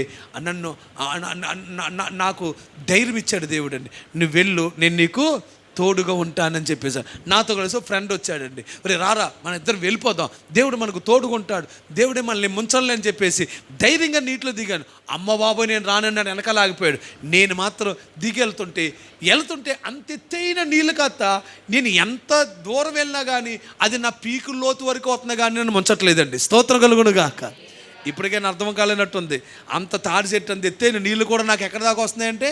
నాకు ధైర్యం ఇచ్చాడు దేవుడండి. నువ్వు వెళ్ళు, నేను నీకు తోడుగా ఉంటానని చెప్పేసాను. నాతో కలిసి ఫ్రెండ్ వచ్చాడండి. రారా మన ఇద్దరు వెళ్ళిపోదాం, దేవుడు మనకు తోడుగా ఉంటాడు, దేవుడే మనల్ని ముంచలే అని చెప్పేసి ధైర్యంగా నీటిలో దిగాను. అమ్మ బాబోయ్ నేను రానన్నాడు, వెనకాల ఆగిపోయాడు. నేను మాత్రం వెళ్తుంటే అంత ఎత్తైన నీళ్ళు కాస్త నేను ఎంత దూరం వెళ్ళినా కానీ అది నా పీకుల లోతు వరకు వస్తున్నా కానీ నన్ను ముంచట్లేదండి. స్తోత్రం కలుగును గాక. ఇప్పటికైనా అర్థం కాలేనట్టుంది. అంత తాడి చెట్టు అంత ఎత్తైన నీళ్ళు కూడా నాకు ఎక్కడి దాకా వస్తున్నాయంటే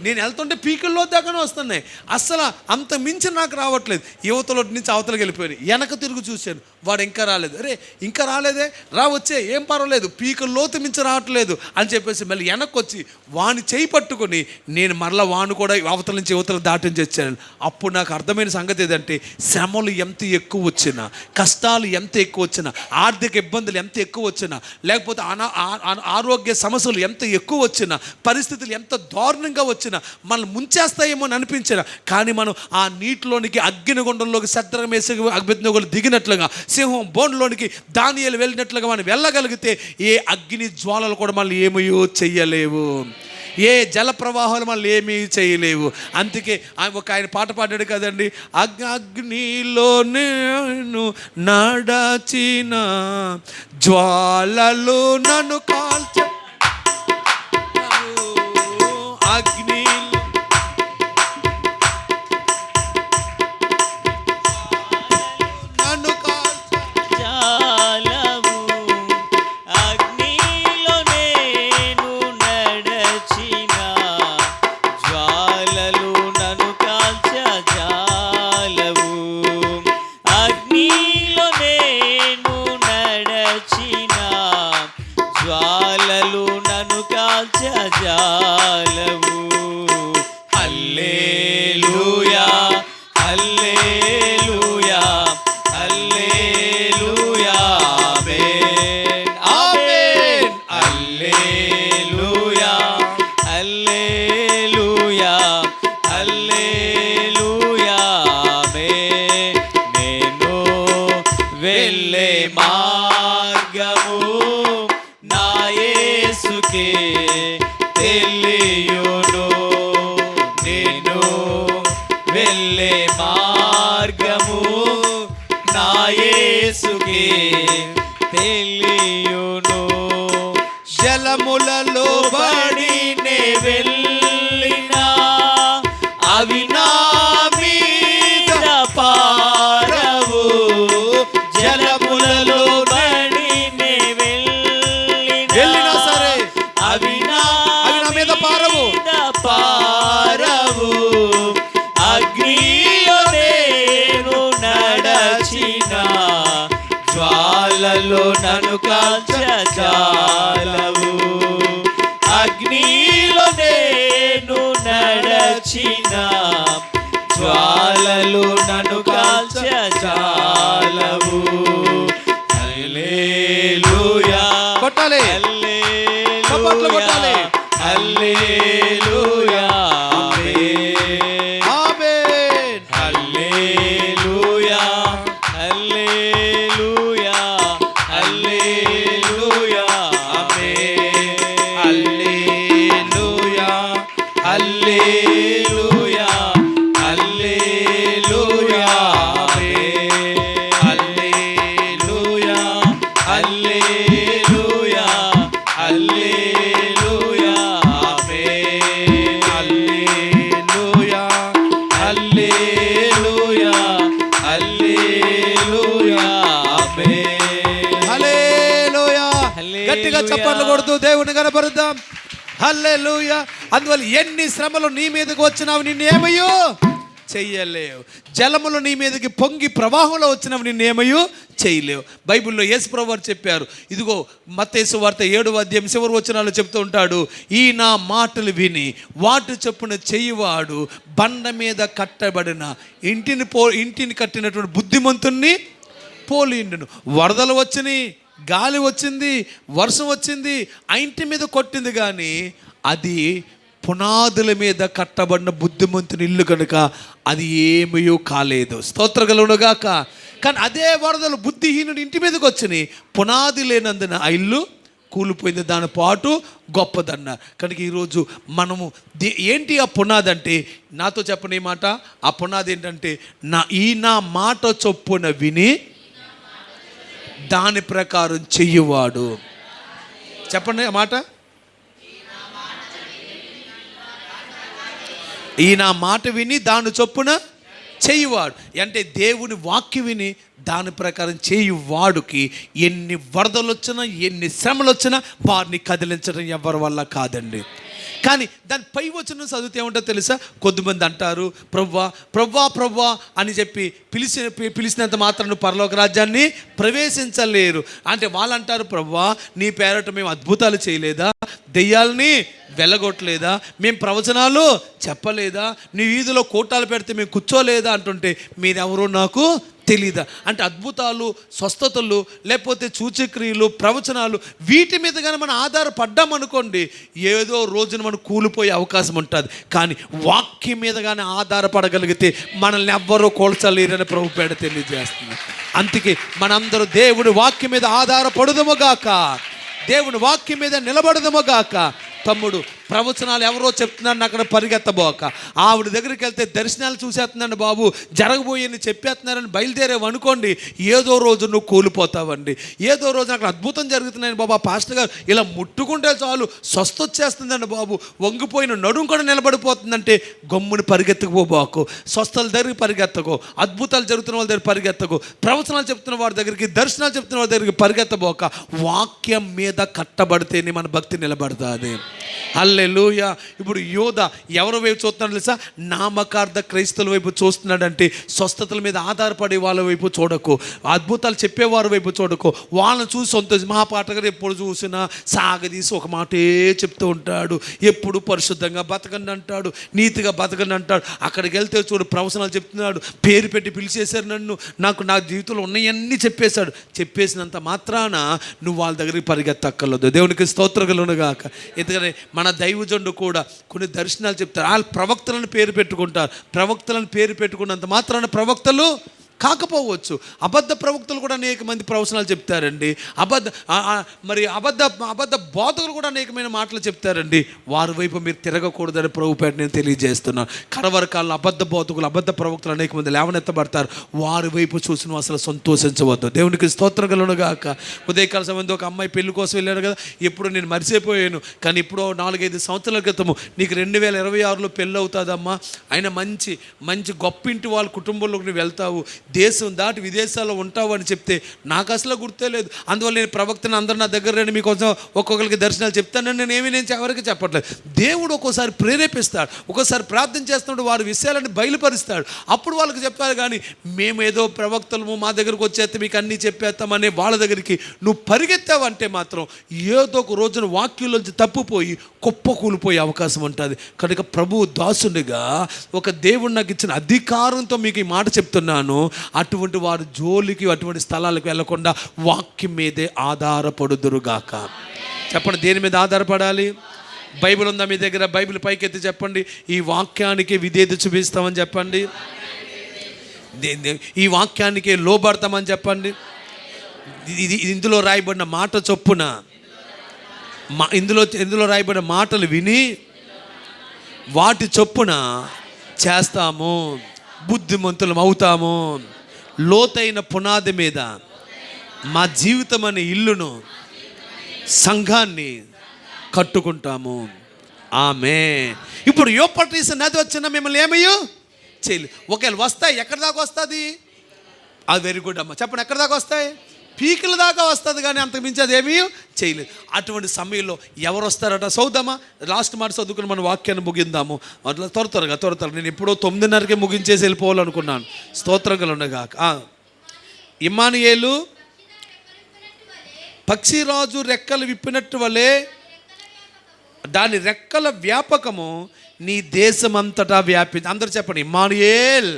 నేను వెళ్తుంటే పీకుల్లో దాకానే వస్తున్నాయి. అస్సలు అంత మించి నాకు రావట్లేదు. యువతలో నుంచి అవతలకి వెళ్ళిపోయాను. వెనక తిరుగు చూశాను, వాడు ఇంకా రాలేదు. ఇంకా రాలేదే, వచ్చే ఏం పర్వాలేదు, పీకుల్లోతు మించి రావట్లేదు అని చెప్పేసి మళ్ళీ వెనక్కి వచ్చి వాని చేయి పట్టుకొని నేను మరలా వాను కూడా అవతల నుంచి యువతలు దాటించి వచ్చాను. అప్పుడు నాకు అర్థమైన సంగతి ఏదంటే శ్రమలు ఎంత ఎక్కువ వచ్చినా, కష్టాలు ఎంత ఎక్కువ వచ్చినా, ఆర్థిక ఇబ్బందులు ఎంత ఎక్కువ వచ్చినా, లేకపోతే ఆరోగ్య సమస్యలు ఎంత ఎక్కువ వచ్చినా, పరిస్థితులు ఎంత దారుణంగా వచ్చినా, మనల్ని ముంచేస్తాయేమో అని అనిపించిన, కానీ మనం ఆ నీటిలోనికి అగ్నిగుండంలోకి శద్రకు మేషకు అబేద్నెగోలు దిగినట్లుగా, సింహం బోన్లోనికి దానియేలు వెళ్ళినట్లుగా మనం వెళ్ళగలిగితే ఏ అగ్ని జ్వాలలు కూడా మనల్ని ఏమయో చెయ్యలేవు, ఏ జల ప్రవాహాలు మనల్ని ఏమీ చేయలేవు. అందుకే ఆయన పాట పాడాడు కదండి, అగ్నిలో నేను నడచిన జ్వాలలు నన్ను కాల్చ, అగ్ని నన్ను కాల్చాలవు, అగ్నిలో నేను నడచిన జ్వాలలు నన్ను కాల్చజాలవు, అగ్నిలో నేను నడచిన జ్వాలలు నన్ను కాల్చజాలవు. హల్లెలూయా హల్లెలూయా హల్లెలూయా ఆమేన్ ఆమేన్. హల్లెలూయా హల్లెలూయా హల్లెలూయా ఆమేన్. నేను వెళ్ళే మార్గము నా యేసుకే తెలియును, నేను వెళ్ళే మార్గము నా యేసుకే తెలియును. జలములలో బడినే వెళ్ళినా అవి నా మీద పారవు, జలములలో బడినే వెళ్ళినా సరే అవి నా మీద పారవు, అగ్నిలో నేను నడచిన జ్వాలలో నన్ను కాల్చజాలవు, అగ్నిలో నేను నడచిన జ్వాలలు నన్ను కాల్చజాలవు. హల్లెలూయా కొట్టాలి, హల్లెలూయా హల్లెలూయా ఆమేన్ హల్లెలూయా హల్లెలూయా హల్లెలూయా ఆమేన్ హల్లెలూయా హల్లెలూయా హల్లెలూయా ఆమేన్ హల్లెలూయా హల్లెలూయా హల్లెలూయా ఆమేన్ హల్లెలూయా హల్లెలూయా హల్లెలూయా ఆమేన్ హల్లెలూయా. గట్టిగా చప్పట్లు కొడుతూ దేవుని కనపరుద్దాం. హల్లెలూయా. అందువల్ల ఎన్ని శ్రమలు నీ మీదకి వచ్చినావు నిన్నేమయ్యో చెయ్యలేవు, జలములు నీ మీదకి పొంగి ప్రవాహంలో వచ్చినవి నిన్నేమయ్యో చేయలేవు. బైబిల్లో యేసుప్రభువు వారు చెప్పారు, ఇదిగో మత్తయి సువార్త 7వ అధ్యాయం చివరి వచనాల్లో చెప్తూ ఉంటాడు, ఈ నా మాటలు విని వాటి చొప్పున చేయువాడు బండ మీద కట్టబడిన ఇంటిని కట్టినటువంటి బుద్ధిమంతుణ్ణి పోలిండును. వరదలు వచ్చినాయి, గాలి వచ్చింది, వర్షం వచ్చింది, ఆ ఇంటి మీద కొట్టింది, కానీ అది పునాదుల మీద కట్టబడిన బుద్ధిమంతుని ఇల్లు కనుక అది ఏమీ కాలేదు. స్తోత్రగలుగునుగాక. కానీ అదే వరదలు బుద్ధిహీనుడి ఇంటి మీదకి వచ్చినాయి, పునాది లేనందున ఆ ఇల్లు కూలిపోయింది, దాని పాటు గొప్పదన్న. కనుక ఈరోజు మనము ఏంటి ఆ పునాది అంటే, నాతో చెప్పని మాట, ఆ పునాది ఏంటంటే నా మాట చొప్పున విని దాని ప్రకారం చెయ్యువాడు. చెప్పండి ఆ మాట. ఈ నా మాట విని దాని చొప్పున చేయువాడు అంటే దేవుని వాక్యం విని దాని ప్రకారం చేయువాడికి ఎన్ని వరదలు వచ్చినా ఎన్ని శ్రమలు వచ్చినా వారిని కదిలించడం ఎవరి వల్ల కాదండి. కానీ దాని పై వచనం చదివితే ఏమంటో తెలుసా? కొద్దిమంది అంటారు, ప్రవ్వా ప్రవ్వా ప్రవ్వా అని చెప్పి పిలిచినంత మాత్రం పరలోక రాజ్యాన్ని ప్రవేశించలేరు అంటే వాళ్ళు అంటారు, ప్రవ్వా నీ పేరట మేము అద్భుతాలు చేయలేదా, దెయ్యాలని వెళ్ళగొట్టలేదా, మేము ప్రవచనాలు చెప్పలేదా, నీ వీధిలో కోటాలు పెడితే మేము కూర్చోలేదా అంటుంటే మీరెవరో నాకు తెలీదా అంటే అద్భుతాలు, స్వస్థతలు, లేకపోతే సూచక్రియలు, ప్రవచనాలు వీటి మీద కానీ మనం ఆధారపడ్డామనుకోండి ఏదో రోజున మనం కూలిపోయే అవకాశం ఉంటుంది. కానీ వాక్యం మీద కానీ ఆధారపడగలిగితే మనల్ని ఎవ్వరూ కోల్చలేరని ప్రభు పేడ తెలియజేస్తుంది. అందుకే మనందరూ దేవుడి వాక్యం మీద ఆధారపడదుముగాక, దేవుని వాక్యం మీద నిలబడదుముగాక. తమ్ముడు ప్రవచనాలు ఎవరో చెప్తున్నాను అక్కడ పరిగెత్తబోక, ఆవిడ దగ్గరికి వెళ్తే దర్శనాలు చూసేస్తున్నాను బాబు, జరగబోయని చెప్పేస్తున్నారని బయలుదేరేవనుకోండి, ఏదో రోజు నువ్వు కూలిపోతావండి. ఏదో రోజు అక్కడ అద్భుతం జరుగుతున్నాయని బాబా పాస్టర్ గారు ఇలా ముట్టుకుంటే చాలు స్వస్థ వచ్చేస్తుందండి బాబు, వంగిపోయిన నడుము కూడా నిలబడిపోతుందంటే గమ్ముని పరిగెత్తకపోబాకు, స్వస్థల దగ్గరికి పరిగెత్తకో, అద్భుతాలు జరుగుతున్న వాళ్ళ దగ్గర పరిగెత్తకో, ప్రవచనాలు చెప్తున్న వారి దగ్గరికి, దర్శనాలు చెప్తున్న వారి దగ్గరికి పరిగెత్తబోక, వాక్యం మీద కట్టబడితేనే మన భక్తి నిలబడుతుంది. హల్లెలూయా. ఇప్పుడు యోధ ఎవరి వైపు చూస్తున్నాడు తెలుసా? నామకార్థ క్రైస్తవుల వైపు చూస్తున్నాడంటే స్వస్థతల మీద ఆధారపడే వాళ్ళ వైపు చూడకు, అద్భుతాలు చెప్పేవారి వైపు చూడకు. వాళ్ళని చూసి సొంత మా పాటగారు ఎప్పుడు చూసినా సాగదీసి ఒక మాటే చెప్తూ ఉంటాడు, ఎప్పుడు పరిశుద్ధంగా బతకండి అంటాడు, నీతిగా బతకండి అంటాడు. అక్కడికి వెళ్తే చూడు ప్రవచనాలు చెప్తున్నాడు, పేరు పెట్టి పిలిచేశారు నన్ను, నా జీవితంలో ఉన్నాయన్నీ చెప్పేశాడు. చెప్పేసినంత మాత్రాన నువ్వు వాళ్ళ దగ్గరికి పరిగెత్తక్కర్లేదు. దేవునికి స్తోత్రగలుగునుగాక. ఎందుకంటే మన దైవజనుడు కూడా కొన్ని దర్శనాలు చెప్తారు, వాళ్ళు ప్రవక్తలను పేరు పెట్టుకుంటారు. ప్రవక్తలను పేరు పెట్టుకున్నంత మాత్రాన ప్రవక్తలు కాకపోవచ్చు. అబద్ధ ప్రవక్తలు కూడా అనేక మంది ప్రవచనాలు చెప్తారండి. అబద్ధ బోధకులు కూడా అనేకమైన మాటలు చెప్తారండి. వారి వైపు మీరు తిరగకూడదని ప్రభుపేట నేను తెలియజేస్తున్నాను. కడవరకాలను అబద్ధ బోధకులు, అబద్ధ ప్రవక్తలు అనేక మంది లేవనెత్తబడతారు. వారి వైపు చూసిన అసలు సంతోషించవద్దు. దేవునికి స్తోత్రం కలుగునుగాక. ఉదయకాల సమయంలో ఒక అమ్మాయి పెళ్లి కోసం వెళ్ళాడు కదా, ఎప్పుడు నేను మర్చిపోయాను, కానీ ఇప్పుడు 4-5 సంవత్సరాల క్రితము నీకు 2026లో పెళ్ళి అవుతుందమ్మా, అయినా మంచి మంచి గొప్పింటి వాళ్ళ కుటుంబంలోకి నువ్వు వెళ్తావు, దేశం దాటి విదేశాల్లో ఉంటావు అని చెప్తే నాకు అసలు గుర్తే లేదు. అందువల్ల నేను ప్రవక్తను అందరూ నా దగ్గర రండి మీకోసం ఒక్కొక్కరికి దర్శనాలు చెప్తానని నేను ఎవరికి చెప్పట్లేదు. దేవుడు ఒక్కోసారి ప్రేరేపిస్తాడు, ఒక్కోసారి ప్రార్థన చేస్తున్నాడు, వారి విషయాలను బయలుపరుస్తాడు, అప్పుడు వాళ్ళకి చెప్పాలి. కానీ మేము ఏదో ప్రవక్తలము మా దగ్గరకు వచ్చేస్తే మీకు అన్నీ చెప్పేస్తామనే వాళ్ళ దగ్గరికి నువ్వు పరిగెత్తావంటే మాత్రం ఏదో ఒక రోజున వాక్యంలోంచి తప్పిపోయి కుప్పకూలిపోయే అవకాశం ఉంటుంది. కనుక ప్రభు దాసునిగా ఒక దేవుడు నాకు ఇచ్చిన అధికారంతో మీకు ఈ మాట చెప్తున్నాను, అటువంటి వారు జోలికి అటువంటి స్థలాలకు వెళ్లకుండా వాక్యం మీదే ఆధారపడుదురుగాక. చెప్పండి, దేని మీద ఆధారపడాలి? బైబిల్ ఉందా మీ దగ్గర? బైబిల్ పైకెత్తి చెప్పండి, ఈ వాక్యానికి విధేయత చూపిస్తామని చెప్పండి, ఈ వాక్యానికి లోబడతామని చెప్పండి. ఇందులో రాయబడిన మాట చొప్పున ఇందులో రాయబడిన మాటలు విని వాటి చొప్పున చేస్తాము, బుద్ధిమంతులం అవుతాము. లోతైన పునాది మీద మా జీవితం అనే ఇల్లును, సంఘాన్ని కట్టుకుంటాము. ఆమేన్. ఇప్పుడు యూఫ్రటీస్ నది వచ్చినా మిమ్మల్ని ఏమయ్యో చేయలేదు. ఒకవేళ వస్తాయి, ఎక్కడి దాకా వస్తుంది? అది వెరీ గుడ్ అమ్మ, చెప్పండి, ఎక్కడి దాకా వస్తాయి? పీకుల దాకా వస్తుంది, కానీ అంతకు మించి అది ఏమీ చేయలేదు. అటువంటి సమయంలో ఎవరు వస్తారట? చదువుదామా, లాస్ట్ మాట చదువుకుని మన వాక్యాన్ని ముగిందాము. అట్లా త్వరగా నేను ఎప్పుడో 9:30కే ముగించేసి వెళ్ళిపోవాలనుకున్నాను. స్తోత్రం కలుగునుగాక. ఇమ్మానుయేలు పక్షిరాజు రెక్కలు విప్పినట్టు వలె దాని రెక్కల వ్యాపకము నీ దేశమంతటా వ్యాపించి. అందరూ చెప్పండి ఇమ్మానుయేల్.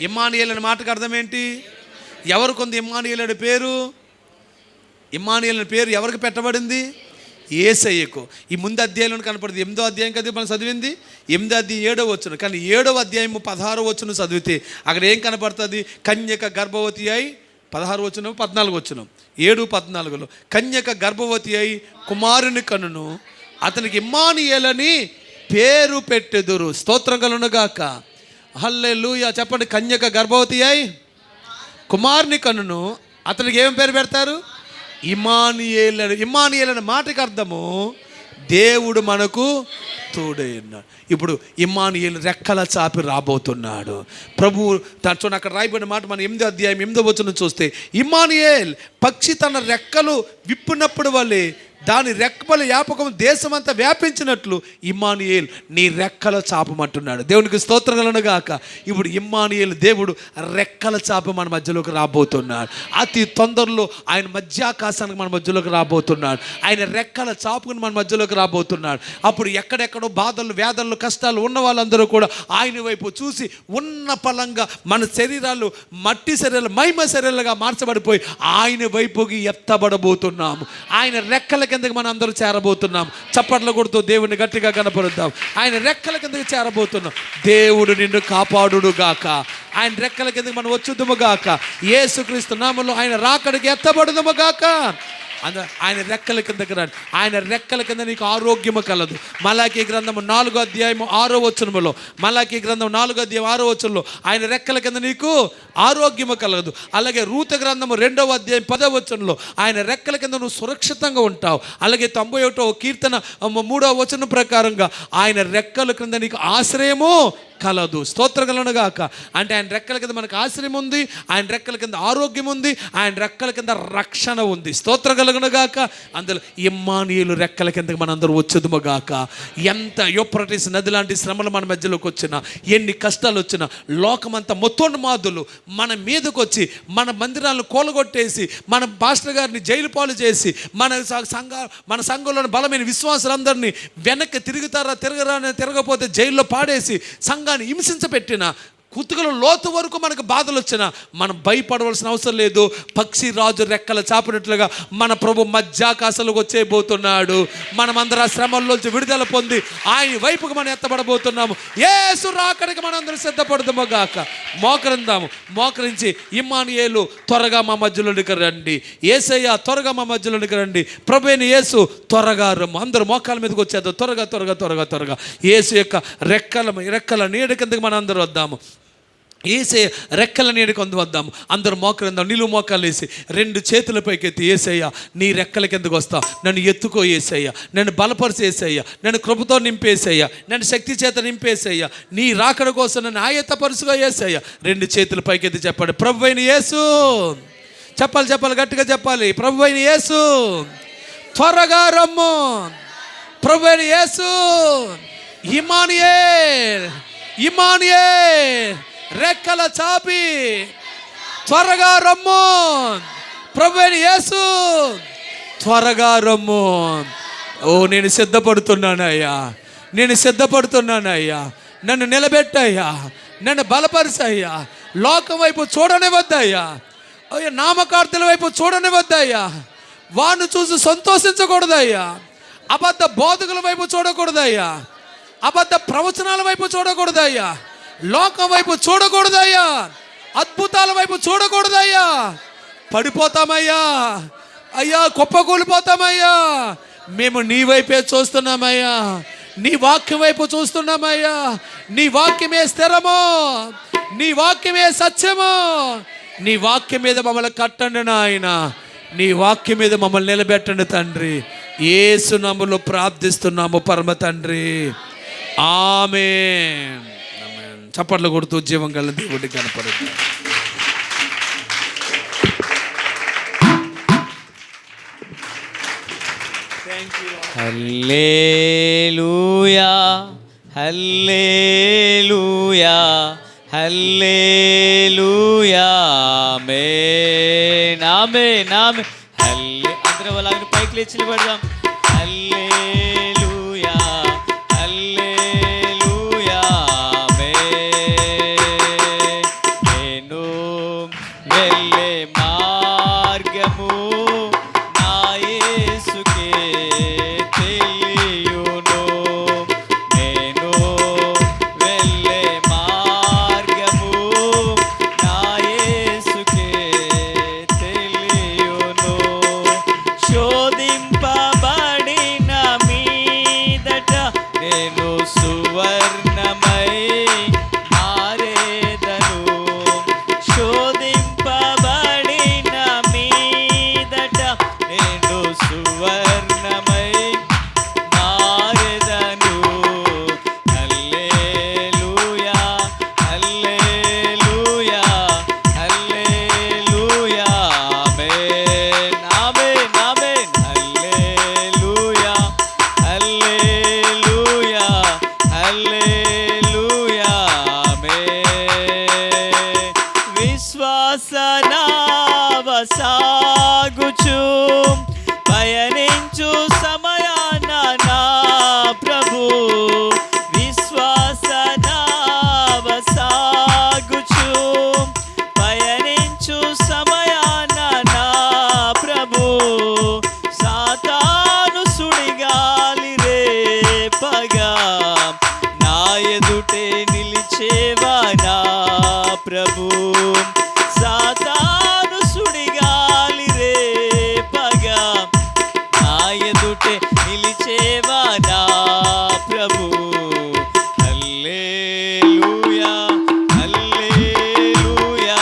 ఇమ్మానుయేల్ అనే మాటకు అర్థం ఏంటి? ఎవరు కొంత ఇమ్మానుయేల్ అనే పేరు? ఇమ్మానుయేల్ అనే పేరు ఎవరికి పెట్టబడింది? యేసయ్యకు. ఈ ముందు అధ్యాయంలో కనపడుతుంది. 8వ అధ్యాయం కదా మనం చదివింది, 8వ అధ్యాయం 7వ వచనం. కానీ 7వ అధ్యాయం 16వ వచనం చదివితే అక్కడ ఏం కనపడుతుంది? కన్యక గర్భవతి అయి 16వ వచనం 14వ వచనం 7:14లో కన్యక గర్భవతి అయి కుమారుని కనును, అతనికి ఇమ్మానుయేల్ అని పేరు పెట్టెదురు. స్తోత్రం కలుగునుగాక. హల్లెలూయా. చెప్పండి. కన్యక గర్భవతి అయి కుమారుని కనును, అతనికి ఏం పేరు పెడతారు? ఇమ్మానుయేల్. ఇమ్మానుయేల్ అనే మాటకి అర్థము దేవుడు మనకు తోడై ఉన్నాడు. ఇప్పుడు ఇమ్మానుయేల్ రెక్కల చాపి రాబోతున్నాడు. ప్రభువు చూడండి, అక్కడ రాయబడిన మాట మనం 8వ అధ్యాయం 8వ వచనం చూస్తే, ఇమ్మానుయేల్ పక్షి తన రెక్కలు విప్పినప్పుడు వల్లే దాని రెక్కల వ్యాపకం దేశమంతా వ్యాపించినట్లు ఇమ్మానుయేల్ నీ రెక్కల చాపమంటున్నాడు. దేవునికి స్తోత్రం కలుగునుగాక. ఇప్పుడు ఇమ్మానుయేల్ దేవుడు రెక్కల చాప మన మధ్యలోకి రాబోతున్నాడు. అతి తొందరలో ఆయన మధ్యాకాశానికి మన మధ్యలోకి రాబోతున్నాడు. ఆయన రెక్కల చాపుకుని మన మధ్యలోకి రాబోతున్నాడు. అప్పుడు ఎక్కడెక్కడో బాధలు, వేదనలు, కష్టాలు ఉన్న వాళ్ళందరూ కూడా ఆయన వైపు చూసి ఉన్న పలంగా మన శరీరాలు మట్టి శరీరాలు మహిమ శరీరాలుగా మార్చబడిపోయి ఆయన వైపుకి ఎత్తబడబోతున్నాము. ఆయన రెక్కల కిందకి మనం అందరూ చేరబోతున్నాం. చప్పట్లు కొడుతూ దేవుని గట్టిగా కనపరుద్దాం. ఆయన రెక్కల కిందకి చేరబోతున్నాం. దేవుడు నిన్ను కాపాడుడు గాక. ఆయన రెక్కల కిందకి మనం వచ్చుదుము గాక. యేసుక్రీస్తు నామములో ఆయన రాకడికి ఎత్తబడుదుము గాక. ఆయన రెక్కల కిందకి రండి. ఆయన రెక్కల కింద నీకు ఆరోగ్యము కలదు. మలాకీ గ్రంథము 4వ అధ్యాయం 6వ వచనములో, మలాకీ గ్రంథం 4వ అధ్యాయం 6వ వచనంలో ఆయన రెక్కల కింద నీకు ఆరోగ్యము కలదు. అలాగే రూత గ్రంథము 2వ అధ్యాయం 10వ వచనంలో ఆయన రెక్కల కింద నువ్వు సురక్షితంగా ఉంటావు. అలాగే 91వ కీర్తన 3వ వచనం ప్రకారంగా ఆయన రెక్కల కింద నీకు ఆశ్రయము కలదు. స్తోత్రం కలుగునుగాక. అంటే ఆయన రెక్కల కింద మనకు ఆశ్రయం ఉంది, ఆయన రెక్కల కింద ఆరోగ్యం ఉంది, ఆయన రెక్కల కింద రక్షణ ఉంది. స్తోత్రం కలుగునుగాక. అందులో ఇమ్మానుయేలు రెక్కల కిందకి మనందరూ వచ్చుదుము గాక. ఎంత యూఫ్రటీస్ నది లాంటి శ్రమలు మన మధ్యలోకి వచ్చినా, ఎన్ని కష్టాలు వచ్చినా, లోకమంతా మొత్తోన్మాదులు మన మీదకి వచ్చి మన మందిరాలను కూలగొట్టేసి, మన పాస్టర్ గారిని జైలు పాలు చేసి, మన సంఘంలోని బలమైన విశ్వాసులందరినీ వెనక్కి తిరగపోతే జైల్లో పాడేసి సంఘాన్ని హింసించబెట్టిన కుతుకల లోతు వరకు మనకు బాధలు వచ్చినా మనం భయపడవలసిన అవసరం లేదు. పక్షి రాజు రెక్కల చాపినట్లుగా మన ప్రభు మధ్యాకాశంలోకి వచ్చేయబోతున్నాడు. మనమందరం ఆ శ్రమల్లోంచి విడుదల పొంది ఆయన వైపుకు మనం ఎత్తబడబోతున్నాము. యేసు రాకడికి మనందరం సిద్ధపడదాము గాక. మోకరించి ఇమ్మానుయేలు త్వరగా మా మధ్యలోనికి రండి, యేసయ్య త్వరగా మా మధ్యలోనికి రండి, ప్రభువైన యేసు త్వరగా రమ్ము. అందరూ మోకాల మీదకి వచ్చేద్దాం. త్వరగా త్వరగా త్వరగా త్వరగా యేసు యొక్క రెక్కల నీడ కిందకి మనం అందరూ వద్దాము. ఏసే రెక్కల నీడకి వద్దాము. అందరూ మోకరిందాం. నిలువు మోకాలు వేసి 2 చేతుల పైకి ఎత్తి, ఏసయ్య నీ రెక్కల కిందకు వస్తా, నన్ను ఎత్తుకో ఏసయ్య, నన్ను బలపరిచేసయ్య, నన్ను కృపతో నింపేసయ్య, నన్ను శక్తి చేత నింపేసయ్య, నీ రాకడ కోసం నన్ను ఆయత్తపరుచుకో ఏసయ్య. 2 చేతుల పైకి ఎత్తి చెప్పండి, ప్రభువైన యేసు. చెప్పాలి గట్టిగా చెప్పాలి. ప్రభువైన యేసు త్వరగా రమ్ము. ప్రభువైన యేసు. ఇమ్మానుయేల్ రెక్కల చాపి త్వరగా రమ్ము. ప్రభువైన యేసు త్వరగా రమ్ము. ఓ నేను సిద్ధపడుతున్నానయ్యా, నన్ను నిలబెట్టయ్యా, నన్ను బలపరిచయ్యా. లోకం వైపు చూడనివద్దయ్యా, అయ్యా నామకార్తెల వైపు చూడనివద్దయ్యా, వాడిని చూసి సంతోషించకూడదయ్యా, అబద్ధ బోధకుల వైపు చూడకూడదయ్యా, అబద్ధ ప్రవచనాల వైపు చూడకూడదయ్యా, లోకం వైపు చూడకూడదయ్యా, అద్భుతాల వైపు చూడకూడదయ్యా. పడిపోతామయ్యా, అయ్యా కుప్పకూలిపోతామయ్యా. మేము నీ వైపే చూస్తున్నామయ్యా, నీ వాక్యం వైపు చూస్తున్నామయ్యా. నీ వాక్యమే స్థిరము, నీ వాక్యమే సత్యము. నీ వాక్యం మీద మమ్మల్ని కట్టండి నాయన, నీ వాక్యం మీద మమ్మల్ని నిలబెట్టండి తండ్రి. యేసు నామములో ప్రార్థిస్తున్నాము పరమ తండ్రి. ఆమేన్. చప్పట్లు కొడుతూ జీవం గల దేవుడికి కనపడుతుంది. హల్లెలూయా, హల్లెలూయా, హల్లెలూయా, ఆమేన్. చేతులు ఎత్తి నిలబడదాం. హల్లెలూయా హల్లెలూయా ఆమేన్. నేను వెళ్ళే మార్గము నా యేసుకే తెలియును. నేను వెళ్ళే మార్గము నా యేసుకే తెలియును. శోధింపబడిన మీదట నేను సువర్ణమై మారేదను. శోధింపబడిన మీదట నేను సువర్ణమై మారెదను. హల్లెలూయా హల్లెలూయా హల్లెలూయా ఆమేన్ ఆమేన్ ఆమేన్. హల్లెలూయా హల్లెలూయా హల్లెలూయా ఆమేన్. విశ్వాసనావ సాగుచు పయనించు సమయాన నా ప్రభు. విశ్వాసనావ సాగుచు పయనించు సమయాన నా ప్రభు. సాతాను సుడిగాలి రేపగా నా ఎదుటే నిలిచేవా నా ప్రభు. సాతాను సుడిగాలి రేపగా నా ఎదుటే నిలిచేవా నా ప్రభు. హల్లెలూయా హల్లెలూయా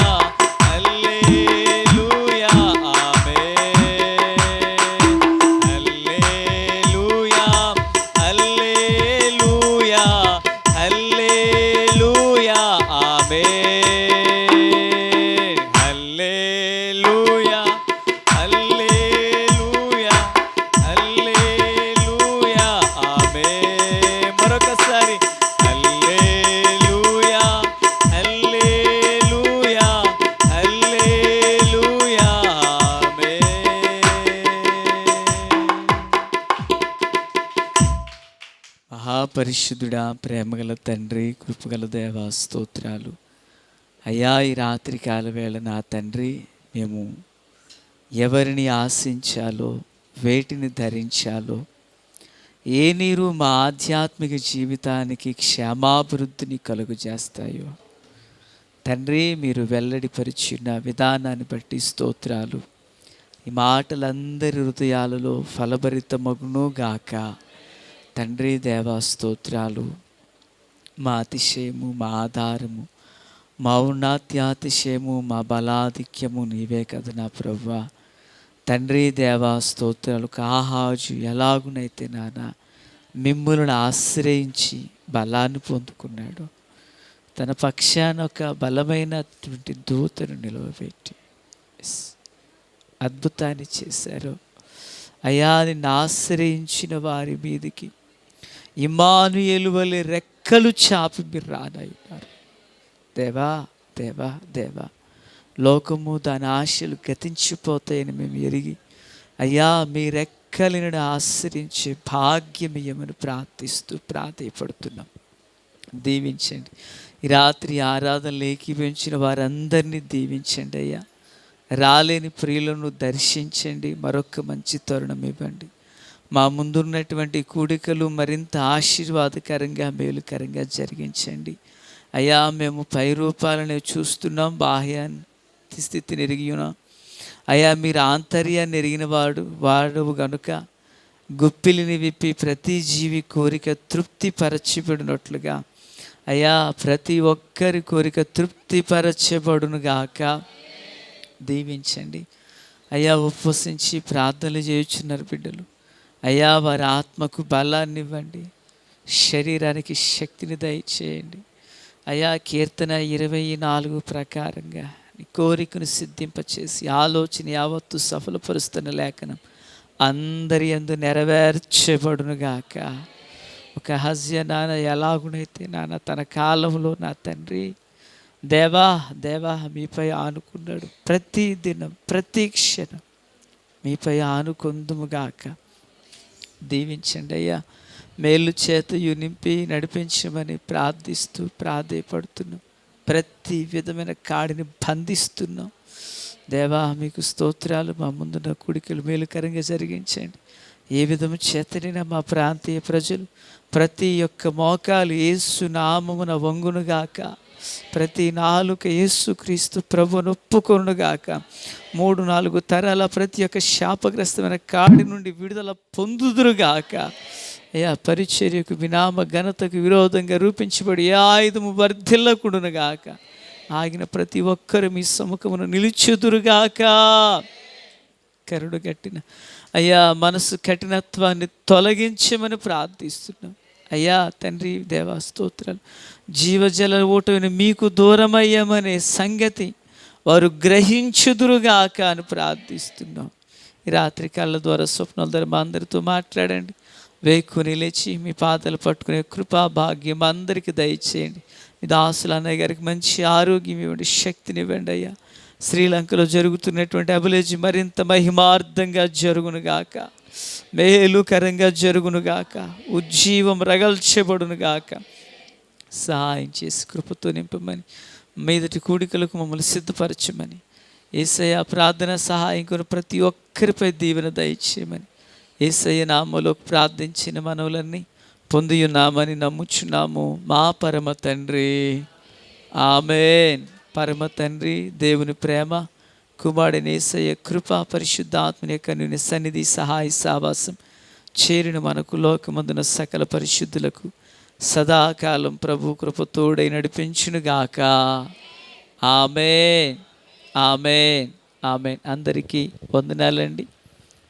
హల్లెలూయా ఆమేన్. హల్లెలూయా హల్లెలూయా హల్లెలూయా ఆమేన్. హల్లెలూయా హల్లెలూయా హల్లెలూయా ఆమేన్. మరొకసారి హల్లెలూయా హల్లెలూయా హల్లెలూయా ఆమేన్. మహాపరిశుద్ధుడా, ప్రేమగల తండ్రి, కృపగల దేవా, స్తోత్రాలు అయ్యా. ఈ రాత్రి కాల వేళ నా తండ్రి, మేము ఎవరిని ఆశించాలో, వేటిని ధరించాలో, ఏ నీరు మా ఆధ్యాత్మిక జీవితానికి క్షేమాభివృద్ధిని కలుగు చేస్తాయో తండ్రి, మీరు వెల్లడిపరిచిన విధానాన్ని బట్టి స్తోత్రాలు. ఈ మాటలందరి హృదయాలలో ఫలభరితమగును గాక తండ్రి. దేవా స్తోత్రాలు. మా అతిశయము, మా ఆధారము, మా ఉన్నత్యాతిశయము, మా బలాధిక్యము నీవే కదా నా ప్రభువా. తండ్రి దేవా స్తోత్రాలు. ఆహాజు ఎలాగునైతే నానా మిమ్ములను ఆశ్రయించి బలాన్ని పొందుకున్నాడు, తన పక్షాన ఒక బలమైనటువంటి దూతను నిలవబెట్టి అద్భుతాన్ని చేశారు అయ్యా. నిన్ను ఆశ్రయించిన వారి మీదికి ఇమ్మానుయేలు వలె రెక్కలు చాపి మీరు రానయ్యారు. దేవా దేవా దేవా, లోకము దాని ఆశలు గతించిపోతాయని మేము ఎరిగి అయ్యా మీ రెక్కలను ఆశ్రయించే భాగ్యం ఇయ్యమని ప్రార్థిస్తున్నాం. దీవించండి. ఈ రాత్రి ఆరాధనలు ఏకీభవించిన వారందరినీ దీవించండి అయ్యా. రాలేని ప్రియులను దర్శించండి. మరొక మంచి తరుణం ఇవ్వండి. మా ముందున్నటువంటి కూడికలు మరింత ఆశీర్వాదకరంగా, మేలుకరంగా జరిగించండి అయ్యా. మేము పై రూపాలను చూస్తున్నాం, బాహ్య స్థితిని ఎరిగి ఉన్నాం అయ్యా. మీరు ఆంతర్యాన్ని ఎరిగిన వాడు గనుక గుప్పిలిని విప్పి ప్రతి జీవి కోరిక తృప్తిపరచబడినట్లుగా అయ్యా, ప్రతి ఒక్కరి కోరిక తృప్తిపరచబడును గాక. దీవించండి అయ్యా. ఉపవసించి ప్రార్థనలు చేయుచున్నారు బిడ్డలు అయ్యా, వారి ఆత్మకు బలాన్ని ఇవ్వండి, శరీరానికి శక్తిని దయచేయండి అయ్యా. కీర్తన 24 ప్రకారంగా నీ కోరికను సిద్ధింపచేసి ఆలోచన యావత్తు సఫలపరుస్తున్న లేఖనం అందరి యందు నెరవేర్చబడునుగాక. ఒక హజ్య నాన్న ఎలాగునైతే నాన్న తన కాలంలో నా తండ్రి దేవా దేవా మీపై ఆనుకున్నాడు, ప్రతి దినం ప్రతి క్షణం మీపై ఆనుకొందుముగాక. దీవించండి అయ్యా. మేలు చేత నింపి నడిపించమని ప్రార్థిస్తూ ప్రాధేయపడుతున్నాం. ప్రతి విధమైన కాడిని బంధిస్తున్నాం. దేవా మీకు స్తోత్రాలు. మా ముందున్న కూడికలు మేలుకరంగా జరిగించండి. ఏ విధము చేతనైనా మా ప్రాంతీయ ప్రజలు ప్రతి ఒక్క మోకాలు యేసు నామమున వంగునుగాక. ప్రతి నాలుక యేసు క్రీస్తు ప్రభువును ఒప్పుకొనుగాక. 3-4 తరాల ప్రతి ఒక్క శాపగ్రస్తమైన కాడి నుండి విడుదల పొందుదురుగాక. అయ్యా పరిచర్యకు వినామ ఘనతకు విరోధంగా రూపించబడి ఏ ఆయుధము వర్ధిల్లకుండునుగాక. ఆగిన ప్రతి ఒక్కరు మీ సముఖమును నిలుచుదురుగాక. కరుడు కట్టిన అయ్యా మనసు కఠినత్వాన్ని తొలగించమని ప్రార్థిస్తున్నాం. అయ్యా తండ్రి దేవా స్తోత్రాలు. జీవజల ఓటమిని మీకు దూరమయ్యామనే సంగతి వారు గ్రహించుదురుగాక అని ప్రార్థిస్తున్నాం. ఈ రాత్రి కళ్ళ ద్వారా స్వప్నాల ద్వారా మా అందరితో మాట్లాడండి. వేకుని లేచి మీ పాదాలు పట్టుకునే కృపా భాగ్యం అందరికీ దయచేయండి. మీ దాసులు అన్నయ్య గారికి మంచి ఆరోగ్యం ఇవ్వండి, శక్తినివ్వండి అయ్యా. శ్రీలంకలో జరుగుతున్నటువంటి అభిలేజీ మరింత మహిమార్థంగా జరుగునుగాక, మేలుకరంగా జరుగునుగాక, ఉజ్జీవం రగల్చబడునుగాక. సహాయం చేసి కృపతో నింపమని, మీదటి కూడికలకు మమ్మల్ని సిద్ధపరచమని, యేసయ్య ప్రార్థన సహాయం కొను ప్రతి ఒక్కరిపై దీవెన దయచేయమని యేసయ్య నామములో ప్రార్థించిన మనవులన్నీ పొందియున్నామని నమ్ముచున్నాము మా పరమ తండ్రి. ఆమేన్. పరమ తండ్రి దేవుని ప్రేమ, కుమారుడైన యేసయ్య కృప, పరిశుద్ధాత్మని యొక్క నీ సన్నిధి సహాయ సావాసం చేరిన మనకు లోకమందున సకల పరిశుద్ధులకు సదాకాలం ప్రభు కృప తోడై నడిపించునుగాక. ఆమేన్, ఆమేన్, ఆమేన్. అందరికీ వందనాలండి.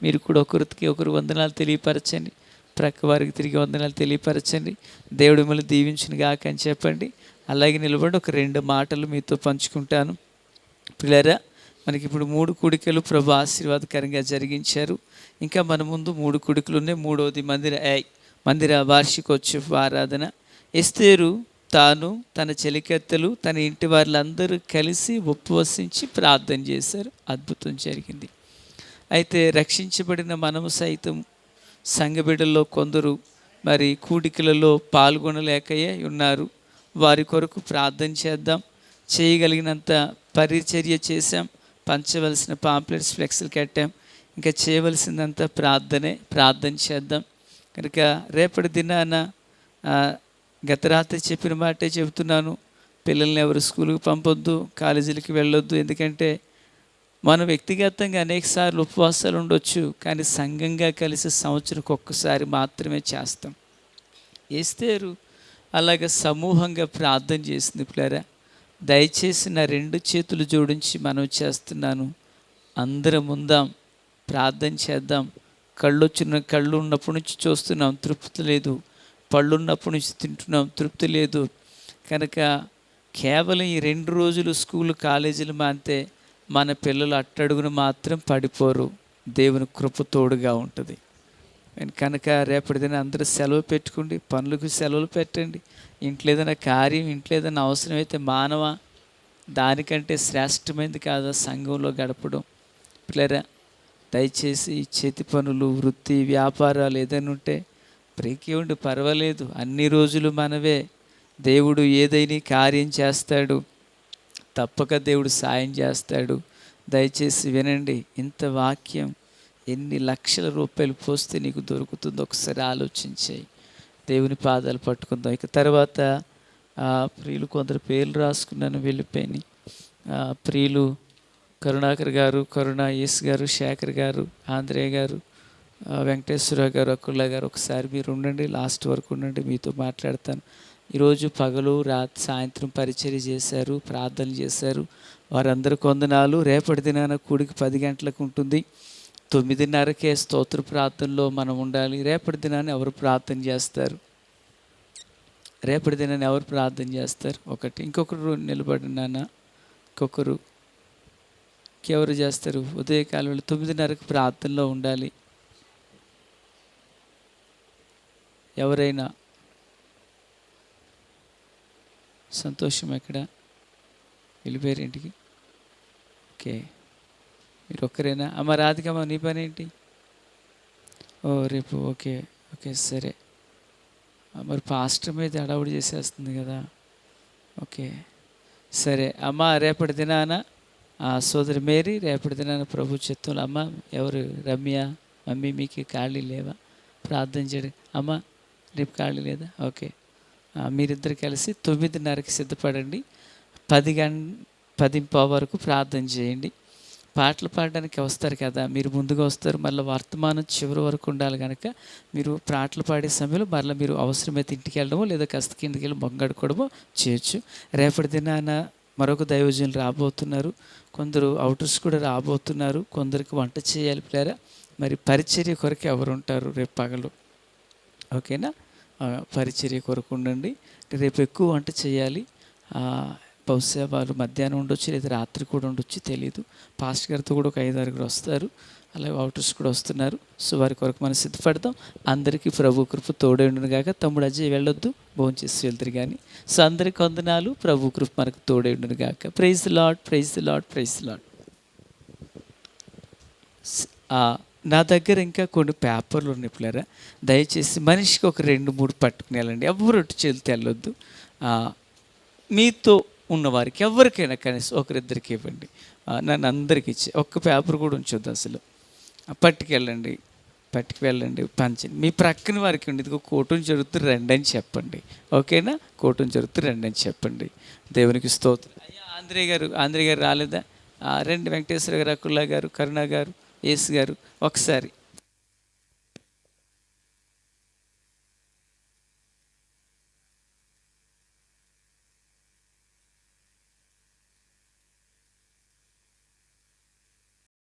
మీరు కూడా ఒకరికి ఒకరు వందనాలు తెలియపరచండి. ప్రక్క వారికి తిరిగి వందనాలు తెలియపరచండి. దేవుడు మిమ్మల్ని దీవించునుగాక అని చెప్పండి. అలాగే నిలబడి ఒక 2 మాటలు మీతో పంచుకుంటాను. పిల్లరా, మనకి ఇప్పుడు 3 కూడికలు ప్రభు ఆశీర్వాదకరంగా జరిగించారు. ఇంకా మన ముందు 3 కూడికలు ఉన్నాయి. 3వది మందిర వార్షికోత్సవ ఆరాధన. ఎస్తేరు తాను, తన చెలికత్తెలు, తన ఇంటి వారులందరూ కలిసి ఉపవసించి ప్రార్థన చేశారు. అద్భుతం జరిగింది. అయితే రక్షించబడిన మనము సైతం సంఘబిడ్డల్లో కొందరు మరి కూడికలలో పాల్గొనలేకయే ఉన్నారు. వారి కొరకు ప్రార్థన చేద్దాం. చేయగలిగినంత పరిచర్య చేశాం. పంచవలసిన పాంప్లెట్స్, ఫ్లెక్స్లు కట్టాం. ఇంకా చేయవలసిందంతా ప్రార్థన చేద్దాం. కనుక రేపటి దినాన గత రాత్రి చెప్పిన మాటే చెబుతున్నాను. పిల్లల్ని ఎవరు స్కూల్కి పంపొద్దు, కాలేజీలకి వెళ్ళొద్దు. ఎందుకంటే మనం వ్యక్తిగతంగా అనేకసార్లు ఉపవాసాలు ఉండొచ్చు, కానీ సంఘంగా కలిసి సంవత్సరానికి ఒక్కసారి మాత్రమే చేస్తాం. ఎస్తేరు అలాగ సమూహంగా ప్రార్థన చేసింది. పిల్లరా, దయచేసి నా 2 చేతులు జోడించి మనం చేస్తున్నాను. అందరం ఉందాం, ప్రార్థన చేద్దాం. కళ్ళు ఉన్నప్పటి నుంచి చూస్తున్నాం, తృప్తి లేదు. పళ్ళు ఉన్నప్పటి నుంచి తింటున్నాం, తృప్తి లేదు. కనుక కేవలం ఈ 2 రోజులు స్కూలు కాలేజీలు మానితే మన పిల్లలు అట్టడుగును మాత్రం పడిపోరు. దేవుని కృప తోడుగా ఉంటుంది. కనుక రేపటి దిన అందరూ సెలవు పెట్టుకోండి, పనులకు సెలవులు పెట్టండి. ఇంట్లో ఏదైనా కార్యం, ఇంట్లో ఏదైనా అవసరమైతే మానవ దానికంటే శ్రేష్టమైనది కాదా సంఘంలో గడపడం. పిల్లరా, దయచేసి చేతి పనులు, వృత్తి, వ్యాపారాలు ఏదైనా ఉంటే బ్రేక్ ఇవ్వండి, పర్వాలేదు. అన్ని రోజులు మనవే. దేవుడు ఏదైనా కార్యం చేస్తాడు, తప్పక దేవుడు సాయం చేస్తాడు. దయచేసి వినండి. ఇంత వాక్యం ఎన్ని లక్షల రూపాయలు పోస్తే నీకు దొరుకుతుందో ఒకసారి ఆలోచించాయి. దేవుని పాదాలు పట్టుకుందాం. ఇక తర్వాత ప్రియులు కొందరు పేర్లు రాసుకున్నాను, వెళ్ళిపోయినాయి. ప్రియులు కరుణాకర్ గారు, యేసు గారు, శేఖర్ గారు, ఆంధ్రేయ గారు, వెంకటేశ్వరరావు గారు, అక్కుల్లా గారు, ఒకసారి మీరు ఉండండి, లాస్ట్ వరకు ఉండండి, మీతో మాట్లాడతాను. ఈరోజు పగలు సాయంత్రం పరిచర్య చేశారు, ప్రార్థనలు చేశారు. వారందరికీ వందనాలు. రేపటి దినాన కూడికి 10 గంటలకు ఉంటుంది. 9:30కే స్తోత్ర ప్రార్థనలో మనం ఉండాలి. రేపటి దినాన్ని ఎవరు ప్రార్థన చేస్తారు? రేపటి దినాన్ని ఎవరు ప్రార్థన చేస్తారు? ఒకటి. ఇంకొకరు నిలబడి నాన్న, ఇంకొకరు ఎవరు చేస్తారు? ఉదయకాలంలో 9:30కి ప్రార్థనలో ఉండాలి. ఎవరైనా? సంతోషం ఎక్కడ? వెళ్ళిపోయారు ఇంటికి? ఓకే. మీరు ఒక్కరేనా? అమ్మ రాధికమ్మ నీ పని ఏంటి? ఓ రేపు ఓకే ఓకే సరే. మరి పాస్టర్ మీద అడవుడు చేసేస్తుంది కదా. ఓకే సరే అమ్మ. రేపటి దినాన సోదరి మేరీ రేపటి దినాన ప్రభు చిత్తంలో అమ్మ ఎవరు రమ్య మమ్మీ మీకు ఖాళీ లేవా? ప్రార్థన చేయడం అమ్మ రేపు ఖాళీ లేదా? ఓకే మీరిద్దరు కలిసి 9:30కి సిద్ధపడండి. 10:10 వరకు ప్రార్థన చేయండి. పాటలు పాడడానికి వస్తారు కదా, మీరు ముందుగా వస్తారు. మళ్ళీ వర్తమానం చివరి వరకు ఉండాలి కనుక మీరు పాటలు పాడే సమయంలో మళ్ళీ మీరు అవసరమైతే ఇంటికి వెళ్ళడమో లేదా కాస్త కిందకి వెళ్ళి మొంగడుకోవడమో చేయొచ్చు. రేపటి దినాన మరొక దైవజనులు రాబోతున్నారు, కొందరు అవుటర్స్ కూడా రాబోతున్నారు, కొందరికి వంట చేయాలి పిల్లరా. మరి పరిచర్య కొరకు ఎవరు ఉంటారు రేపు పగలు? ఓకేనా? పరిచర్య కొరకు ఉండండి. రేపు ఎక్కువ వంట చేయాలి. బహుశా వాళ్ళు మధ్యాహ్నం ఉండొచ్చు లేదా రాత్రి కూడా ఉండొచ్చు, తెలియదు. పాస్టర్ గారితో కూడా ఒక 5-6 వస్తారు, అలాగే అవుటర్స్ కూడా వస్తున్నారు. సో వారి కొరకు మనం సిద్ధపడతాం. అందరికీ ప్రభు కృప తోడే ఉండును గాక. తమ్ముడు అజయ్ వెళ్ళొద్దు, భోంచేసి వెళ్తారు కానీ. సో అందరికి వందనాలు. ప్రభు కృప మనకు తోడే ఉండును గాక. Praise the lord, praise the lord, praise the lord. నా దగ్గర ఇంకా కొన్ని పేపర్లు ఉన్నాయి పిల్లరా. దయచేసి మనిషికి ఒక 2-3 పట్టుకుని వెళ్ళండి. ఎవరు చేతులతో వెళ్ళొద్దు. మీతో ఉన్నవారికి ఎవరికైనా కనీసం ఒకరిద్దరికి ఇవ్వండి. నన్ను అందరికి ఇచ్చి ఒక్క పేపర్ కూడా ఉంచొద్దు అసలు. పట్టుకెళ్ళండి, వెళ్ళండి, పంచండి. మీ ప్రక్కన వారికి ఉండి ఇదిగో కూటమి జరుగుతుంది రండి అని చెప్పండి. ఓకేనా? కూటమి జరుగుతుంది రండి అని చెప్పండి. దేవునికి స్తోత్రం. అయ్యా ఆంధ్రే గారు రాలేదా? రండి. వెంకటేశ్వర గారు, అకుల్లా గారు, కరుణ గారు, యేసు గారు ఒకసారి